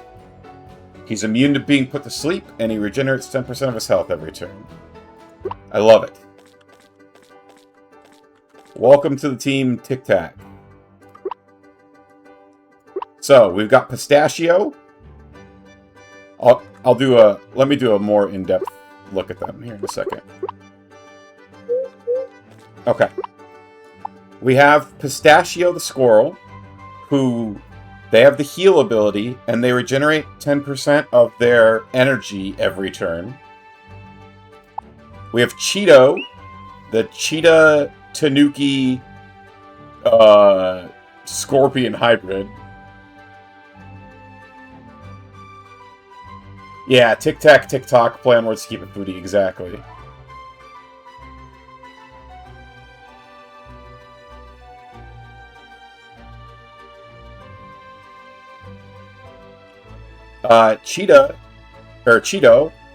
He's immune to being put to sleep, and he regenerates 10% of his health every turn. I love it. Welcome to the team, Tic Tac. So, we've got Pistachio. Let me do a more in-depth look at them here in a second. Okay. We have Pistachio the Squirrel, who they have the heal ability, and they regenerate 10% of their energy every turn. We have Cheeto, the Cheetah Tanuki Scorpion hybrid. Yeah, Tic Tac, Tic Toc, play on words to keep it foodie, exactly. Cheeto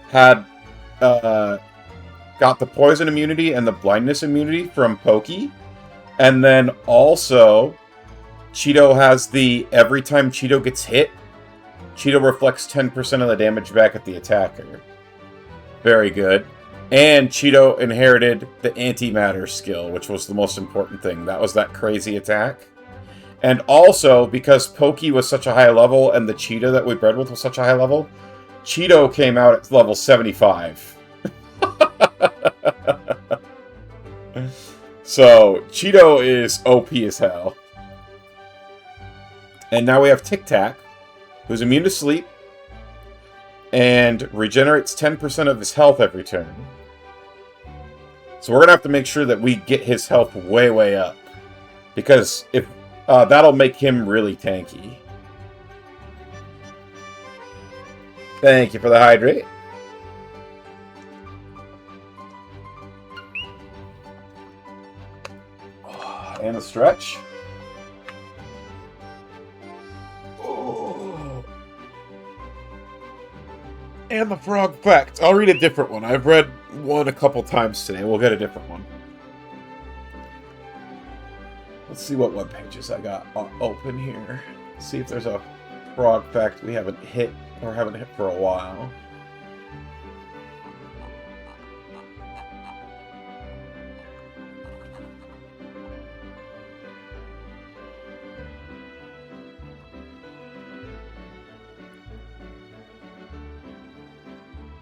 had got the poison immunity and the blindness immunity from Pokey. And then also, Cheeto has the every time Cheeto gets hit, Cheeto reflects 10% of the damage back at the attacker. Very good. And Cheeto inherited the antimatter skill, which was the most important thing. That was that crazy attack. And also, because Pokey was such a high level and the cheetah that we bred with was such a high level, Cheeto came out at level 75. So, Cheeto is OP as hell. And now we have Tic Tac, who's immune to sleep, and regenerates 10% of his health every turn. So we're going to have to make sure that we get his health way, way up. Because if that'll make him really tanky. Thank you for the hydrate. And a stretch. And the frog fact. I'll read a different one. I've read one a couple times today. We'll get a different one. Let's see what web pages I got open here. See if there's a frog fact we haven't hit or haven't hit for a while.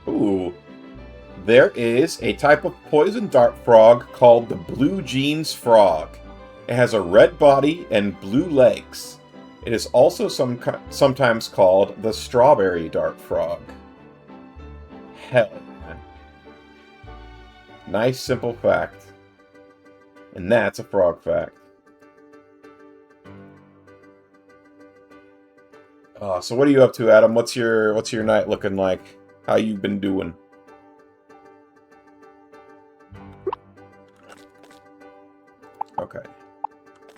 Ooh. There is a type of poison dart frog called the blue jeans frog. It has a red body and blue legs. It is also sometimes called the strawberry dart frog. Hell, man. Nice, simple fact. And that's a frog fact. So what are you up to, Adam? What's your night looking like? How you been doing? Okay.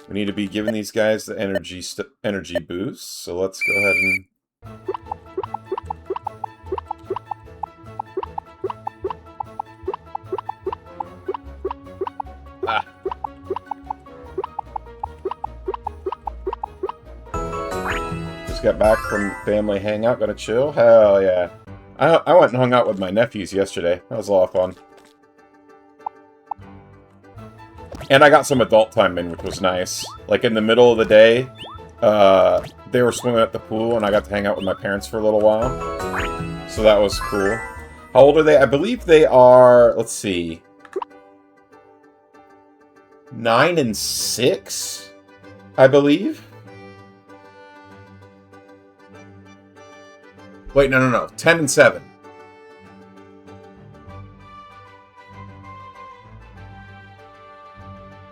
We need to be giving these guys the energy boost, so let's go ahead and... Ah. Just got back from family hangout, gonna chill? Hell yeah. I went and hung out with my nephews yesterday. That was a lot of fun. And I got some adult time in, which was nice. Like, in the middle of the day, they were swimming at the pool, and I got to hang out with my parents for a little while. So that was cool. How old are they? I believe they are, let's see, 9 and 6, I believe. Wait, no. 10 and 7.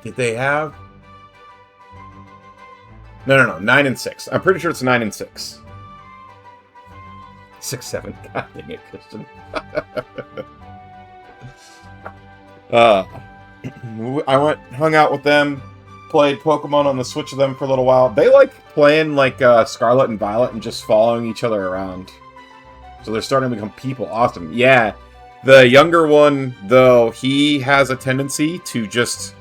Did they have... No. 9 and 6. I'm pretty sure it's 9 and 6. 6, 7. God dang it, Kristen. I went, hung out with them, played Pokemon on the Switch with them for a little while. They like playing like Scarlet and Violet and just following each other around. So they're starting to become people. Awesome. Yeah. The younger one, though, he has a tendency to just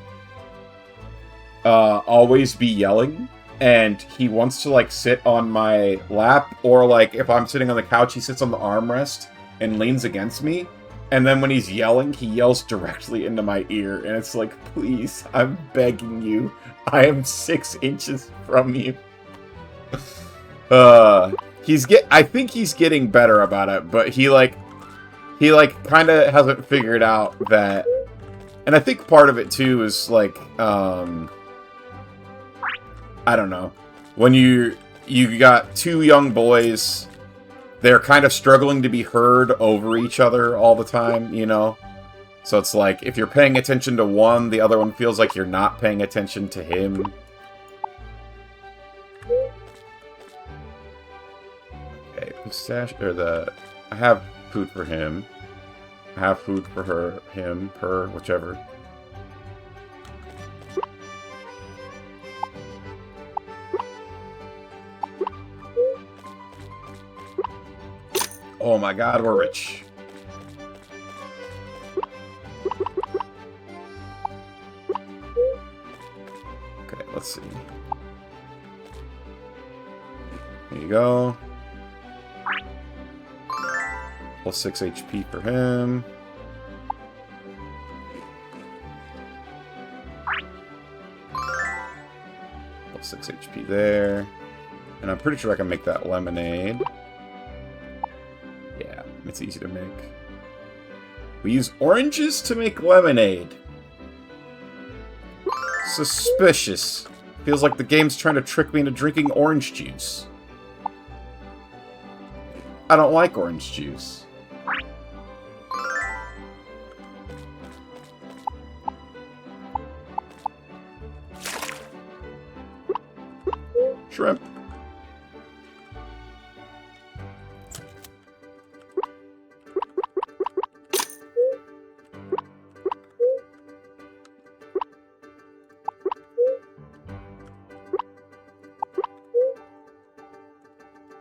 always be yelling. And he wants to, like, sit on my lap. Or, like, if I'm sitting on the couch, he sits on the armrest and leans against me. And then when he's yelling, he yells directly into my ear. And it's like, please, I'm begging you. I am 6 inches from you. I think he's getting better about it, but he kind of hasn't figured out that, and I think part of it too is like, I don't know, when you got 2 young boys, they're kind of struggling to be heard over each other all the time, you know? So it's like, if you're paying attention to one, the other one feels like you're not paying attention to him. I have food for him. I have food for her, him, her, whichever. Oh my god, we're rich. Okay, let's see. Here you go. Plus 6 HP for him. Plus 6 HP there. And I'm pretty sure I can make that lemonade. Yeah, it's easy to make. We use oranges to make lemonade. Suspicious. Feels like the game's trying to trick me into drinking orange juice. I don't like orange juice. Shrimp.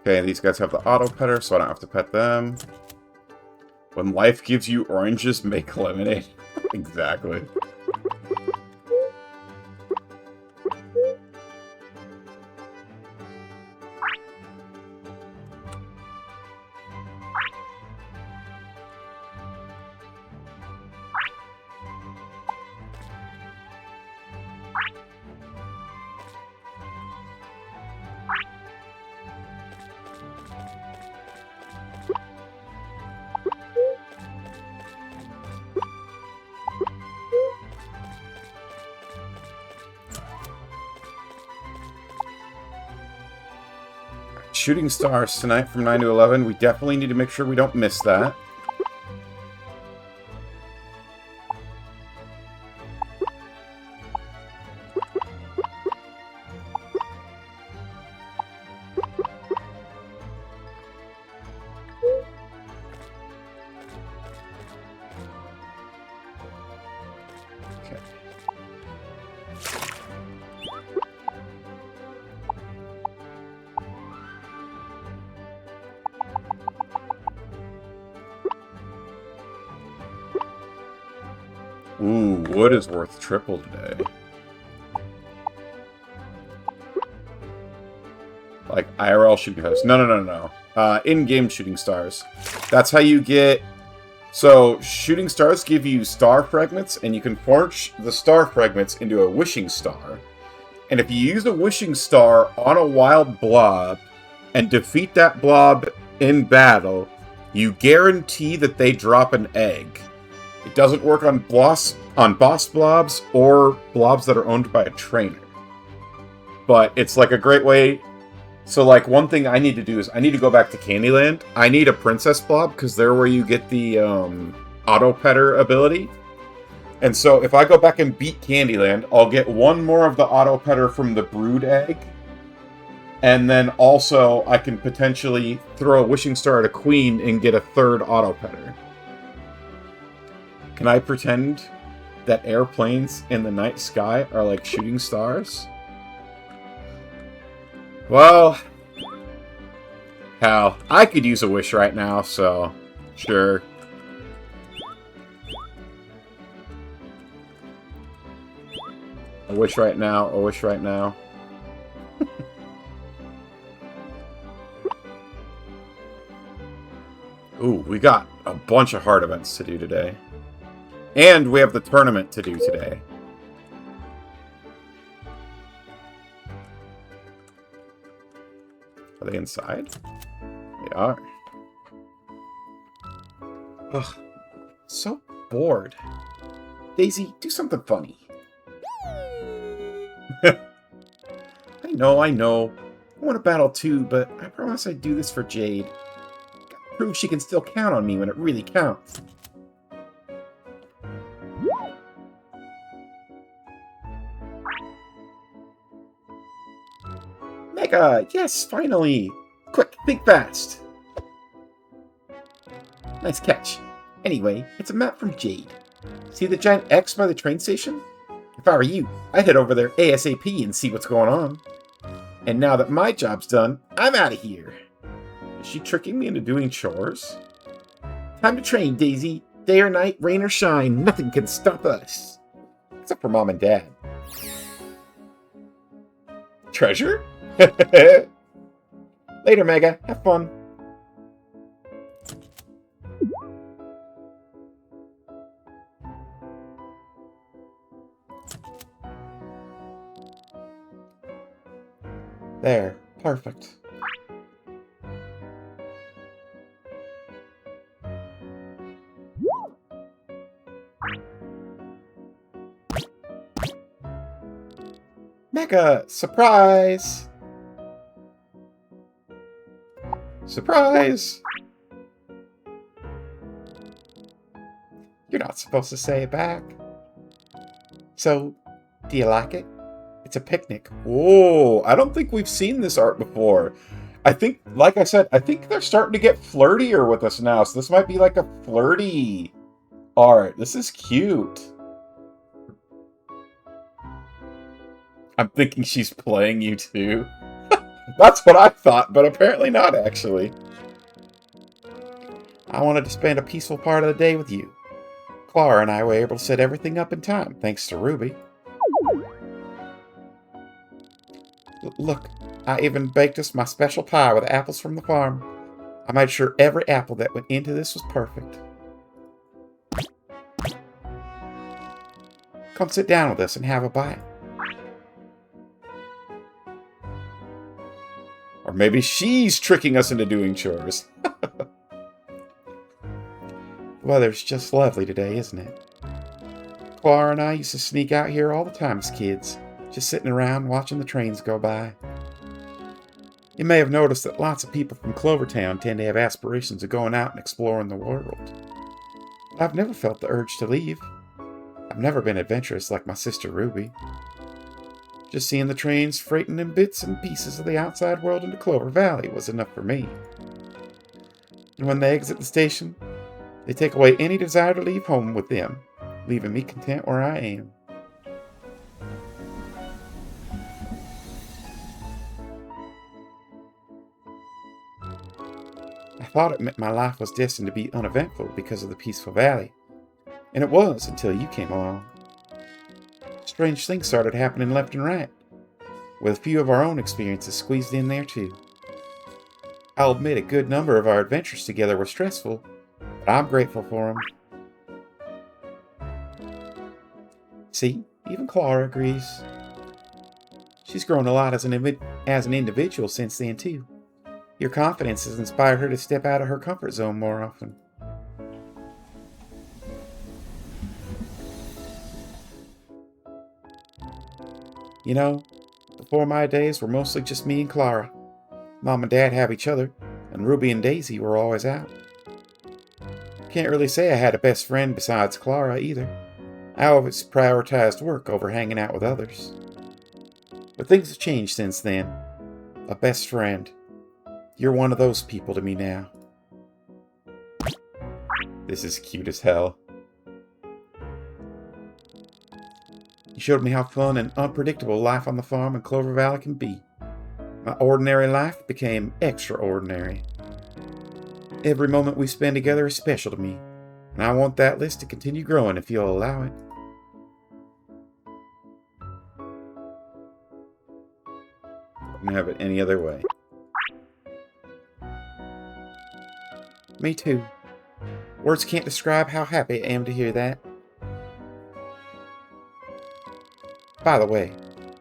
Okay, these guys have the auto petter, so I don't have to pet them. When life gives you oranges, make lemonade. Exactly. Shooting stars tonight from 9 to 11. We definitely need to make sure we don't miss that. Ooh, wood is worth triple today. Like IRL shooting stars. No. In-game shooting stars. That's how you get... So, shooting stars give you star fragments, and you can forge the star fragments into a wishing star. And if you use a wishing star on a wild blob, and defeat that blob in battle, you guarantee that they drop an egg. It doesn't work on boss blobs or blobs that are owned by a trainer. But it's like a great way... So like one thing I need to do is I need to go back to Candyland. I need a princess blob because they're where you get the auto petter ability. And so if I go back and beat Candyland, I'll get one more of the auto petter from the brood egg. And then also I can potentially throw a wishing star at a queen and get a third auto petter. Can I pretend that airplanes in the night sky are like shooting stars? Well, hell, I could use a wish right now, so sure. A wish right now, a wish right now. Ooh, we got a bunch of hard events to do today. And we have the tournament to do today. Are they inside? They are. Ugh. So bored. Daisy, do something funny. I know. I want to battle too, but I promise I'd do this for Jade. Gotta prove she can still count on me when it really counts. Mega! Yes, finally! Quick, think fast! Nice catch. Anyway, it's a map from Jade. See the giant X by the train station? If I were you, I'd head over there ASAP and see what's going on. And now that my job's done, I'm out of here. Is she tricking me into doing chores? Time to train, Daisy. Day or night, rain or shine, nothing can stop us. Except for Mom and Dad. Treasure? Later, Mega. Have fun. There. Perfect. Mega! Surprise! Surprise! You're not supposed to say it back. So, do you like it? It's a picnic. Oh, I don't think we've seen this art before. I think, like I said, I think they're starting to get flirtier with us now. So this might be like a flirty art. This is cute. I'm thinking she's playing you too. That's what I thought, but apparently not, actually. I wanted to spend a peaceful part of the day with you. Clara and I were able to set everything up in time, thanks to Ruby. Look, I even baked us my special pie with apples from the farm. I made sure every apple that went into this was perfect. Come sit down with us and have a bite. Or maybe she's tricking us into doing chores. The weather's just lovely today, isn't it? Clara and I used to sneak out here all the time as kids, just sitting around watching the trains go by. You may have noticed that lots of people from Clovertown tend to have aspirations of going out and exploring the world. But I've never felt the urge to leave. I've never been adventurous like my sister Ruby. Just seeing the trains freighting in bits and pieces of the outside world into Clover Valley was enough for me. And when they exit the station, they take away any desire to leave home with them, leaving me content where I am. I thought it meant my life was destined to be uneventful because of the peaceful valley. And it was until you came along. Strange things started happening left and right, with a few of our own experiences squeezed in there too. I'll admit a good number of our adventures together were stressful, but I'm grateful for them. See, even Clara agrees. She's grown a lot as an individual since then too. Your confidence has inspired her to step out of her comfort zone more often. You know, before my days were mostly just me and Clara. Mom and Dad have each other, and Ruby and Daisy were always out. Can't really say I had a best friend besides Clara either. I always prioritized work over hanging out with others. But things have changed since then. A best friend. You're one of those people to me now. This is cute as hell. You showed me how fun and unpredictable life on the farm in Clover Valley can be. My ordinary life became extraordinary. Every moment we spend together is special to me, and I want that list to continue growing if you'll allow it. Couldn't have it any other way. Me too. Words can't describe how happy I am to hear that. By the way,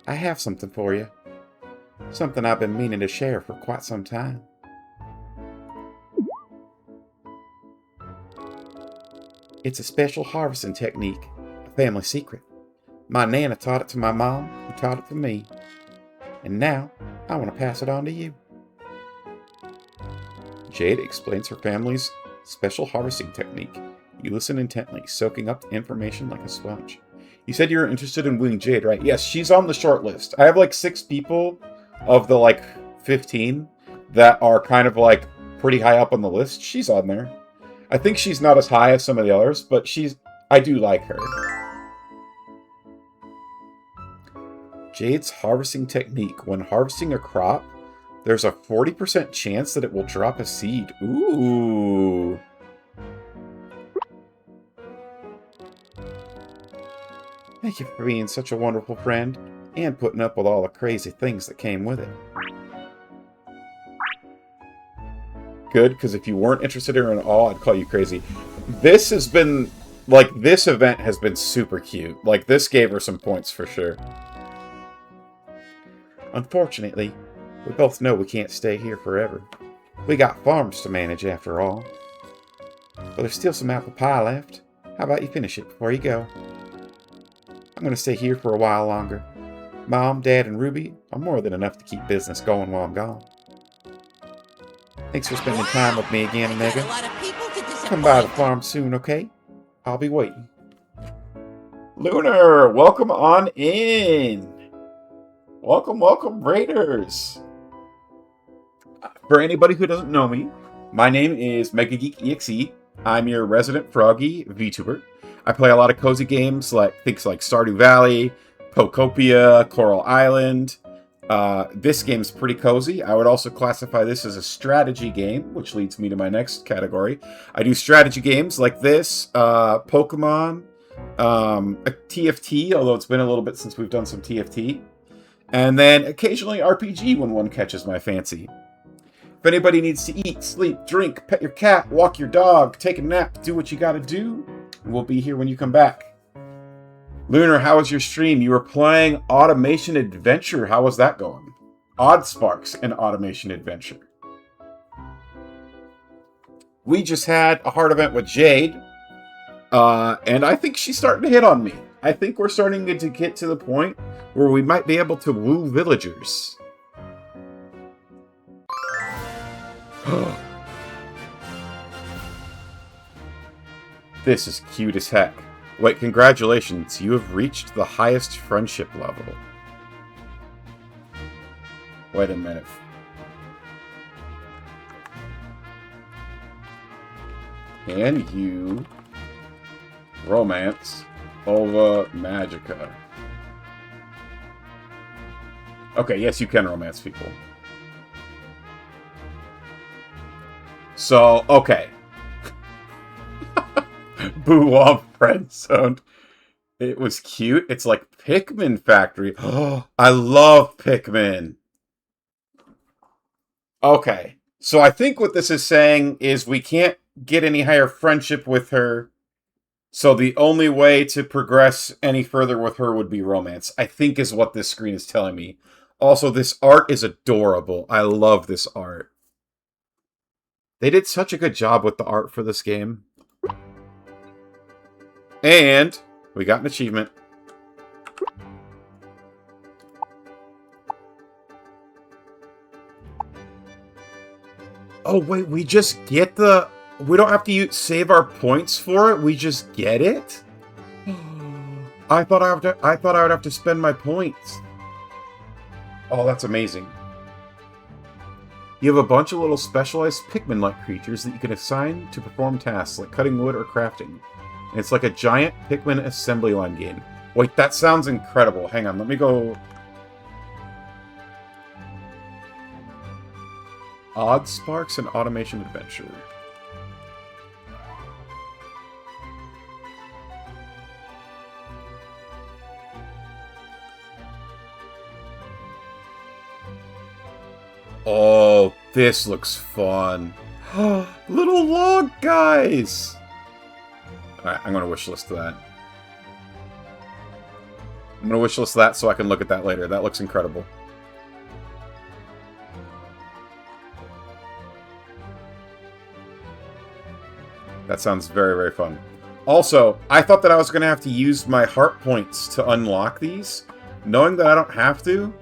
I have something for you. Something I've been meaning to share for quite some time. It's a special harvesting technique, a family secret. My Nana taught it to my mom, who taught it to me. And now, I want to pass it on to you. Jade explains her family's special harvesting technique. You listen intently, soaking up the information like a sponge. You said you were interested in wooing Jade, right? Yes, she's on the short list. I have like 6 people of the like 15 that are kind of like pretty high up on the list. She's on there. I think she's not as high as some of the others, but I do like her. Jade's harvesting technique. When harvesting a crop, there's a 40% chance that it will drop a seed. Ooh. Thank you for being such a wonderful friend and putting up with all the crazy things that came with it. Good, because if you weren't interested in her at all, I'd call you crazy. This has been, like, this event has been super cute. Like, this gave her some points for sure. Unfortunately, we both know we can't stay here forever. We got farms to manage after all. But there's still some apple pie left. How about you finish it before you go? I'm going to stay here for a while longer. Mom, Dad, and Ruby are more than enough to keep business going while I'm gone. Thanks for spending time with me again, Megan. Come by the farm soon, okay? I'll be waiting. Lunar, welcome on in. Welcome, welcome, Raiders. For anybody who doesn't know me, my name is MegaGeekEXE. I'm your resident Froggy VTuber. I play a lot of cozy games like things like Stardew Valley, Pokopia, Coral Island, This game's pretty cozy. I would also classify this as a strategy game, which leads me to my next category. I do strategy games like this, Pokemon, a TFT, although it's been a little bit since we've done some TFT, and then occasionally RPG when one catches my fancy. If anybody needs to eat, sleep, drink, pet your cat, walk your dog, take a nap, do what you gotta do, we'll be here when you come back. Lunar, how was your stream? You were playing Automation Adventure. How was that going? Odd Sparks and Automation Adventure. We just had a hard event with Jade, and I think she's starting to hit on me. I think we're starting to get to the point where we might be able to woo villagers. This is cute as heck. Wait, congratulations, you have reached the highest friendship level. Wait a minute. Can you romance Ova Magica? Okay, yes, you can romance people. So, okay. Boo Womp friend zoned. It was cute. It's like Pikmin Factory. Oh, I love Pikmin. Okay. So I think what this is saying is we can't get any higher friendship with her. So the only way to progress any further with her would be romance, I think is what this screen is telling me. Also, this art is adorable. I love this art. They did such a good job with the art for this game. And we got an achievement. Oh, wait, we just get the... We don't have to save our points for it? We just get it? I thought I would have to spend my points. Oh, that's amazing. You have a bunch of little specialized Pikmin-like creatures that you can assign to perform tasks like cutting wood or crafting. And it's like a giant Pikmin assembly line game. Wait, that sounds incredible. Hang on, let me go... Odd Sparks and Automation Adventure. Oh, this looks fun. Little log guys! Alright, I'm going to wishlist that. I'm going to wishlist that so I can look at that later. That looks incredible. That sounds very, very fun. Also, I thought that I was going to have to use my heart points to unlock these. Knowing that I don't have to...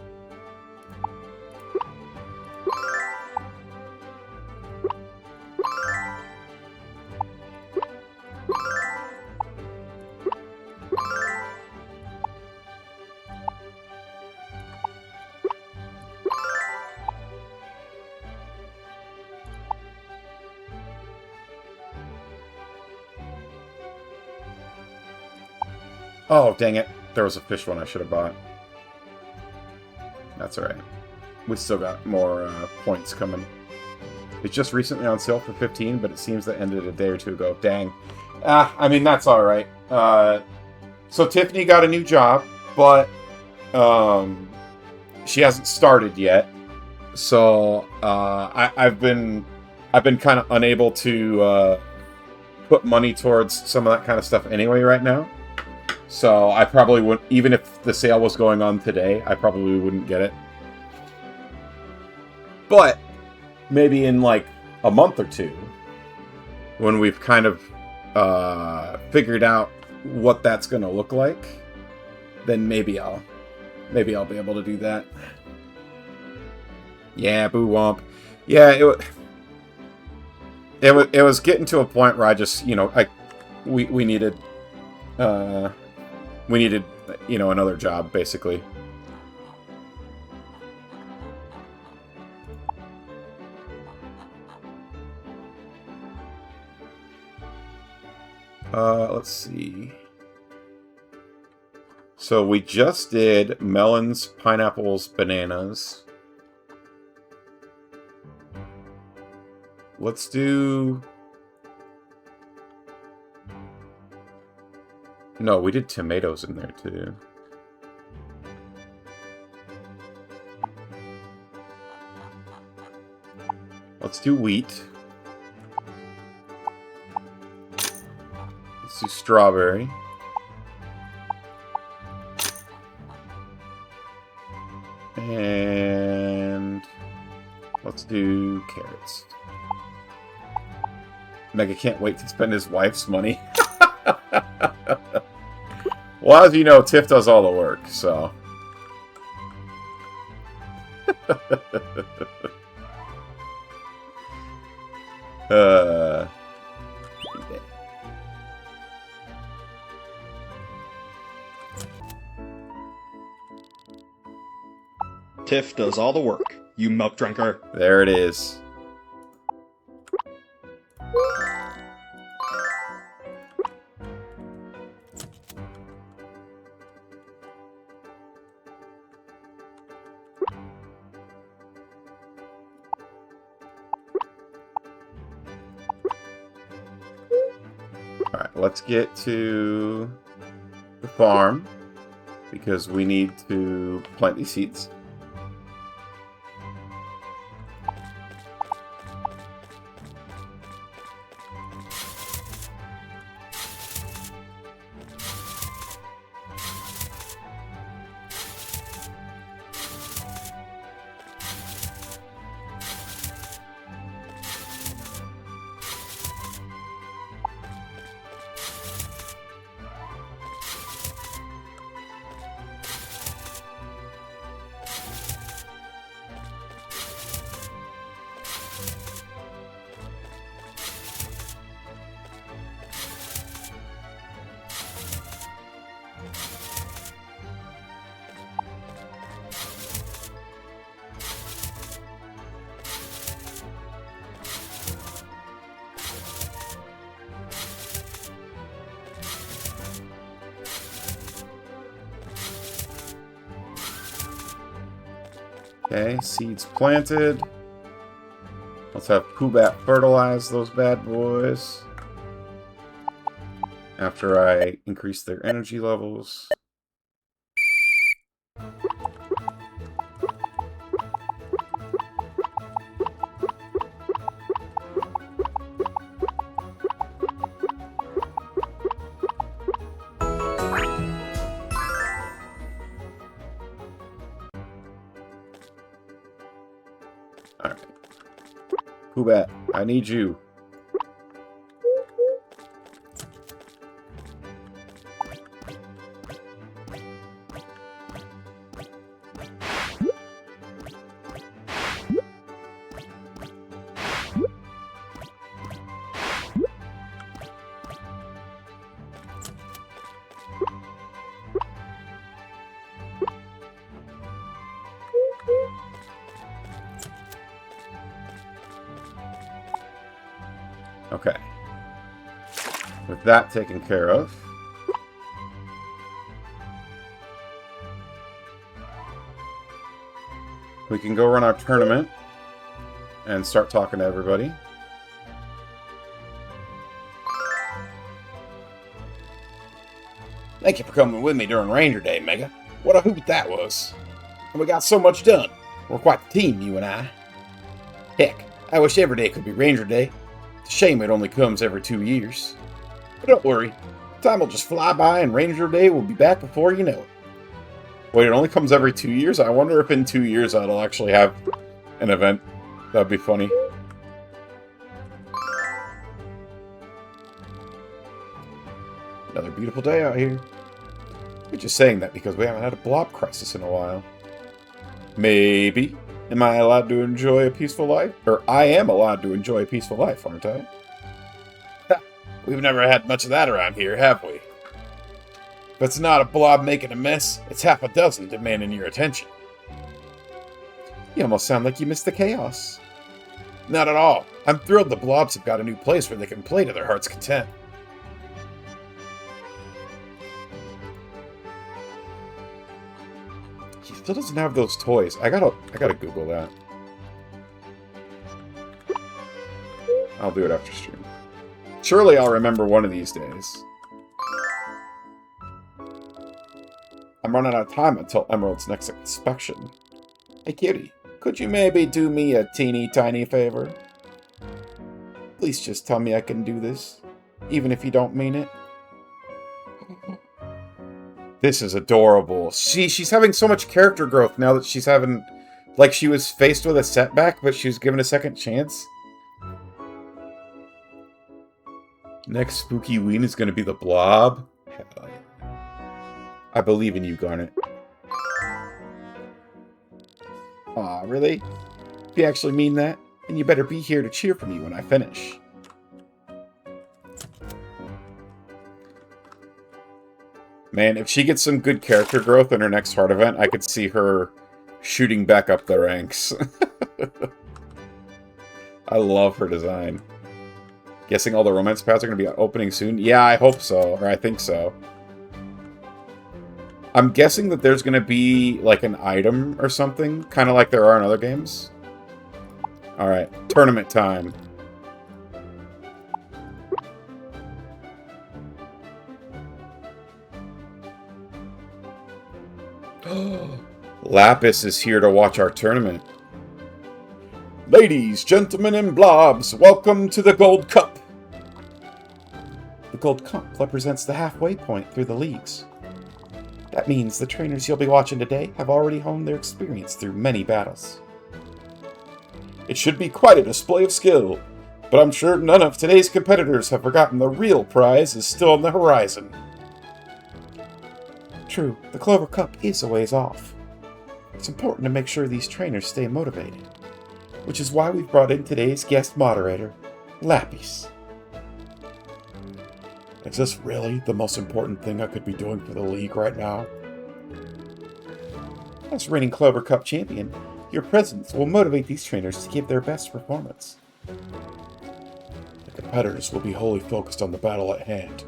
Oh, dang it. There was a fish one I should have bought. That's alright. We still got more points coming. It's just recently on sale for 15, but it seems that ended a day or two ago. Dang. I mean, that's alright. So Tiffany got a new job, but she hasn't started yet. So I've been kind of unable to put money towards some of that kind of stuff anyway right now. So I probably would, even if the sale was going on today, I probably wouldn't get it. But maybe in like a month or two, when we've kind of figured out what that's going to look like, then maybe I'll be able to do that. Yeah, boo womp. Yeah, it was getting to a point where I just, we needed another job, basically. Let's see. So we just did melons, pineapples, bananas. Let's do... No, we did tomatoes in there too. Let's do wheat. Let's do strawberry. And let's do carrots. Mega can't wait to spend his wife's money. Well, as you know, Tiff does all the work, so... Tiff does all the work, you milk drinker. There it is. Alright, let's get to the farm, because we need to plant these seeds. Okay, seeds planted. Let's have Poobat fertilize those bad boys. After I increase their energy levels. Alright. Poobat, I need you. Okay. With that taken care of, we can go run our tournament and start talking to everybody. Thank you for coming with me during Ranger Day, Mega. What a hoot that was. And we got so much done. We're quite the team, you and I. Heck, I wish every day could be Ranger Day. It's a shame it only comes every 2 years. But don't worry, time will just fly by and Ranger Day will be back before you know it. Wait, it only comes every 2 years? I wonder if in 2 years I'll actually have an event. That'd be funny. Another beautiful day out here. We're just saying that because we haven't had a blob crisis in a while. Maybe. Am I allowed to enjoy a peaceful life? Or I am allowed to enjoy a peaceful life, aren't I? We've never had much of that around here, have we? If it's not a blob making a mess, it's half a dozen demanding your attention. You almost sound like you missed the chaos. Not at all. I'm thrilled the blobs have got a new place where they can play to their heart's content. Still doesn't have those toys. I gotta Google that. I'll do it after stream. Surely I'll remember one of these days. I'm running out of time until Emerald's next inspection. Hey cutie, could you maybe do me a teeny tiny favor? Please just tell me I can do this, even if you don't mean it. This is adorable. She's having so much character growth now that she's having... Like, she was faced with a setback, but she was given a second chance. Next spooky ween is going to be the blob. Hell yeah. I believe in you, Garnet. Aw, really? If you actually mean that, then you better be here to cheer for me when I finish. Man, if she gets some good character growth in her next heart event, I could see her shooting back up the ranks. I love her design. Guessing all the romance paths are going to be opening soon? Yeah, I hope so, or I think so. I'm guessing that there's going to be, like, an item or something, kind of like there are in other games. Alright, tournament time. Lapis is here to watch our tournament. Ladies, gentlemen, and blobs, welcome to the Gold Cup. The Gold Cup represents the halfway point through the leagues. That means the trainers you'll be watching today have already honed their experience through many battles. It should be quite a display of skill, but I'm sure none of today's competitors have forgotten the real prize is still on the horizon. True, the Clover Cup is a ways off. It's important to make sure these trainers stay motivated, which is why we've brought in today's guest moderator, Lapis. Is this really the most important thing I could be doing for the league right now? As reigning Clover Cup champion, your presence will motivate these trainers to give their best performance. The competitors will be wholly focused on the battle at hand.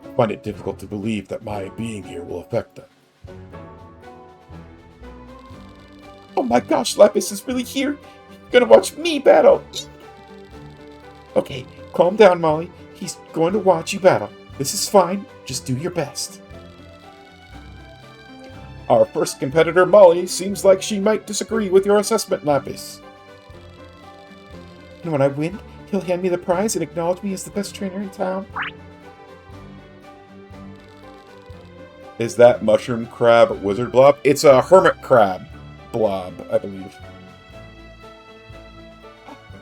I find it difficult to believe that my being here will affect them. Oh my gosh, Lapis is really here! You're gonna watch me battle! Okay, calm down, Molly. He's going to watch you battle. This is fine. Just do your best. Our first competitor, Molly, seems like she might disagree with your assessment, Lapis. And when I win, he'll hand me the prize and acknowledge me as the best trainer in town. Is that mushroom crab wizard blob? It's a hermit crab blob, I believe.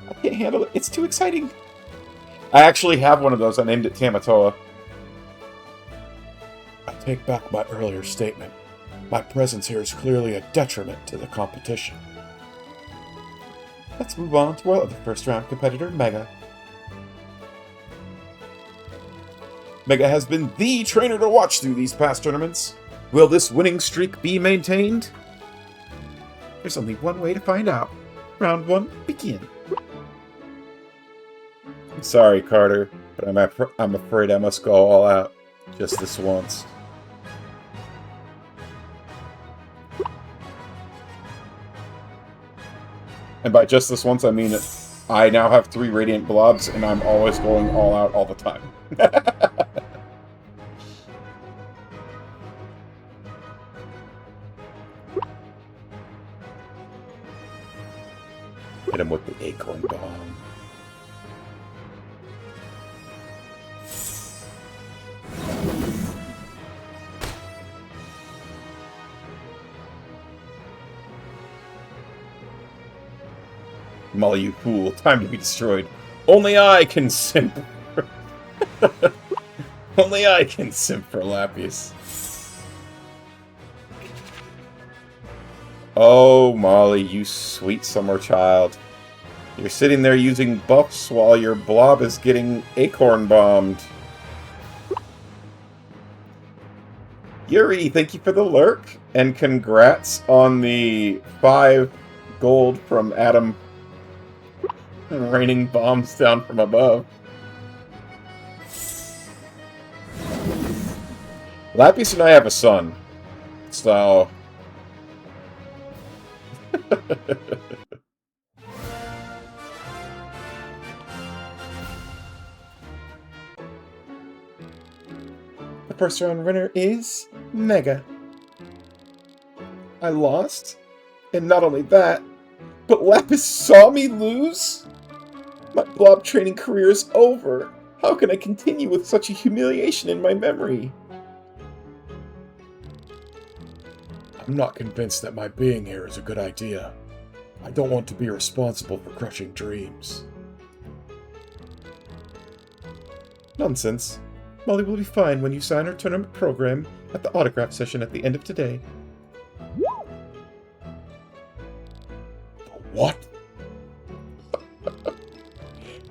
I can't handle it. It's too exciting. I actually have one of those. I named it Tamatoa. I take back my earlier statement. My presence here is clearly a detriment to the competition. Let's move on to our other first-round competitor, Mega. Mega has been the trainer to watch through these past tournaments. Will this winning streak be maintained? There's only one way to find out. Round 1, begin. I'm sorry, Carter, but I'm afraid I must go all out just this once. And by just this once, I mean that I now have 3 Radiant Blobs, and I'm always going all out all the time. Hit him with the Acorn Bomb. Molly, you fool. Time to be destroyed. Only I can simp. Only I can simp for Lapis. Oh, Molly, you sweet summer child. You're sitting there using buffs while your blob is getting acorn bombed. Yuri, thank you for the lurk. And congrats on the 5 gold from Adam. Raining bombs down from above. Lapis and I have a son. So The first round winner is Mega. I lost? And not only that, but Lapis saw me lose? My blob training career is over. How can I continue with such a humiliation in my memory? I'm not convinced that my being here is a good idea. I don't want to be responsible for crushing dreams. Nonsense. Molly will be fine when you sign her tournament program at the autograph session at the end of today. What?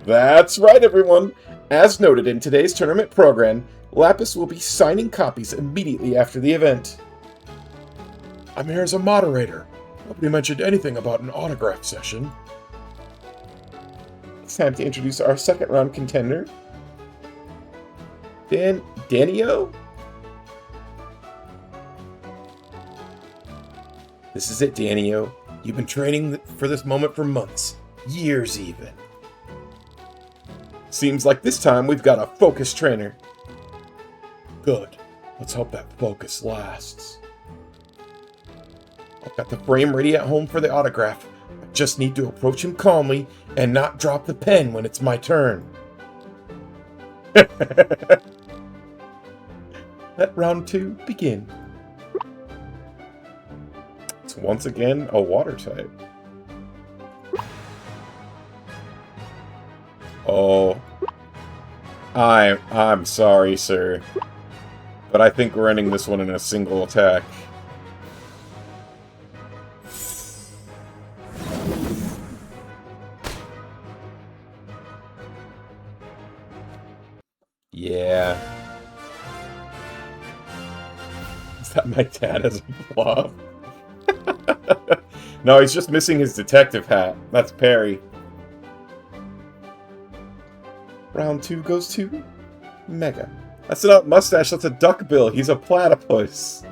That's right, everyone! As noted in today's tournament program, Lapis will be signing copies immediately after the event. I'm here as a moderator. Nobody mentioned anything about an autograph session. It's time to introduce our second round contender. Danio? This is it, Danio. You've been training for this moment for months. Years, even. Seems like this time we've got a focus trainer. Good. Let's hope that focus lasts. I've got the frame ready at home for the autograph. I just need to approach him calmly and not drop the pen when it's my turn. Let round 2 begin. It's once again a water type. Oh. I'm sorry, sir. But I think we're ending this one in a single attack. Yeah. Is that my dad as a blob? No, he's just missing his detective hat. That's Perry. Round 2 goes to Mega. That's not a mustache, that's a duckbill. He's a platypus.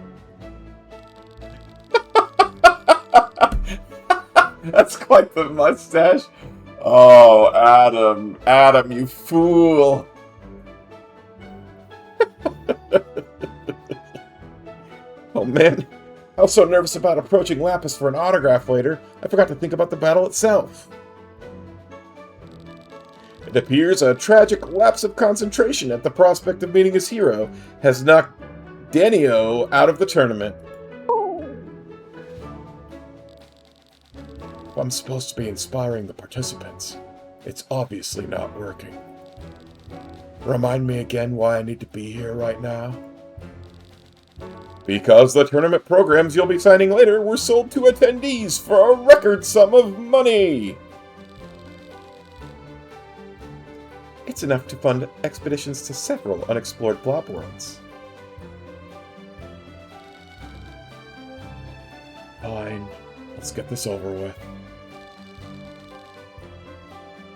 That's quite the mustache. Oh, Adam. Adam, you fool. Oh, man. I was so nervous about approaching Lapis for an autograph later, I forgot to think about the battle itself. It appears a tragic lapse of concentration at the prospect of meeting his hero has knocked Danio out of the tournament. I'm supposed to be inspiring the participants. It's obviously not working. Remind me again why I need to be here right now? Because the tournament programs you'll be signing later were sold to attendees for a record sum of money! It's enough to fund expeditions to several unexplored blob worlds. Fine. Let's get this over with.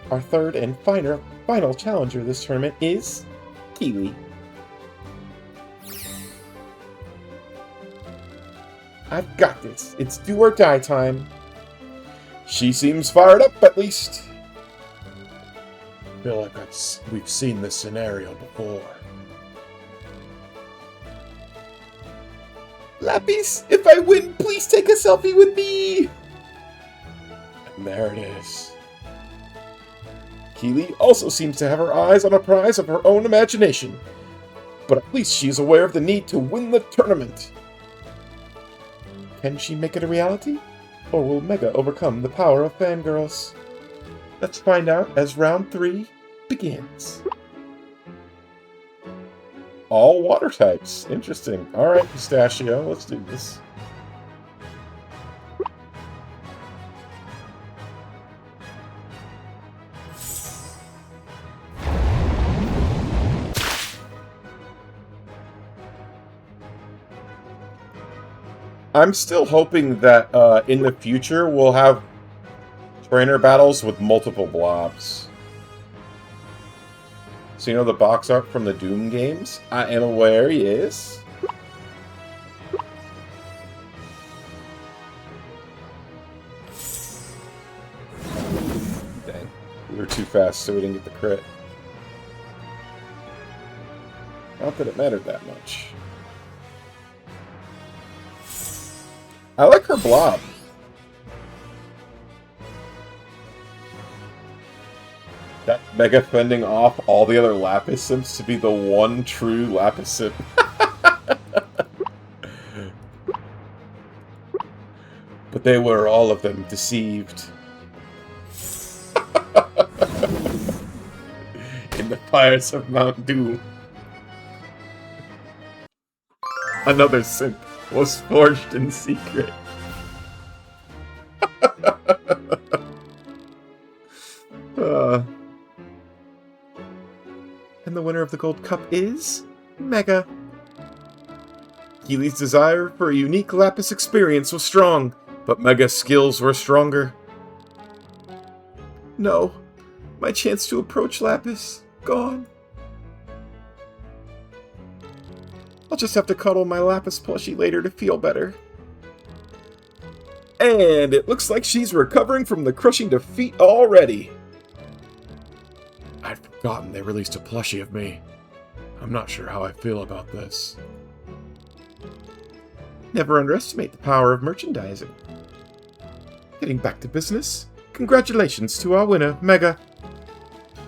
Our third and final challenger this tournament is Keely. I've got this. It's do or die time. She seems fired up, at least. I feel like we've seen this scenario before. Lapis, if I win, please take a selfie with me! And there it is. Keely also seems to have her eyes on a prize of her own imagination, but at least she's aware of the need to win the tournament. Can she make it a reality? Or will Mega overcome the power of fangirls? Let's find out as round 3 begins. All water types. Interesting. Alright, Pistachio, let's do this. I'm still hoping that in the future we'll have trainer battles with multiple blobs. So you know the box art from the Doom games? I am aware, yes. too fast, so we didn't get the crit. Not that it mattered that much. I like her blob. That Mega fending off all the other Lapis Simps to be the one true Lapis Simp. But they were, all of them, deceived. In the fires of Mount Doom. Another Simp was forged in secret. And the winner of the Gold Cup is Mega. Keely's desire for a unique Lapis experience was strong, but Mega's skills were stronger. No, my chance to approach Lapis, gone. I'll just have to cuddle my Lapis plushie later to feel better. And it looks like she's recovering from the crushing defeat already. I'd forgotten they released a plushie of me. I'm not sure how I feel about this. Never underestimate the power of merchandising. Getting back to business, congratulations to our winner, Mega.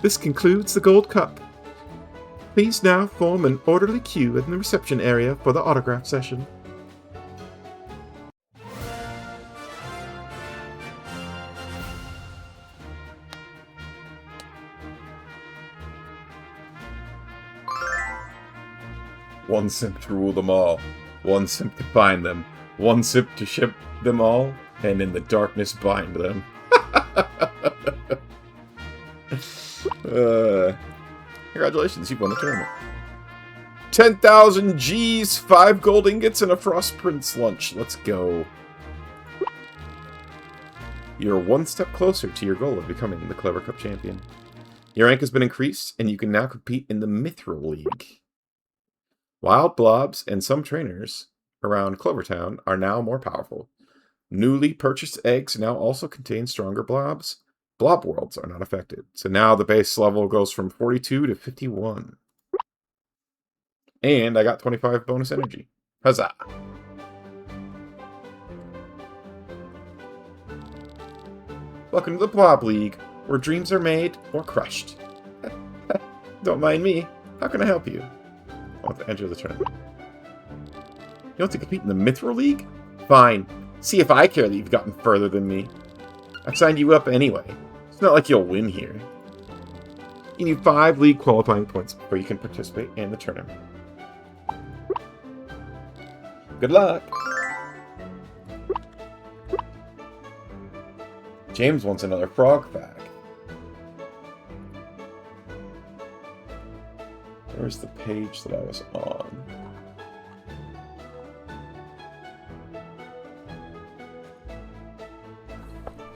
This concludes the Gold Cup. Please now form an orderly queue in the reception area for the autograph session. One simp to rule them all, one simp to find them, one simp to ship them all, and in the darkness bind them. Congratulations, you've won the tournament. 10,000 G's, 5 gold ingots, and a Frost Prince lunch. Let's go. You're one step closer to your goal of becoming the Clever Cup champion. Your rank has been increased, and you can now compete in the Mithril League. Wild blobs and some trainers around Clovertown are now more powerful. Newly purchased eggs now also contain stronger blobs. Blob worlds are not affected. So now the base level goes from 42 to 51. And I got 25 bonus energy. Huzzah! Welcome to the Blob League, where dreams are made or crushed. Don't mind me. How can I help you? I want to enter the tournament. You want to compete in the Mithril League? Fine. See if I care that you've gotten further than me. I've signed you up anyway. It's not like you'll win here. You need 5 league qualifying points before you can participate in the tournament. Good luck! James wants another frog bag. Where's the page that I was on?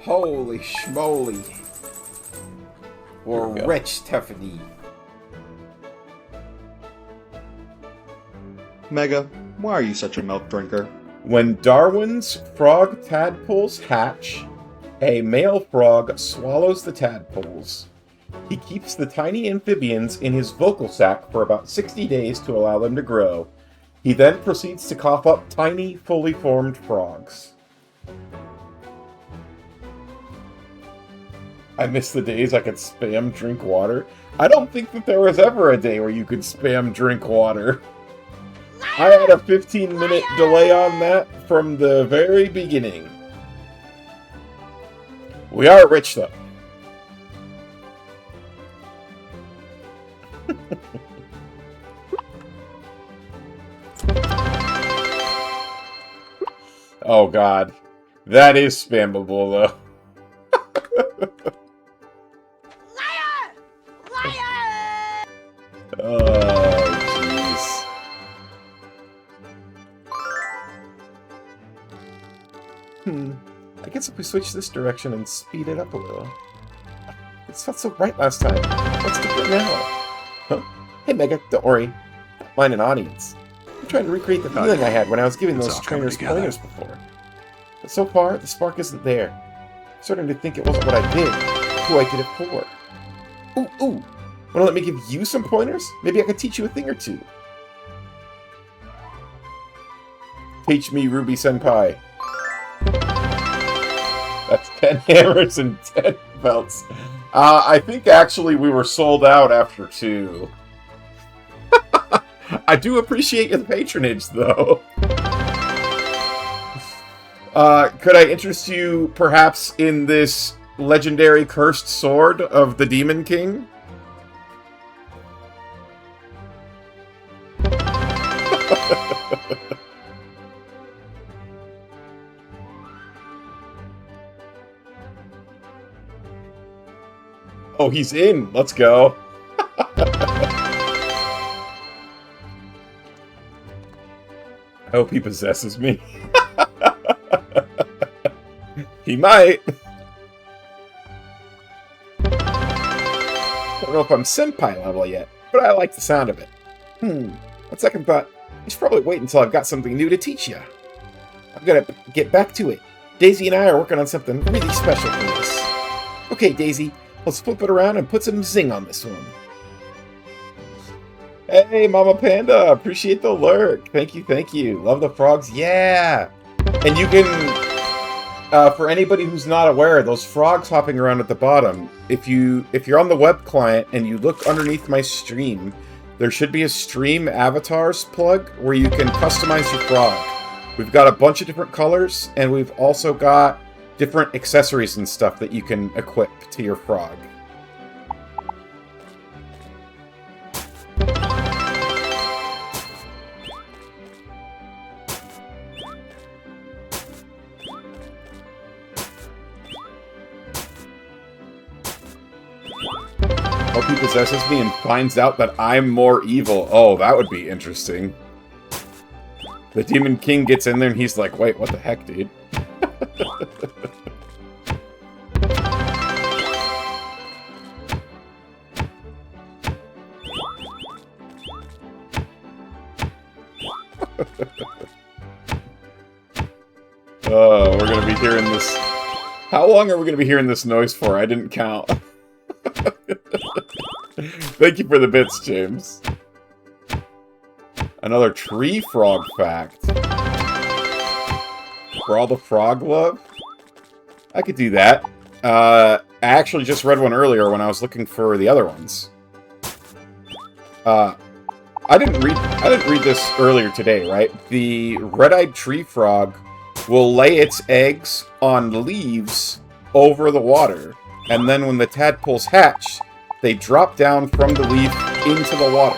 Holy schmoly. We're rich, Tiffany. Mega, why are you such a milk drinker? When Darwin's frog tadpoles hatch, a male frog swallows the tadpoles. He keeps the tiny amphibians in his vocal sac for about 60 days to allow them to grow. He then proceeds to cough up tiny, fully formed frogs. I miss the days I could spam drink water. I don't think that there was ever a day where you could spam drink water. I had a 15-minute delay on that from the very beginning. We are rich, though. Oh, God. That is spammable, though. Oh, jeez. I guess if we switch this direction and speed it up a little. It felt so right last time. Let's do it now. Huh? Hey, Mega, don't worry. Don't mind an audience. I'm trying to recreate the feeling I had when I was giving those trainers pointers before. But so far, the spark isn't there. I'm starting to think it wasn't what I did, who I did it for. Ooh. Wanna let me give you some pointers? Maybe I can teach you a thing or two. Teach me, Ruby Senpai. That's 10 hammers and 10 belts. I think actually we were sold out after 2. I do appreciate your patronage, though. Could I interest you, perhaps, in this legendary cursed sword of the Demon King? Oh, he's in. Let's go. I hope he possesses me. He might. I don't know if I'm senpai level yet, but I like the sound of it. On second thought, I should probably wait until I've got something new to teach you. I've got to get back to it. Daisy and I are working on something really special for this. Okay, Daisy, let's flip it around and put some zing on this one. Hey, Mama Panda, appreciate the lurk. Thank you. Love the frogs. Yeah. And you can, for anybody who's not aware, those frogs hopping around at the bottom, if you're on the web client and you look underneath my stream, there should be a stream avatars plug where you can customize your frog. We've got a bunch of different colors, and we've also got different accessories and stuff that you can equip to your frog. Hope he possesses me and finds out that I'm more evil. Oh, that would be interesting. The Demon King gets in there and he's like, wait, what the heck, dude? Oh, we're gonna be hearing this. How long are we gonna be hearing this noise for? I didn't count. Thank you for the bits, James. Another tree frog fact. For all the frog love? I could do that. I actually just read one earlier when I was looking for the other ones. I didn't read this earlier today, right? The red-eyed tree frog will lay its eggs on leaves over the water, and then when the tadpoles hatch, they drop down from the leaf into the water.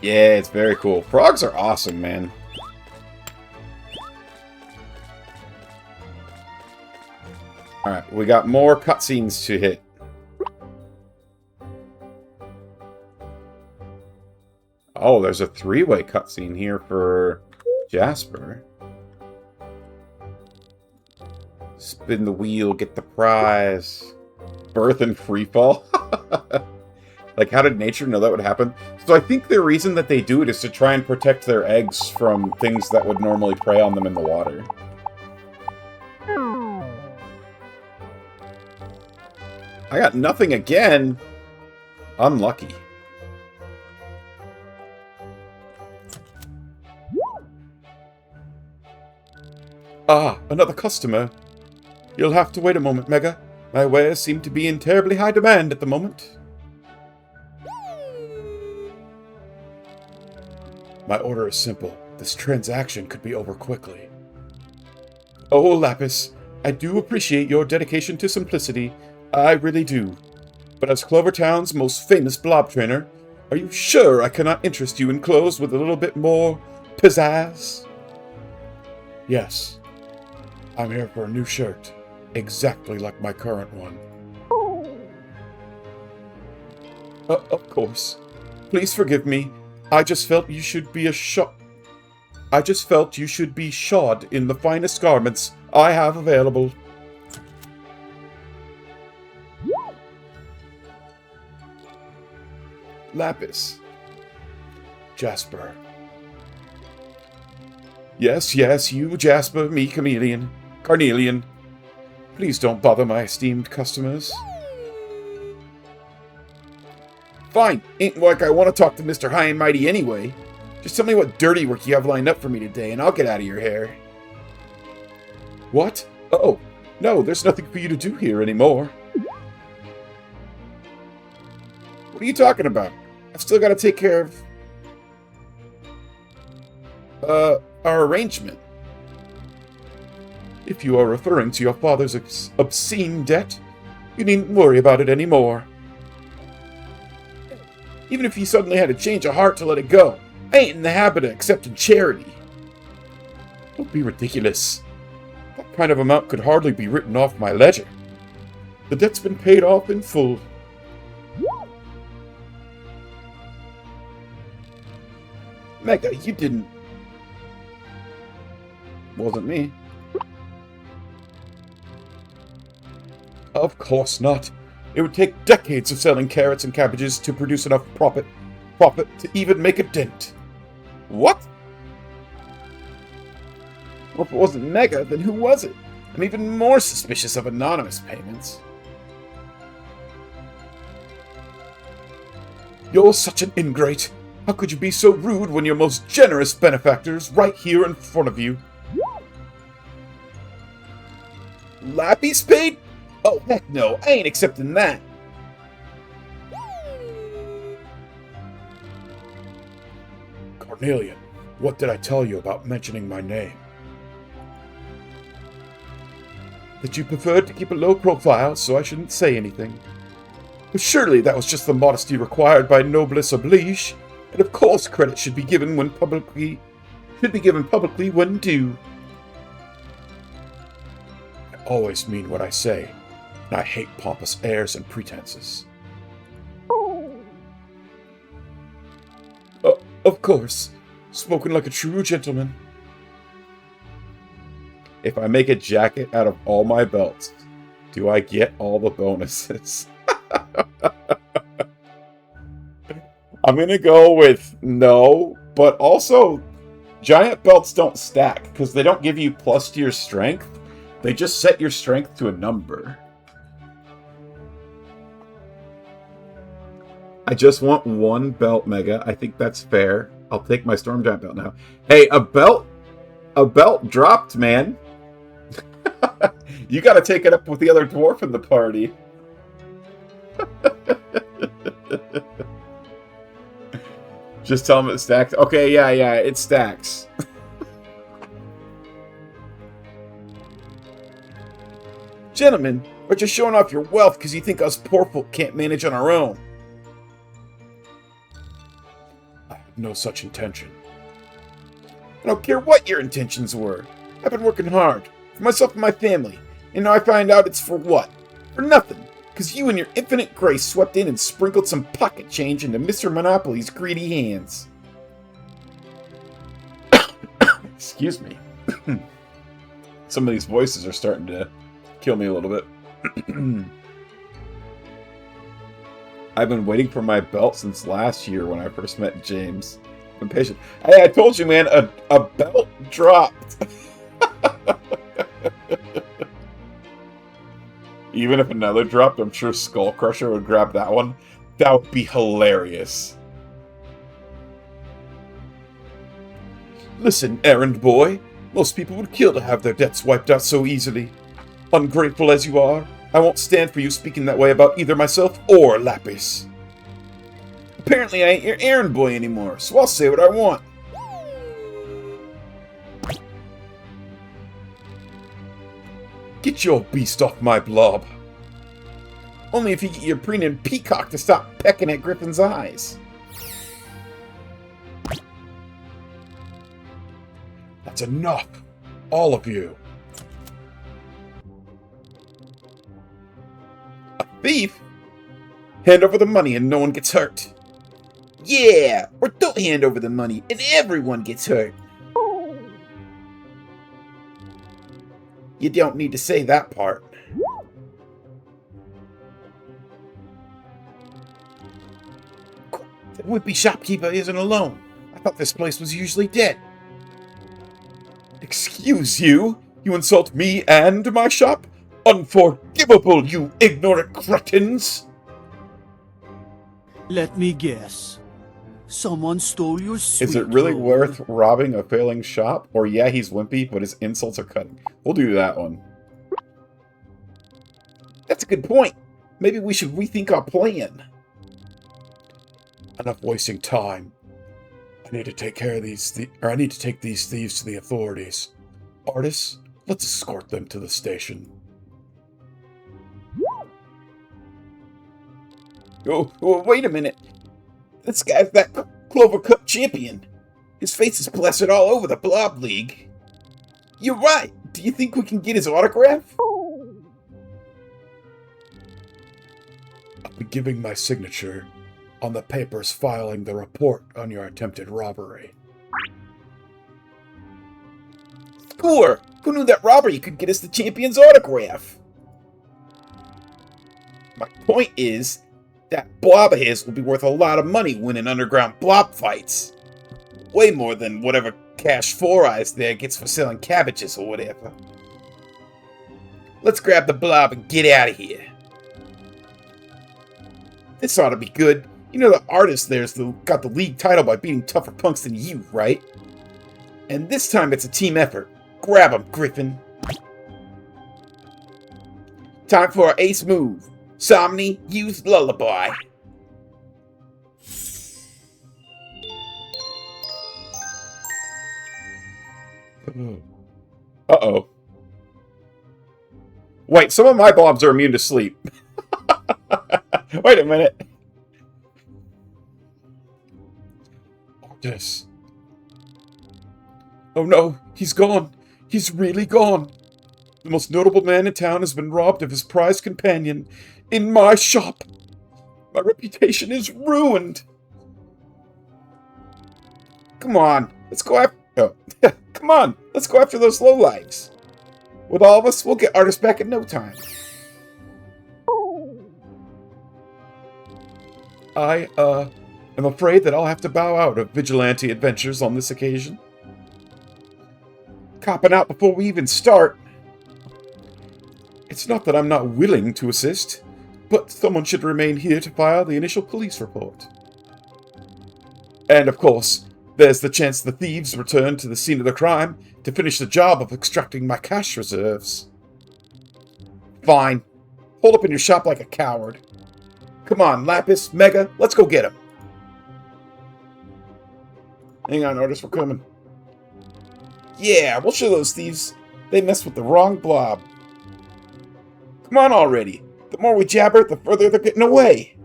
Yeah, it's very cool. Frogs are awesome, man. Alright, we got more cutscenes to hit. Oh, there's a 3-way cutscene here for Jasper. Spin the wheel, get the prize. Birth and freefall. Like, how did nature know that would happen? So I think the reason that they do it is to try and protect their eggs from things that would normally prey on them in the water. I got nothing again. Unlucky. Ah, another customer. You'll have to wait a moment, Mega. My wares seem to be in terribly high demand at the moment. My order is simple. This transaction could be over quickly. Oh, Lapis, I do appreciate your dedication to simplicity. I really do. But as Clovertown's most famous blob trainer, are you sure I cannot interest you in clothes with a little bit more pizzazz? Yes. I'm here for a new shirt, exactly like my current one. Of course. Please forgive me. I just felt you should be a shop. I just felt you should be shod in the finest garments I have available. Lapis. Jasper. Yes, you, Jasper, me, Carnelian. Please don't bother my esteemed customers. Fine, ain't like I want to talk to Mr. High and Mighty anyway. Just tell me what dirty work you have lined up for me today, and I'll get out of your hair. What? Oh, no, there's nothing for you to do here anymore. What are you talking about? I've still got to take care of... our arrangement. If you are referring to your father's obscene debt, you needn't worry about it anymore. Even if he suddenly had a change of heart to let it go, I ain't in the habit of accepting charity. Don't be ridiculous. That kind of amount could hardly be written off my ledger. The debt's been paid off in full. Mega, you didn't... Wasn't me. Of course not. It would take decades of selling carrots and cabbages to produce enough profit to even make a dent. What? Well, if it wasn't Mega, then who was it? I'm even more suspicious of anonymous payments. You're such an ingrate. How could you be so rude when your most generous benefactor's right here in front of you? Lapis paid? Oh, heck no, I ain't accepting that. Carnelian, what did I tell you about mentioning my name? That you preferred to keep a low profile, so I shouldn't say anything. But surely that was just the modesty required by noblesse oblige, and of course credit should be given publicly when due. I always mean what I say, and I hate pompous airs and pretenses. Of course, spoken like a true gentleman. If I make a jacket out of all my belts, do I get all the bonuses? I'm gonna go with no, but also giant belts don't stack because they don't give you plus to your strength. They just set your strength to a number. I just want one belt, Mega. I think that's fair. I'll take my Storm Giant belt now. Hey, a belt dropped, man. You gotta take it up with the other dwarf in the party. Just tell him it stacks. Okay, yeah, it stacks. Gentlemen, we're just showing off your wealth because you think us poor folk can't manage on our own. I have no such intention. I don't care what your intentions were. I've been working hard, for myself and my family, and now I find out it's for what? For nothing, because you and your infinite grace swept in and sprinkled some pocket change into Mr. Monopoly's greedy hands. Excuse me. Some of these voices are starting to kill me a little bit. I've been waiting for my belt since last year when I first met James. I'm patient. Hey, I told you, man, a belt dropped. Even if another dropped, I'm sure Skull Crusher would grab that one. That would be hilarious. Listen, errand boy. Most people would kill to have their debts wiped out so easily. Ungrateful as you are, I won't stand for you speaking that way about either myself or Lapis. Apparently I ain't your errand boy anymore, so I'll say what I want. Get your beast off my blob. Only if you get your preening peacock to stop pecking at Griffin's eyes. That's enough, all of you. A thief? Hand over the money and no one gets hurt. Yeah, or don't hand over the money and everyone gets hurt. You don't need to say that part. The wimpy shopkeeper isn't alone. I thought this place was usually dead. Excuse you? You insult me and my shop? Unforgivable, you ignorant cretins! Let me guess. Someone stole your sweet Is it really roll. worth robbing a failing shop? Or yeah, he's wimpy, but his insults are cutting. We'll do that one. That's a good point. Maybe we should rethink our plan. Enough wasting time. I need to take care of I need to take these thieves to the authorities. Artists, let's escort them to the station. Oh, wait a minute. This guy's that Clover Cup champion. His face is plastered all over the Blob League. You're right. Do you think we can get his autograph? I'll be giving my signature on the papers filing the report on your attempted robbery. Score! Who knew that robbery could get us the champion's autograph? My point is, that blob of his will be worth a lot of money winning underground blob fights. Way more than whatever Cash Four Eyes there gets for selling cabbages or whatever. Let's grab the blob and get out of here. This ought to be good. You know the artist there's got the league title by beating tougher punks than you, right? And this time it's a team effort. Grab him, Griffin. Time for our ace move. Somni, use Lullaby. Uh-oh. Wait, some of my blobs are immune to sleep. Wait a minute. Artis. Oh no, he's gone. He's really gone. The most notable man in town has been robbed of his prized companion in my shop. My reputation is ruined. Come on, let's go after. Oh. Come on, let's go after those lowlifes. With all of us, we'll get Artis back in no time. I am afraid that I'll have to bow out of vigilante adventures on this occasion. Copping out before we even start. It's not that I'm not willing to assist, but someone should remain here to file the initial police report. And of course, there's the chance the thieves return to the scene of the crime to finish the job of extracting my cash reserves. Fine. Hold up in your shop like a coward. Come on, Lapis, Mega, let's go get him. Hang on, Artis, we're coming. Yeah, we'll show those thieves they messed with the wrong blob. Come on already. The more we jabber, the further they're getting away.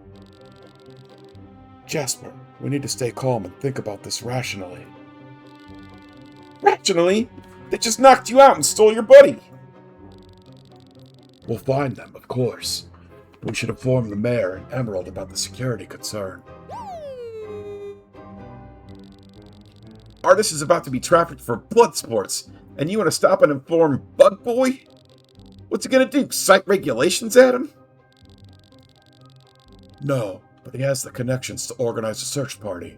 Jasper, we need to stay calm and think about this rationally. Rationally? They just knocked you out and stole your buddy. We'll find them, of course. We should inform the mayor and Emerald about the security concern. Artis is about to be trafficked for blood sports, and you want to stop and inform Bug Boy? What's he gonna do, cite regulations at him? No, but he has the connections to organize a search party.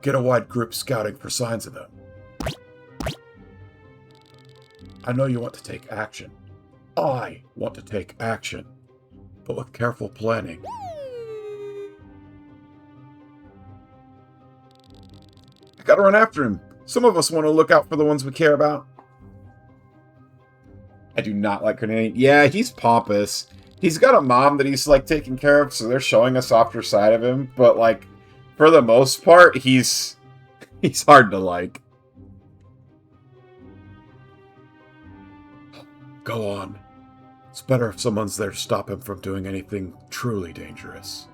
Get a wide group scouting for signs of them. I know you want to take action. I want to take action. But with careful planning. I gotta run after him. Some of us want to look out for the ones we care about. I do not like Cornelian. Yeah, he's pompous. He's got a mom that he's, like, taking care of, so they're showing a softer side of him. But, like, for the most part, he's hard to like. Go on. It's better if someone's there to stop him from doing anything truly dangerous.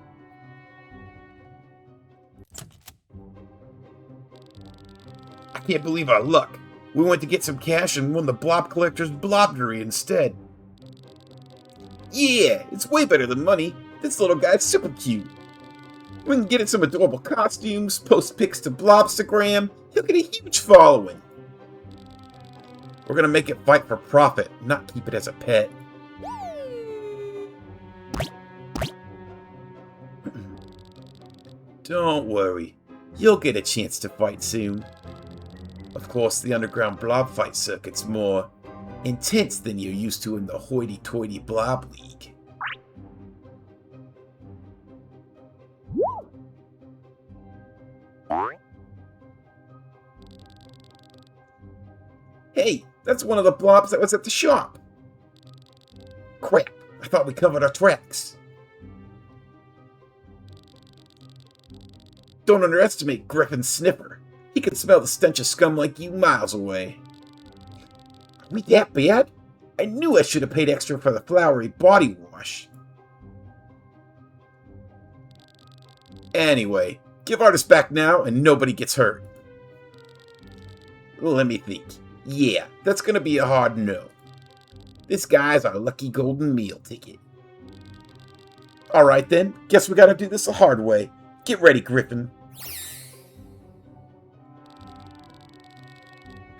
I can't believe our luck. We went to get some cash and won the Blob Collector's Blobbery instead. Yeah, it's way better than money. This little guy's super cute. We can get him some adorable costumes, post pics to Blobstagram. He'll get a huge following. We're gonna make it fight for profit, not keep it as a pet. Don't worry. You'll get a chance to fight soon. Of course, the underground blob fight circuit's more intense than you're used to in the hoity-toity blob league. Hey, that's one of the blobs that was at the shop. Crap, I thought we covered our tracks. Don't underestimate Griffin's sniffer. He can smell the stench of scum like you miles away. Are we that bad? I knew I should have paid extra for the flowery body wash. Anyway, give Artist back now and nobody gets hurt. Let me think. Yeah, that's gonna be a hard no. This guy's our lucky golden meal ticket. Alright then, guess we gotta do this the hard way. Get ready, Griffin.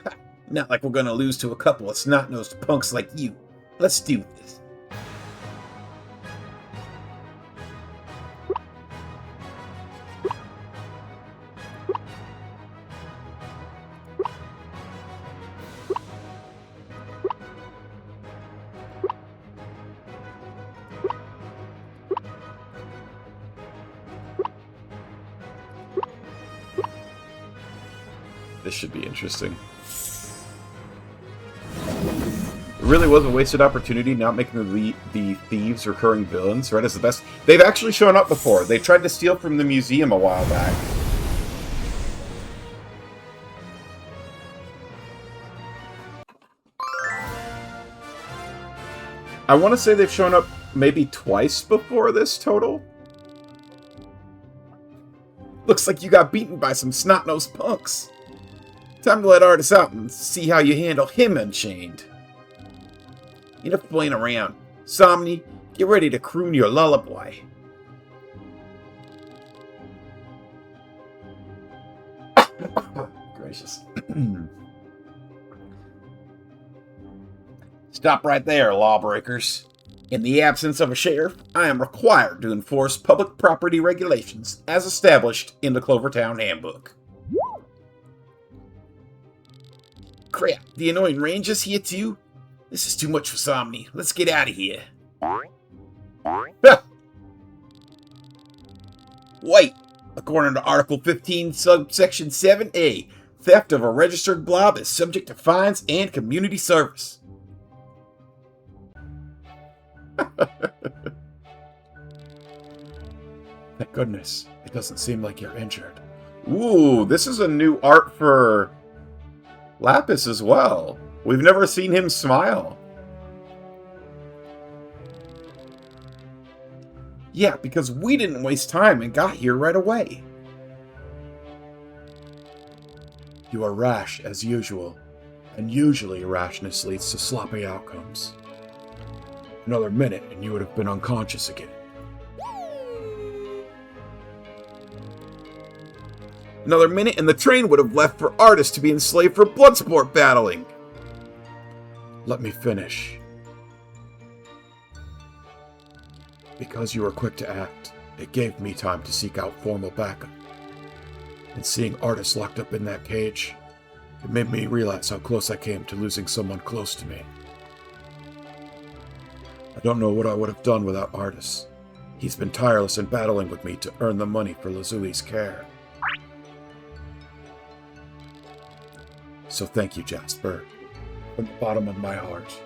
Ha, not like we're gonna lose to a couple of snot-nosed punks like you. Let's do this. This should be interesting. It really was a wasted opportunity not making the thieves recurring villains. Red is the best. They've actually shown up before. They tried to steal from the museum a while back. I want to say they've shown up maybe twice before this total. Looks like you got beaten by some snot-nosed punks. Time to let Artis out and see how you handle him unchained. Enough playing around. Somni, get ready to croon your lullaby. Gracious. Stop right there, lawbreakers. In the absence of a sheriff, I am required to enforce public property regulations as established in the Clovertown Handbook. Crap, the annoying ranger's here too? This is too much for Somni. Let's get out of here. Wait! According to Article 15, Subsection 7A, theft of a registered blob is subject to fines and community service. Thank goodness. It doesn't seem like you're injured. Ooh, this is a new art for Lapis as well. We've never seen him smile. Yeah, because we didn't waste time and got here right away. You are rash, as usual. And usually rashness leads to sloppy outcomes. Another minute and you would have been unconscious again. Another minute and the train would have left for Artis to be enslaved for bloodsport battling. Let me finish. Because you were quick to act, it gave me time to seek out formal backup. And seeing Artis locked up in that cage, it made me realize how close I came to losing someone close to me. I don't know what I would have done without Artis. He's been tireless in battling with me to earn the money for Lazuli's care. So thank you, Jasper, from the bottom of my heart.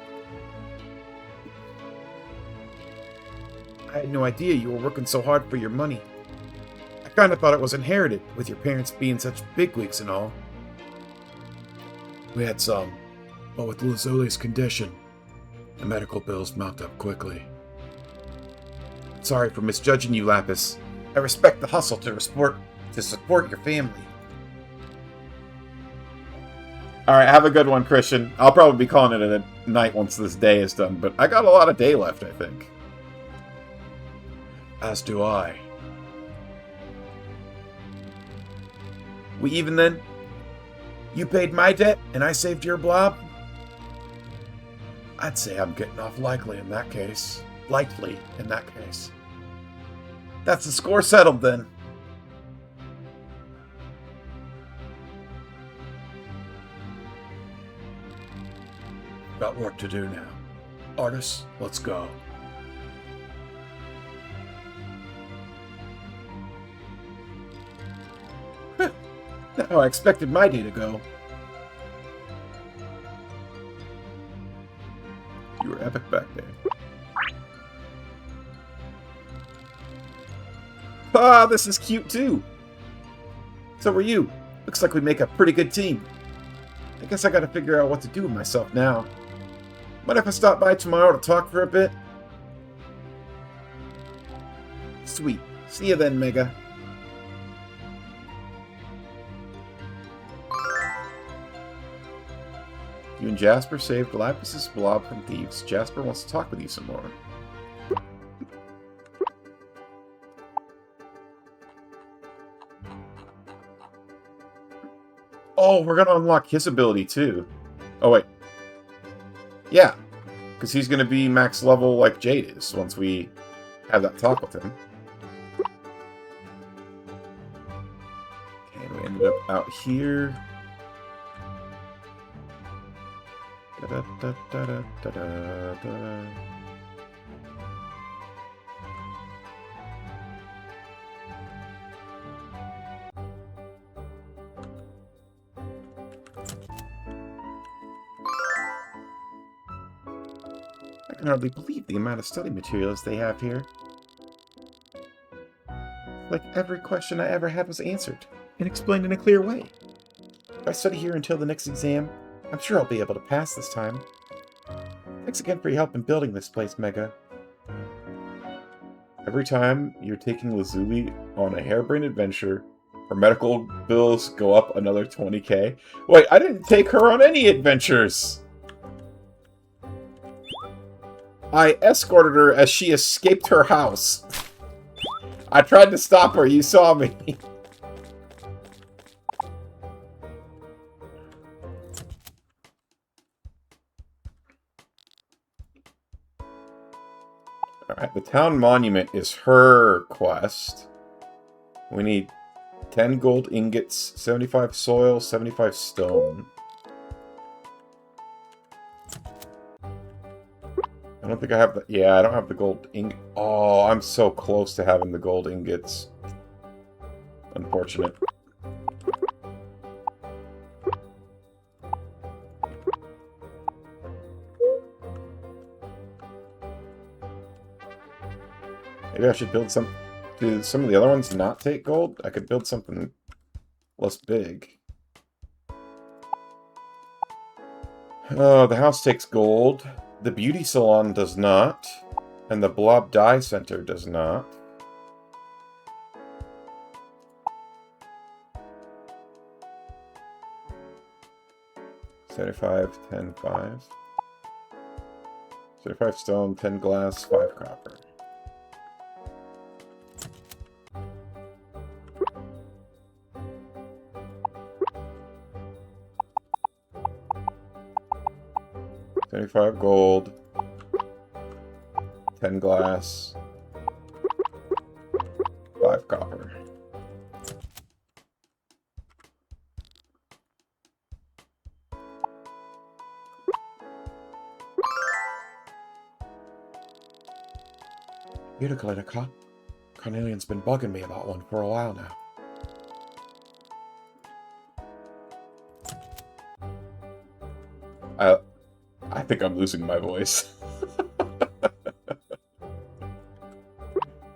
I had no idea you were working so hard for your money. I kind of thought it was inherited, with your parents being such bigwigs and all. We had some, but with Lazuli's condition, the medical bills mount up quickly. Sorry for misjudging you, Lapis. I respect the hustle to support your family. Alright, have a good one, Christian. I'll probably be calling it a night once this day is done, but I got a lot of day left, I think. As do I. We even then? You paid my debt, and I saved your blob? I'd say I'm getting off likely in that case. Lightly in that case. That's the score settled then. Got work to do now. Artists, let's go. Not how I expected my day to go. You were epic back there. Ah, this is cute too. So were you. Looks like we make a pretty good team. I guess I gotta figure out what to do with myself now. Mind if I stop by tomorrow to talk for a bit? Sweet. See you then, Mega. You and Jasper saved Lapis' blob from thieves. Jasper wants to talk with you some more. Oh, we're gonna unlock his ability too. Oh, wait. Yeah, because he's gonna be max level like Jade is once we have that talk with him. Okay, we ended up out here. Da-da-da-da-da-da-da. I can hardly believe the amount of study materials they have here. Like every question I ever had was answered and explained in a clear way. If I study here until the next exam, I'm sure I'll be able to pass this time. Thanks again for your help in building this place, Mega. Every time you're taking Lazuli on a harebrained adventure, her medical bills go up another 20k. Wait, I didn't take her on any adventures! I escorted her as she escaped her house. I tried to stop her, you saw me. Alright, the town monument is her quest. We need 10 gold ingots, 75 soil, 75 stone. I don't think I have the... Yeah, I don't have the gold ingot. Oh, I'm so close to having the gold ingots. Unfortunate. Maybe I should build some... Do some of the other ones not take gold? I could build something less big. Oh, the house takes gold. The beauty salon does not. And the blob dye center does not. $75, 10, 5. 35 stone, 10 glass, 5 copper. $75 gold, 10 glass, 5 copper. Beauticolor cop. Carnelian's been bugging me about one for a while now. I think I'm losing my voice.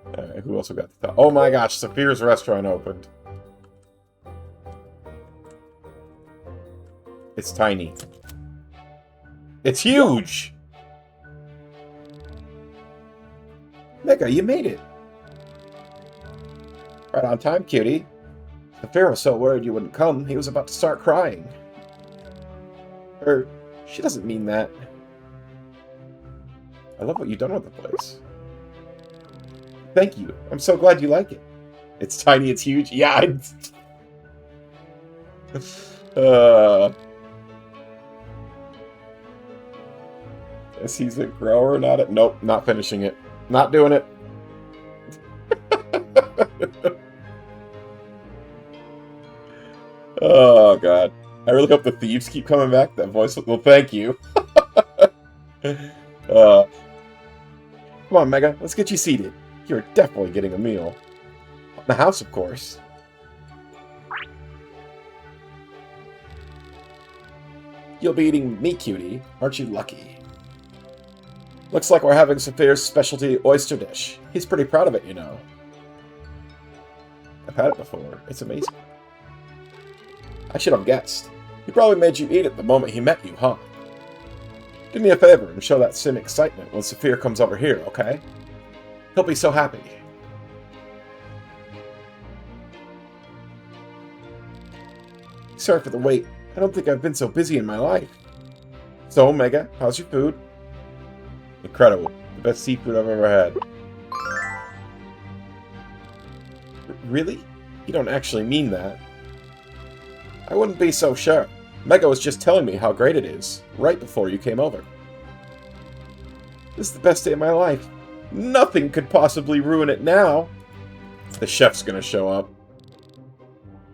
Alright, who else we got to talk? Oh my gosh, Saphir's restaurant opened. It's tiny. It's huge! Mega, you made it! Right on time, cutie. Saphir was so worried you wouldn't come, he was about to start crying. She doesn't mean that. I love what you've done with the place. Thank you. I'm so glad you like it. It's tiny, it's huge. Yeah, Guess he's a grower, not a... Nope, not finishing it. Not doing it. Oh, God. I really hope the thieves keep coming back. That voice... Well, thank you. Come on, Mega. Let's get you seated. You're definitely getting a meal. In the house, of course. You'll be eating me, cutie. Aren't you lucky? Looks like we're having Saphir's specialty oyster dish. He's pretty proud of it, you know. I've had it before. It's amazing. I should have guessed. He probably made you eat it the moment he met you, huh? Do me a favor and show that same excitement when Saphir comes over here, okay? He'll be so happy. Sorry for the wait. I don't think I've been so busy in my life. So, Mega, how's your food? Incredible. The best seafood I've ever had. Really? You don't actually mean that. I wouldn't be so sure. Mega was just telling me how great it is, right before you came over. This is the best day of my life. Nothing could possibly ruin it now. The chef's gonna show up.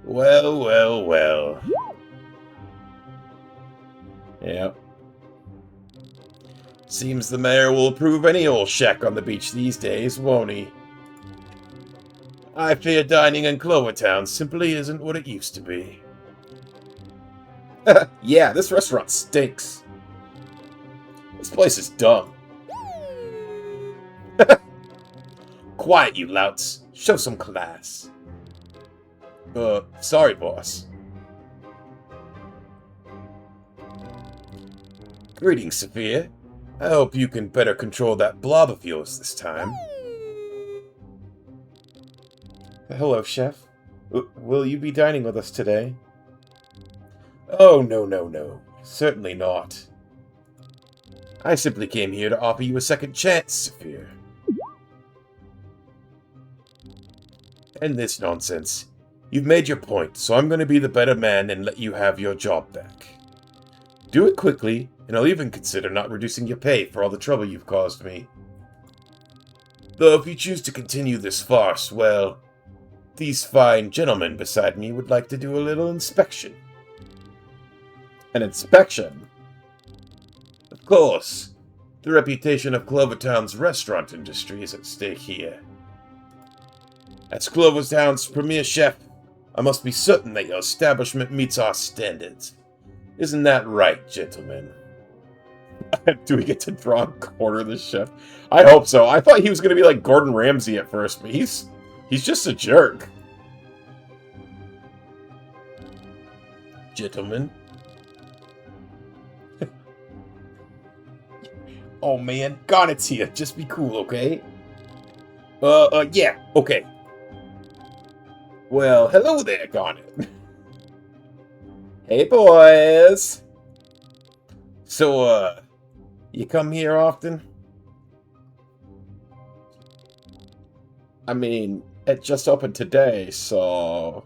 Well, well, well. Yep. Seems the mayor will approve any old shack on the beach these days, won't he? I fear dining in Clovertown simply isn't what it used to be. Yeah, this restaurant stinks. This place is dumb. Quiet, you louts. Show some class. Sorry, boss. Greetings, Saphir. I hope you can better control that blob of yours this time. Hello, Chef. Will you be dining with us today? Oh, no. Certainly not. I simply came here to offer you a second chance, Saphir. And this nonsense. You've made your point, so I'm going to be the better man and let you have your job back. Do it quickly, and I'll even consider not reducing your pay for all the trouble you've caused me. Though if you choose to continue this farce, well, these fine gentlemen beside me would like to do a little inspection. An inspection? Of course. The reputation of Clovertown's restaurant industry is at stake here. As Clovertown's premier chef, I must be certain that your establishment meets our standards. Isn't that right, gentlemen? Do we get to draw and quarter this chef? I hope so. I thought he was going to be like Gordon Ramsay at first, but he's just a jerk. Gentlemen. Oh man, Garnet's here. Just be cool, okay? Yeah, okay. Well, hello there, Garnet. Hey, boys. So, you come here often? I mean, it just opened today, so...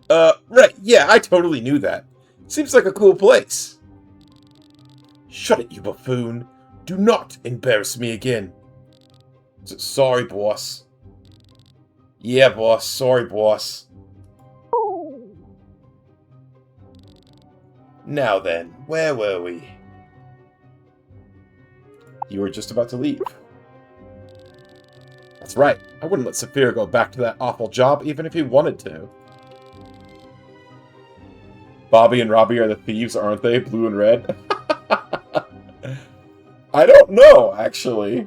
Right, yeah, I totally knew that. Seems like a cool place. Shut it, you buffoon. Do not embarrass me again. Sorry, boss. Yeah, boss. Sorry, boss. Now then, where were we? You were just about to leave. That's right. I wouldn't let Saphir go back to that awful job even if he wanted to. Bobby and Robbie are the thieves, aren't they? Blue and red? I don't know, actually.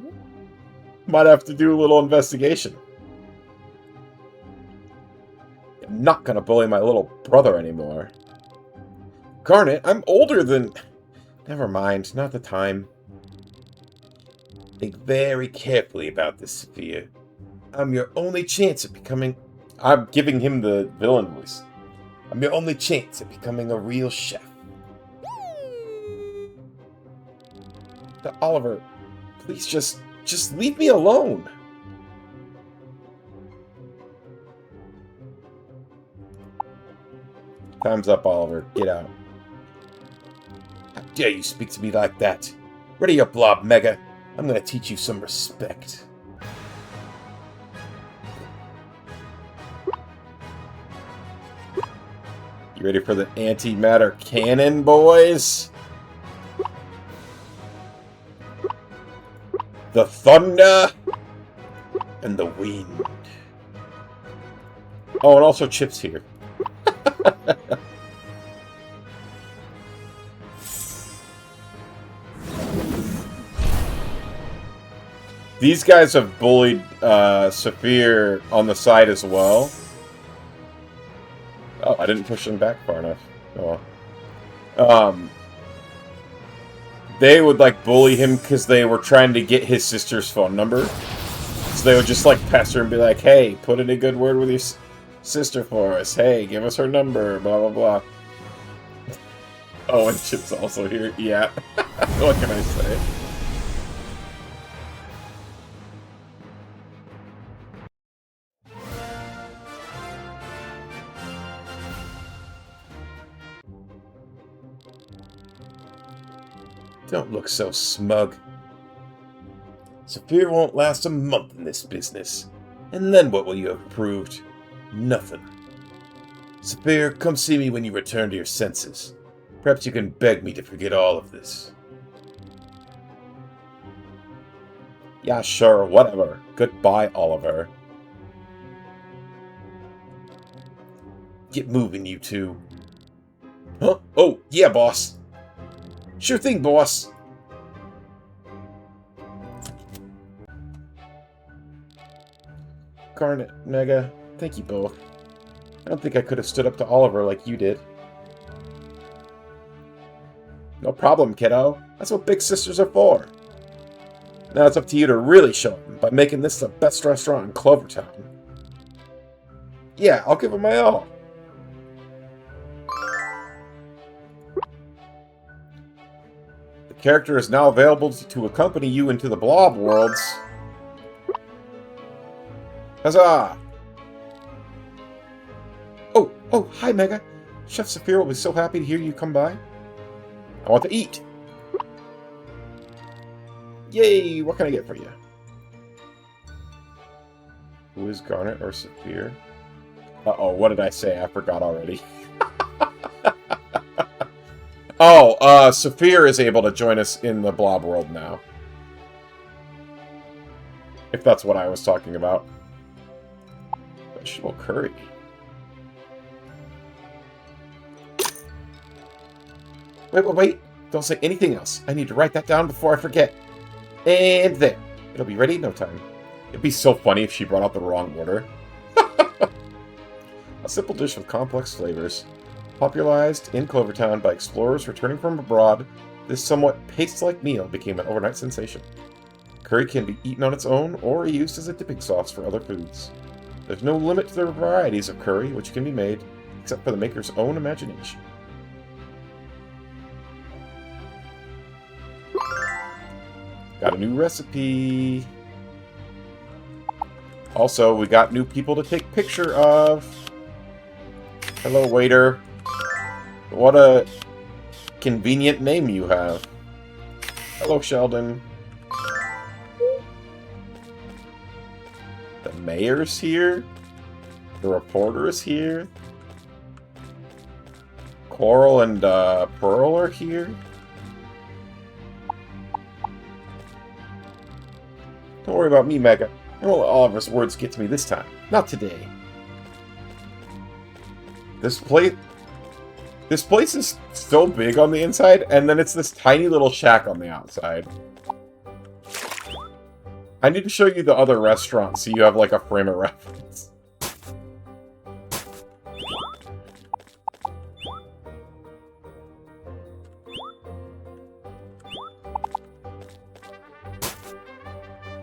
Might have to do a little investigation. I'm not gonna bully my little brother anymore. Garnet, I'm older than... Never mind, not the time. Think very carefully about this, Saphir. I'm your only chance at becoming... I'm giving him the villain voice. I'm your only chance at becoming a real chef. Oliver, please just leave me alone. Time's up, Oliver. Get out. How dare you speak to me like that? Ready up, Blob Mega. I'm gonna teach you some respect. You ready for the antimatter cannon, boys? The thunder and the wind. Oh, and also Chip's here. These guys have bullied Saphir on the side as well. Oh, I didn't push them back far enough. Oh well. They would, like, bully him because they were trying to get his sister's phone number. So they would just, like, pester and be like, hey, put in a good word with your sister for us. Hey, give us her number, blah, blah, blah. Oh, and Chip's also here. Yeah. What can I say? Don't look so smug. Saphir won't last a month in this business. And then what will you have proved? Nothing. Saphir, come see me when you return to your senses. Perhaps you can beg me to forget all of this. Yeah, sure, whatever. Goodbye, Oliver. Get moving, you two. Huh? Oh, yeah, boss. Sure thing, boss. Garnet, Mega, thank you both. I don't think I could have stood up to Oliver like you did. No problem, kiddo. That's what big sisters are for. Now it's up to you to really show them by making this the best restaurant in Clovertown. Yeah, I'll give it my all. The character is now available to accompany you into the blob worlds. Huzzah! Oh, hi, Mega. Chef Saphir will be so happy to hear you come by. I want to eat. Yay, what can I get for you? Who is Garnet or Saphir? Uh-oh, what did I say? I forgot already. Oh, Saphir is able to join us in the blob world now. If that's what I was talking about. Vegetable curry. Wait. Don't say anything else. I need to write that down before I forget. And there. It'll be ready in no time. It'd be so funny if she brought out the wrong order. A simple dish with complex flavors. Popularized in Clovertown by explorers returning from abroad, this somewhat paste-like meal became an overnight sensation. Curry can be eaten on its own or used as a dipping sauce for other foods. There's no limit to the varieties of curry which can be made, except for the maker's own imagination. Got a new recipe. Also, we got new people to take picture of. Hello, waiter. What a convenient name you have. Hello, Sheldon. The mayor's here. The reporter is here. Coral and Pearl are here. Don't worry about me, Mega. I won't let Oliver's words get to me this time. Not today. This place is so big on the inside, and then it's this tiny little shack on the outside. I need to show you the other restaurant so you have, like, a frame of reference.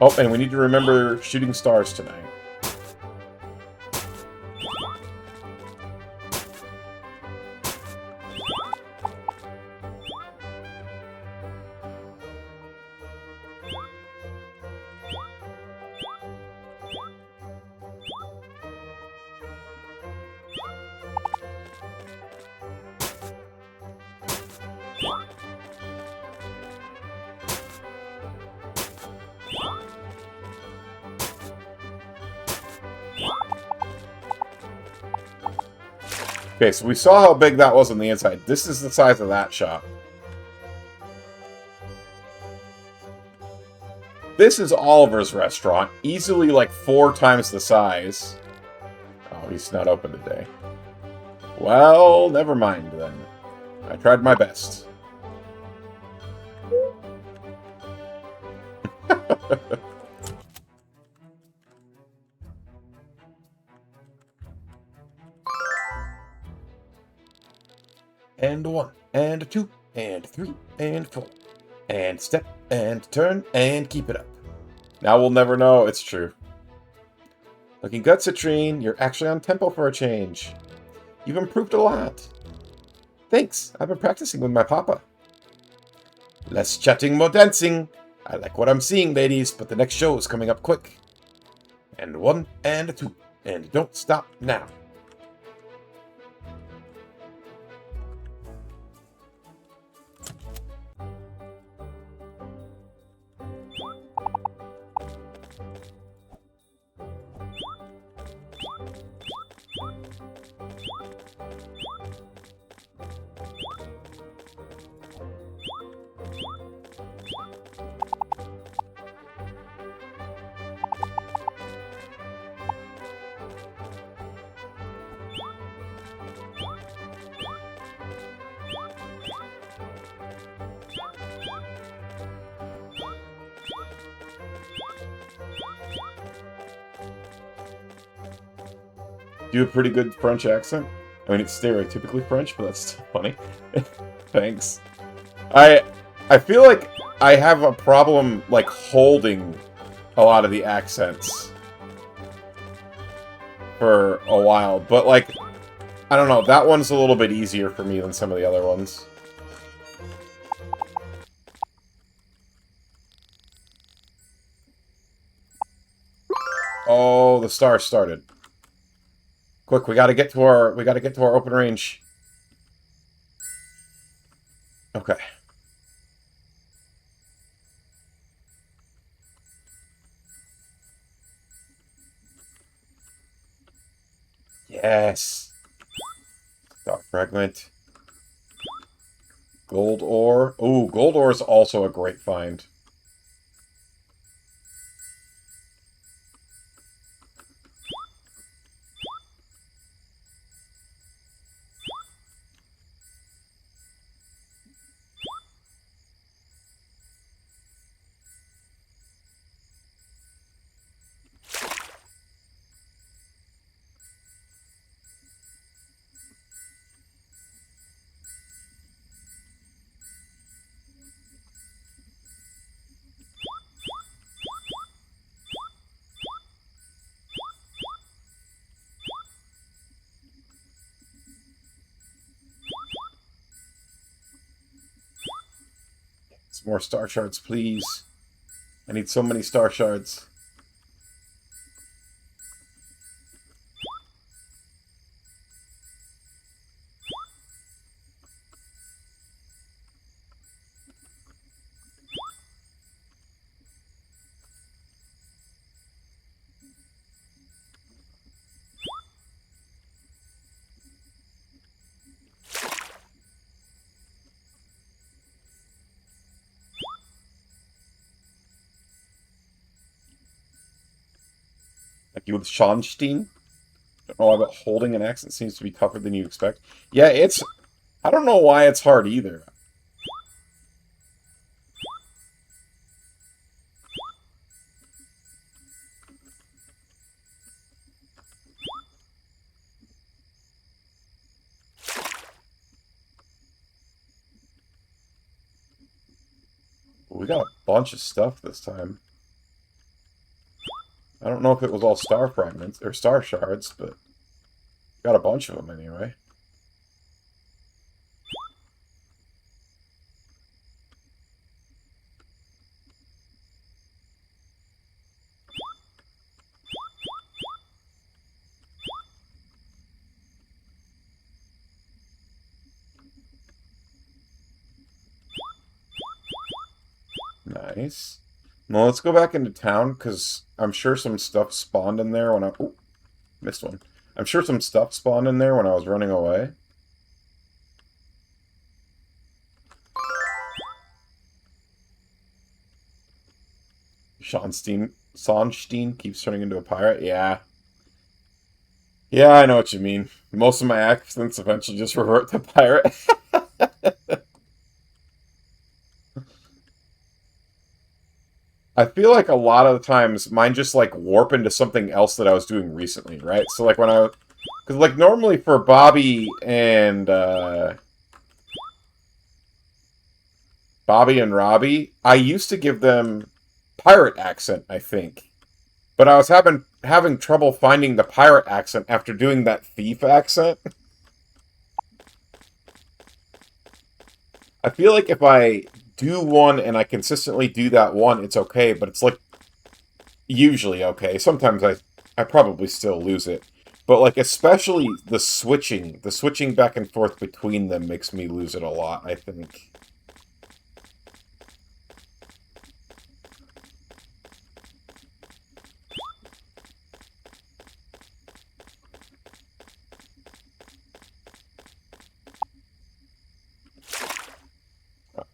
Oh, and we need to remember shooting stars tonight. Okay, so we saw how big that was on the inside. This is the size of that shop. This is Oliver's restaurant. Easily like 4 times the size. Oh, he's not open today. Well, never mind then. I tried my best. And 1, and 2, and 3, and 4. And step, and turn, and keep it up. Now we'll never know it's true. Looking good, Citrine. You're actually on tempo for a change. You've improved a lot. Thanks. I've been practicing with my papa. Less chatting, more dancing. I like what I'm seeing, ladies, but the next show is coming up quick. And 1, and 2, and don't stop now. Do you have a pretty good French accent? I mean, it's stereotypically French, but that's still funny. Thanks. I feel like I have a problem, like, holding a lot of the accents for a while. But, like, I don't know, that one's a little bit easier for me than some of the other ones. Oh, the star started. Quick, we gotta get to our open range. Okay. Yes. Dot fragment. Gold ore. Ooh, gold ore is also a great find. Some more star shards, please. I need so many star shards. Like you with Schonstein? Don't know why, but holding an accent seems to be tougher than you expect. Yeah, it's... I don't know why it's hard either. We got a bunch of stuff this time. I don't know if it was all star fragments, or star shards, but got a bunch of them anyway. Nice. Well, let's go back into town, because I'm sure some stuff spawned in there when I... Ooh, missed one. I'm sure some stuff spawned in there when I was running away. Sonstein keeps turning into a pirate? Yeah. Yeah, I know what you mean. Most of my accents eventually just revert to pirate. I feel like a lot of the times mine just like warp into something else that I was doing recently, right? So like when I, because like normally for Bobby and Robbie, I used to give them pirate accent, I think, but I was having trouble finding the pirate accent after doing that thief accent. I feel like if I do one and I consistently do that one, it's okay, but it's like usually okay. Sometimes I probably still lose it. But like especially the switching back and forth between them makes me lose it a lot, I think.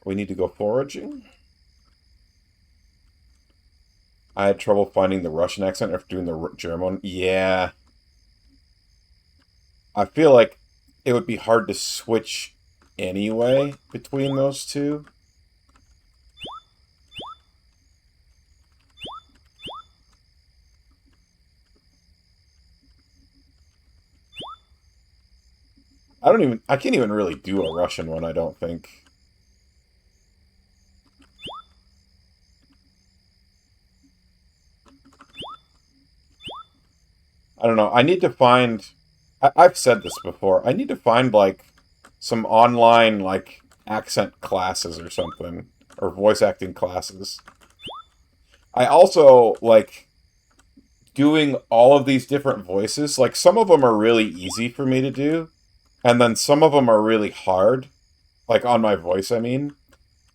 We need to go foraging. I had trouble finding the Russian accent after doing the German one. Yeah. I feel like it would be hard to switch anyway between those two. I can't even really do a Russian one, I don't think. I don't know. I need to find. I've said this before. I need to find like some online like accent classes or something, or voice acting classes. I also like doing all of these different voices. Like some of them are really easy for me to do, and then some of them are really hard. Like on my voice, I mean.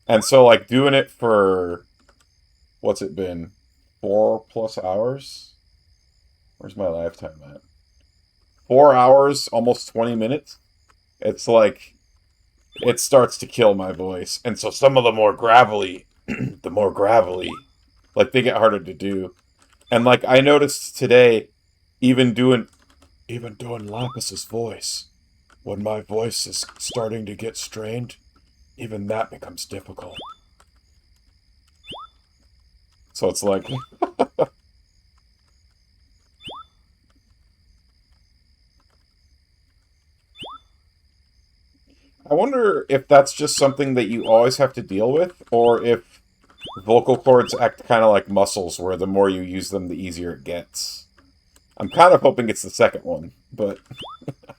And so like doing it for what's it been? 4+ hours? Where's my lifetime at? 4 hours, almost 20 minutes. It's like, it starts to kill my voice. And so some of the more gravelly, like they get harder to do. And like I noticed today, even doing Lapis's voice, when my voice is starting to get strained, even that becomes difficult. So it's like, I wonder if that's just something that you always have to deal with, or if vocal cords act kind of like muscles, where the more you use them, the easier it gets. I'm kind of hoping it's the second one, but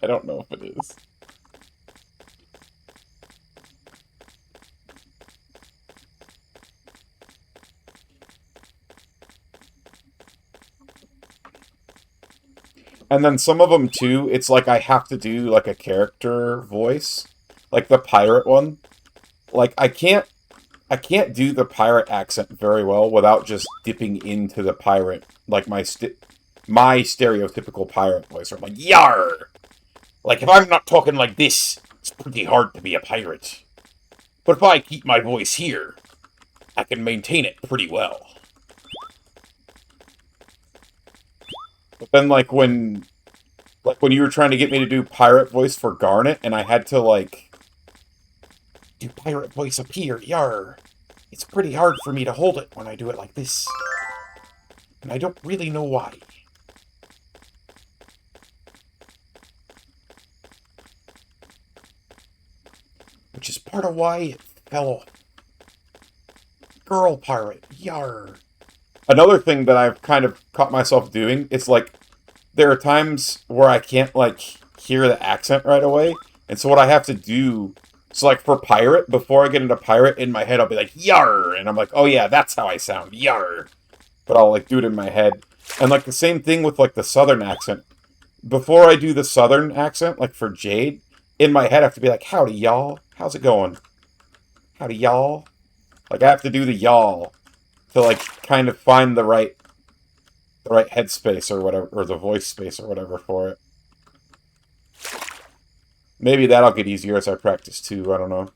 I don't know if it is. And then some of them, too, it's like I have to do, like, a character voice. Like the pirate one. Like, I can't do the pirate accent very well without just dipping into the pirate, like my stereotypical pirate voice. Where I'm like, yar! Like, if I'm not talking like this, it's pretty hard to be a pirate. But if I keep my voice here, I can maintain it pretty well. But then, like when you were trying to get me to do pirate voice for Garnet, and I had to, like, do pirate voice up here, yar. It's pretty hard for me to hold it when I do it like this. And I don't really know why. Which is part of why it fell off. Girl pirate, yar. Another thing that I've kind of caught myself doing, it's like, there are times where I can't, like, hear the accent right away. And so what I have to do, so, like, for pirate, before I get into pirate, in my head, I'll be like, yar! And I'm like, oh yeah, that's how I sound, yar! But I'll, like, do it in my head. And, like, the same thing with, like, the southern accent. Before I do the southern accent, like, for Jade, in my head I have to be like, howdy, y'all. How's it going? Howdy, y'all. Like, I have to do the y'all to, like, kind of find the right headspace or whatever, or the voice space or whatever for it. Maybe that'll get easier as I practice too. I don't know.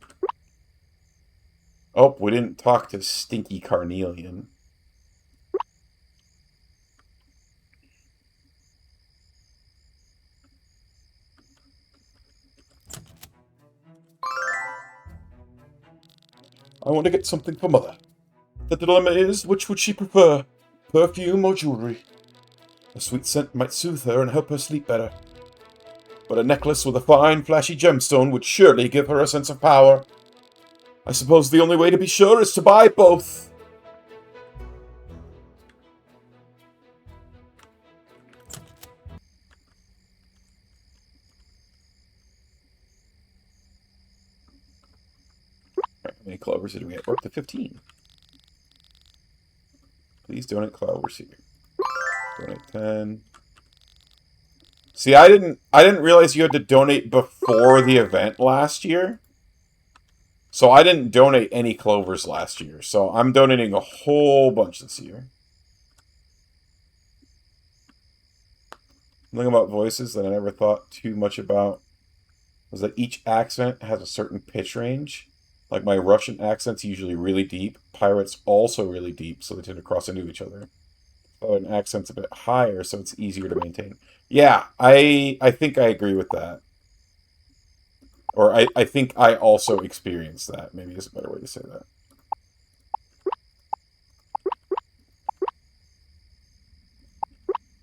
Oh, we didn't talk to Stinky Carnelian. I want to get something for Mother. The dilemma is, which would she prefer? Perfume or jewelry? A sweet scent might soothe her and help her sleep better. But a necklace with a fine, flashy gemstone would surely give her a sense of power. I suppose the only way to be sure is to buy both. How many clovers did we get? We're up to 15. Please donate clovers here. Donate 10. See, I didn't realize you had to donate before the event last year. So I didn't donate any clovers last year. So I'm donating a whole bunch this year. One thing about voices that I never thought too much about was that each accent has a certain pitch range. Like my Russian accent's usually really deep. Pirate's also really deep, so they tend to cross into each other. Oh, an accent's a bit higher, so it's easier to maintain. Yeah, I think I agree with that. Or I think I also experienced that. Maybe is a better way to say that.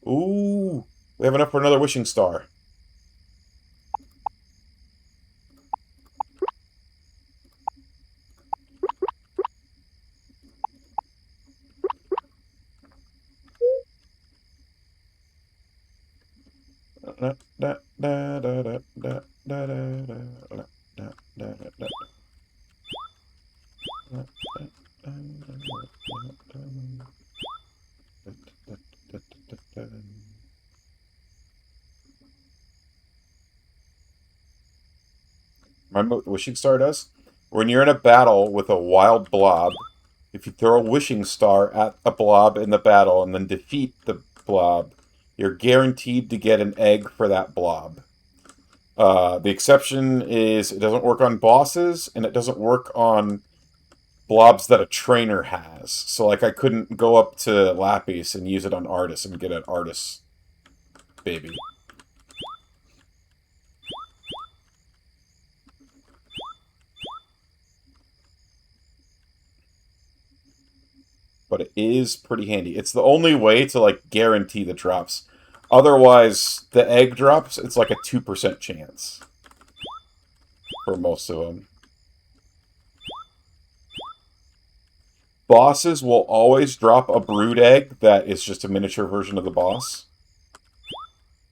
Ooh, we have enough for another wishing star. Remember what the wishing star does? When you're in a battle with a wild blob, if you throw a wishing star at a blob in the battle and then defeat the blob, you're guaranteed to get an egg for that blob. The exception is it doesn't work on bosses, and it doesn't work on blobs that a trainer has. So, like, I couldn't go up to Lapis and use it on Artis and get an Artis baby. But it is pretty handy. It's the only way to, like, guarantee the drops. Otherwise, the egg drops, it's like a 2% chance. For most of them. Bosses will always drop a brood egg that is just a miniature version of the boss.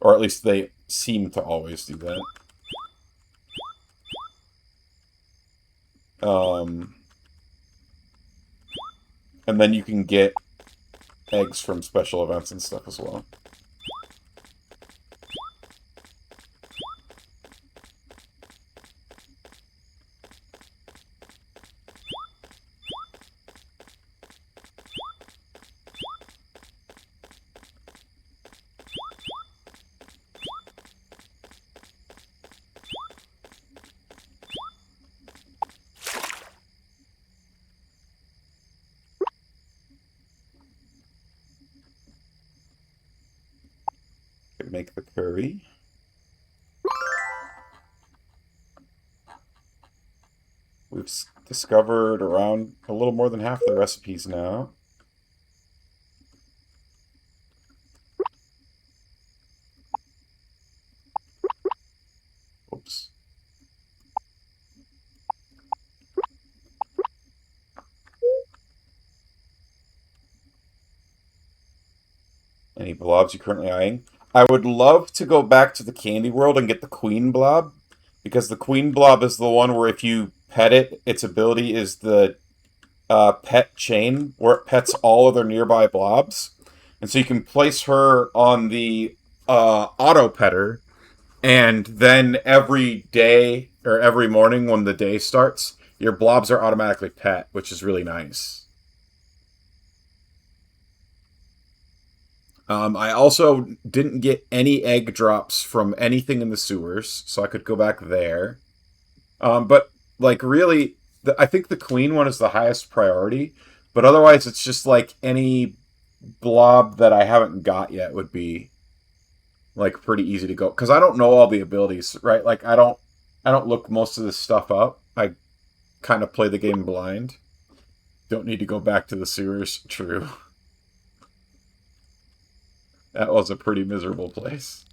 Or at least they seem to always do that. And then you can get eggs from special events and stuff as well. Make the curry. We've discovered around a little more than half the recipes now. Oops. Any blobs you're currently eyeing? I would love to go back to the candy world and get the queen blob, because the queen blob is the one where if you pet it, its ability is the pet chain, where it pets all other nearby blobs. And so you can place her on the auto petter, and then every day, or every morning when the day starts, your blobs are automatically pet, which is really nice. I also didn't get any egg drops from anything in the sewers, so I could go back there. But like really, I think the queen one is the highest priority. But otherwise, it's just like any blob that I haven't got yet would be like pretty easy to go because I don't know all the abilities, right? Like I don't look most of this stuff up. I kind of play the game blind. Don't need to go back to the sewers. True. That was a pretty miserable place.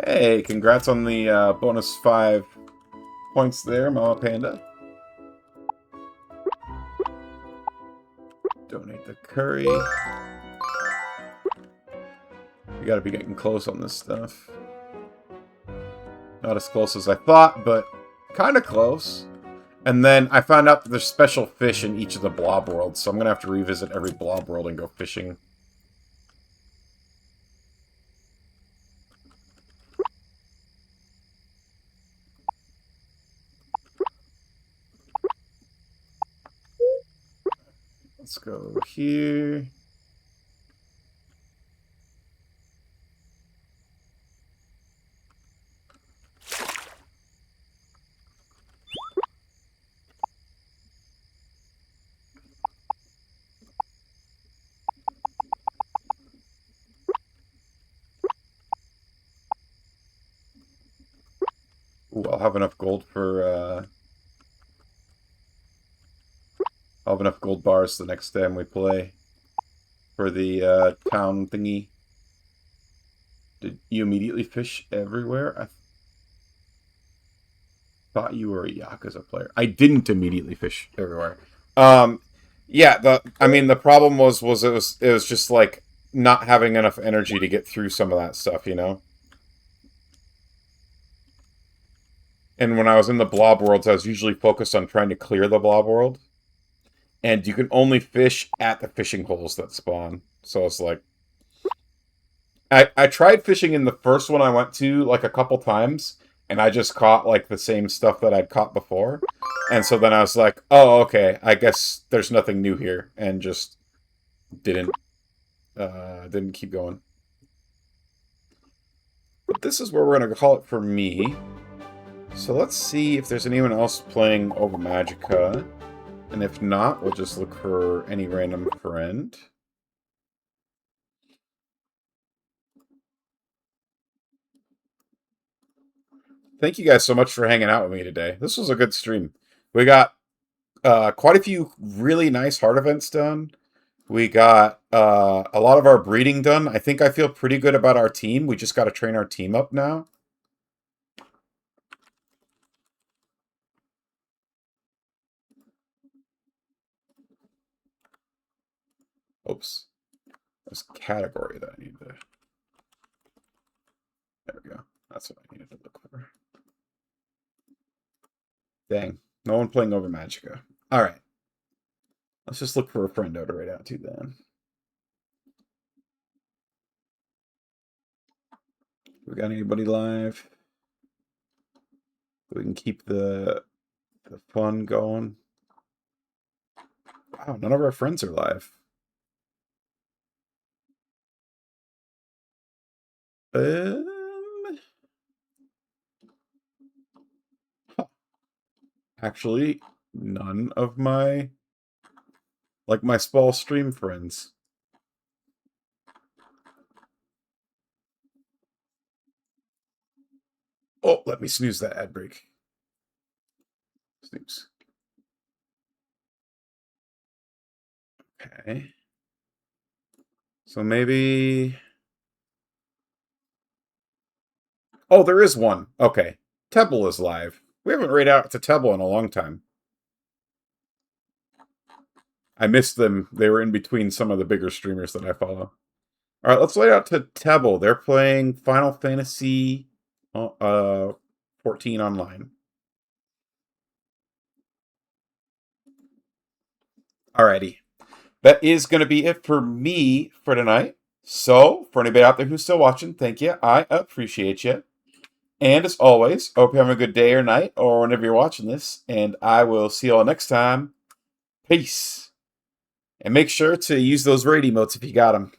Hey, congrats on the bonus 5 points there, Mama Panda. Donate the curry. We gotta be getting close on this stuff. Not as close as I thought, but kind of close. And then I found out that there's special fish in each of the blob worlds, so I'm gonna have to revisit every blob world and go fishing. Let's go here. Ooh, I'll have enough gold for, I'll have enough gold bars the next time we play for the town thingy. Did you immediately fish everywhere? I thought you were a Yakuza player. I didn't immediately fish everywhere. Yeah, the problem was it was just like not having enough energy to get through some of that stuff, you know? And when I was in the blob worlds, I was usually focused on trying to clear the blob world. And you can only fish at the fishing holes that spawn. So it's like I tried fishing in the first one I went to like a couple times, and I just caught like the same stuff that I'd caught before. And so then I was like, oh, okay, I guess there's nothing new here, and just didn't didn't keep going. But this is where we're gonna call it for me. So let's see if there's anyone else playing Over Magica. And if not, we'll just look for any random friend. Thank you guys so much for hanging out with me today. This was a good stream. We got quite a few really nice heart events done. We got a lot of our breeding done. I think I feel pretty good about our team. We just got to train our team up now. Oops. There's a category that I need to... There we go. That's what I needed to look for. Dang. No one playing Over Magica. Alright. Let's just look for a friendo to write out to then. We got anybody live? We can keep the fun going. Wow, none of our friends are live. Actually, none of my my small stream friends. Oh, let me snooze that ad break. Snooze. Okay. So maybe... Oh, there is one. Okay. Tebble is live. We haven't raid out to Tebble in a long time. I missed them. They were in between some of the bigger streamers that I follow. All right, let's lay out to Tebble. They're playing Final Fantasy 14 online. Alrighty. That is going to be it for me for tonight. So, for anybody out there who's still watching, thank you. I appreciate you. And as always, I hope you're having a good day or night or whenever you're watching this. And I will see you all next time. Peace. And make sure to use those raid emotes if you got them.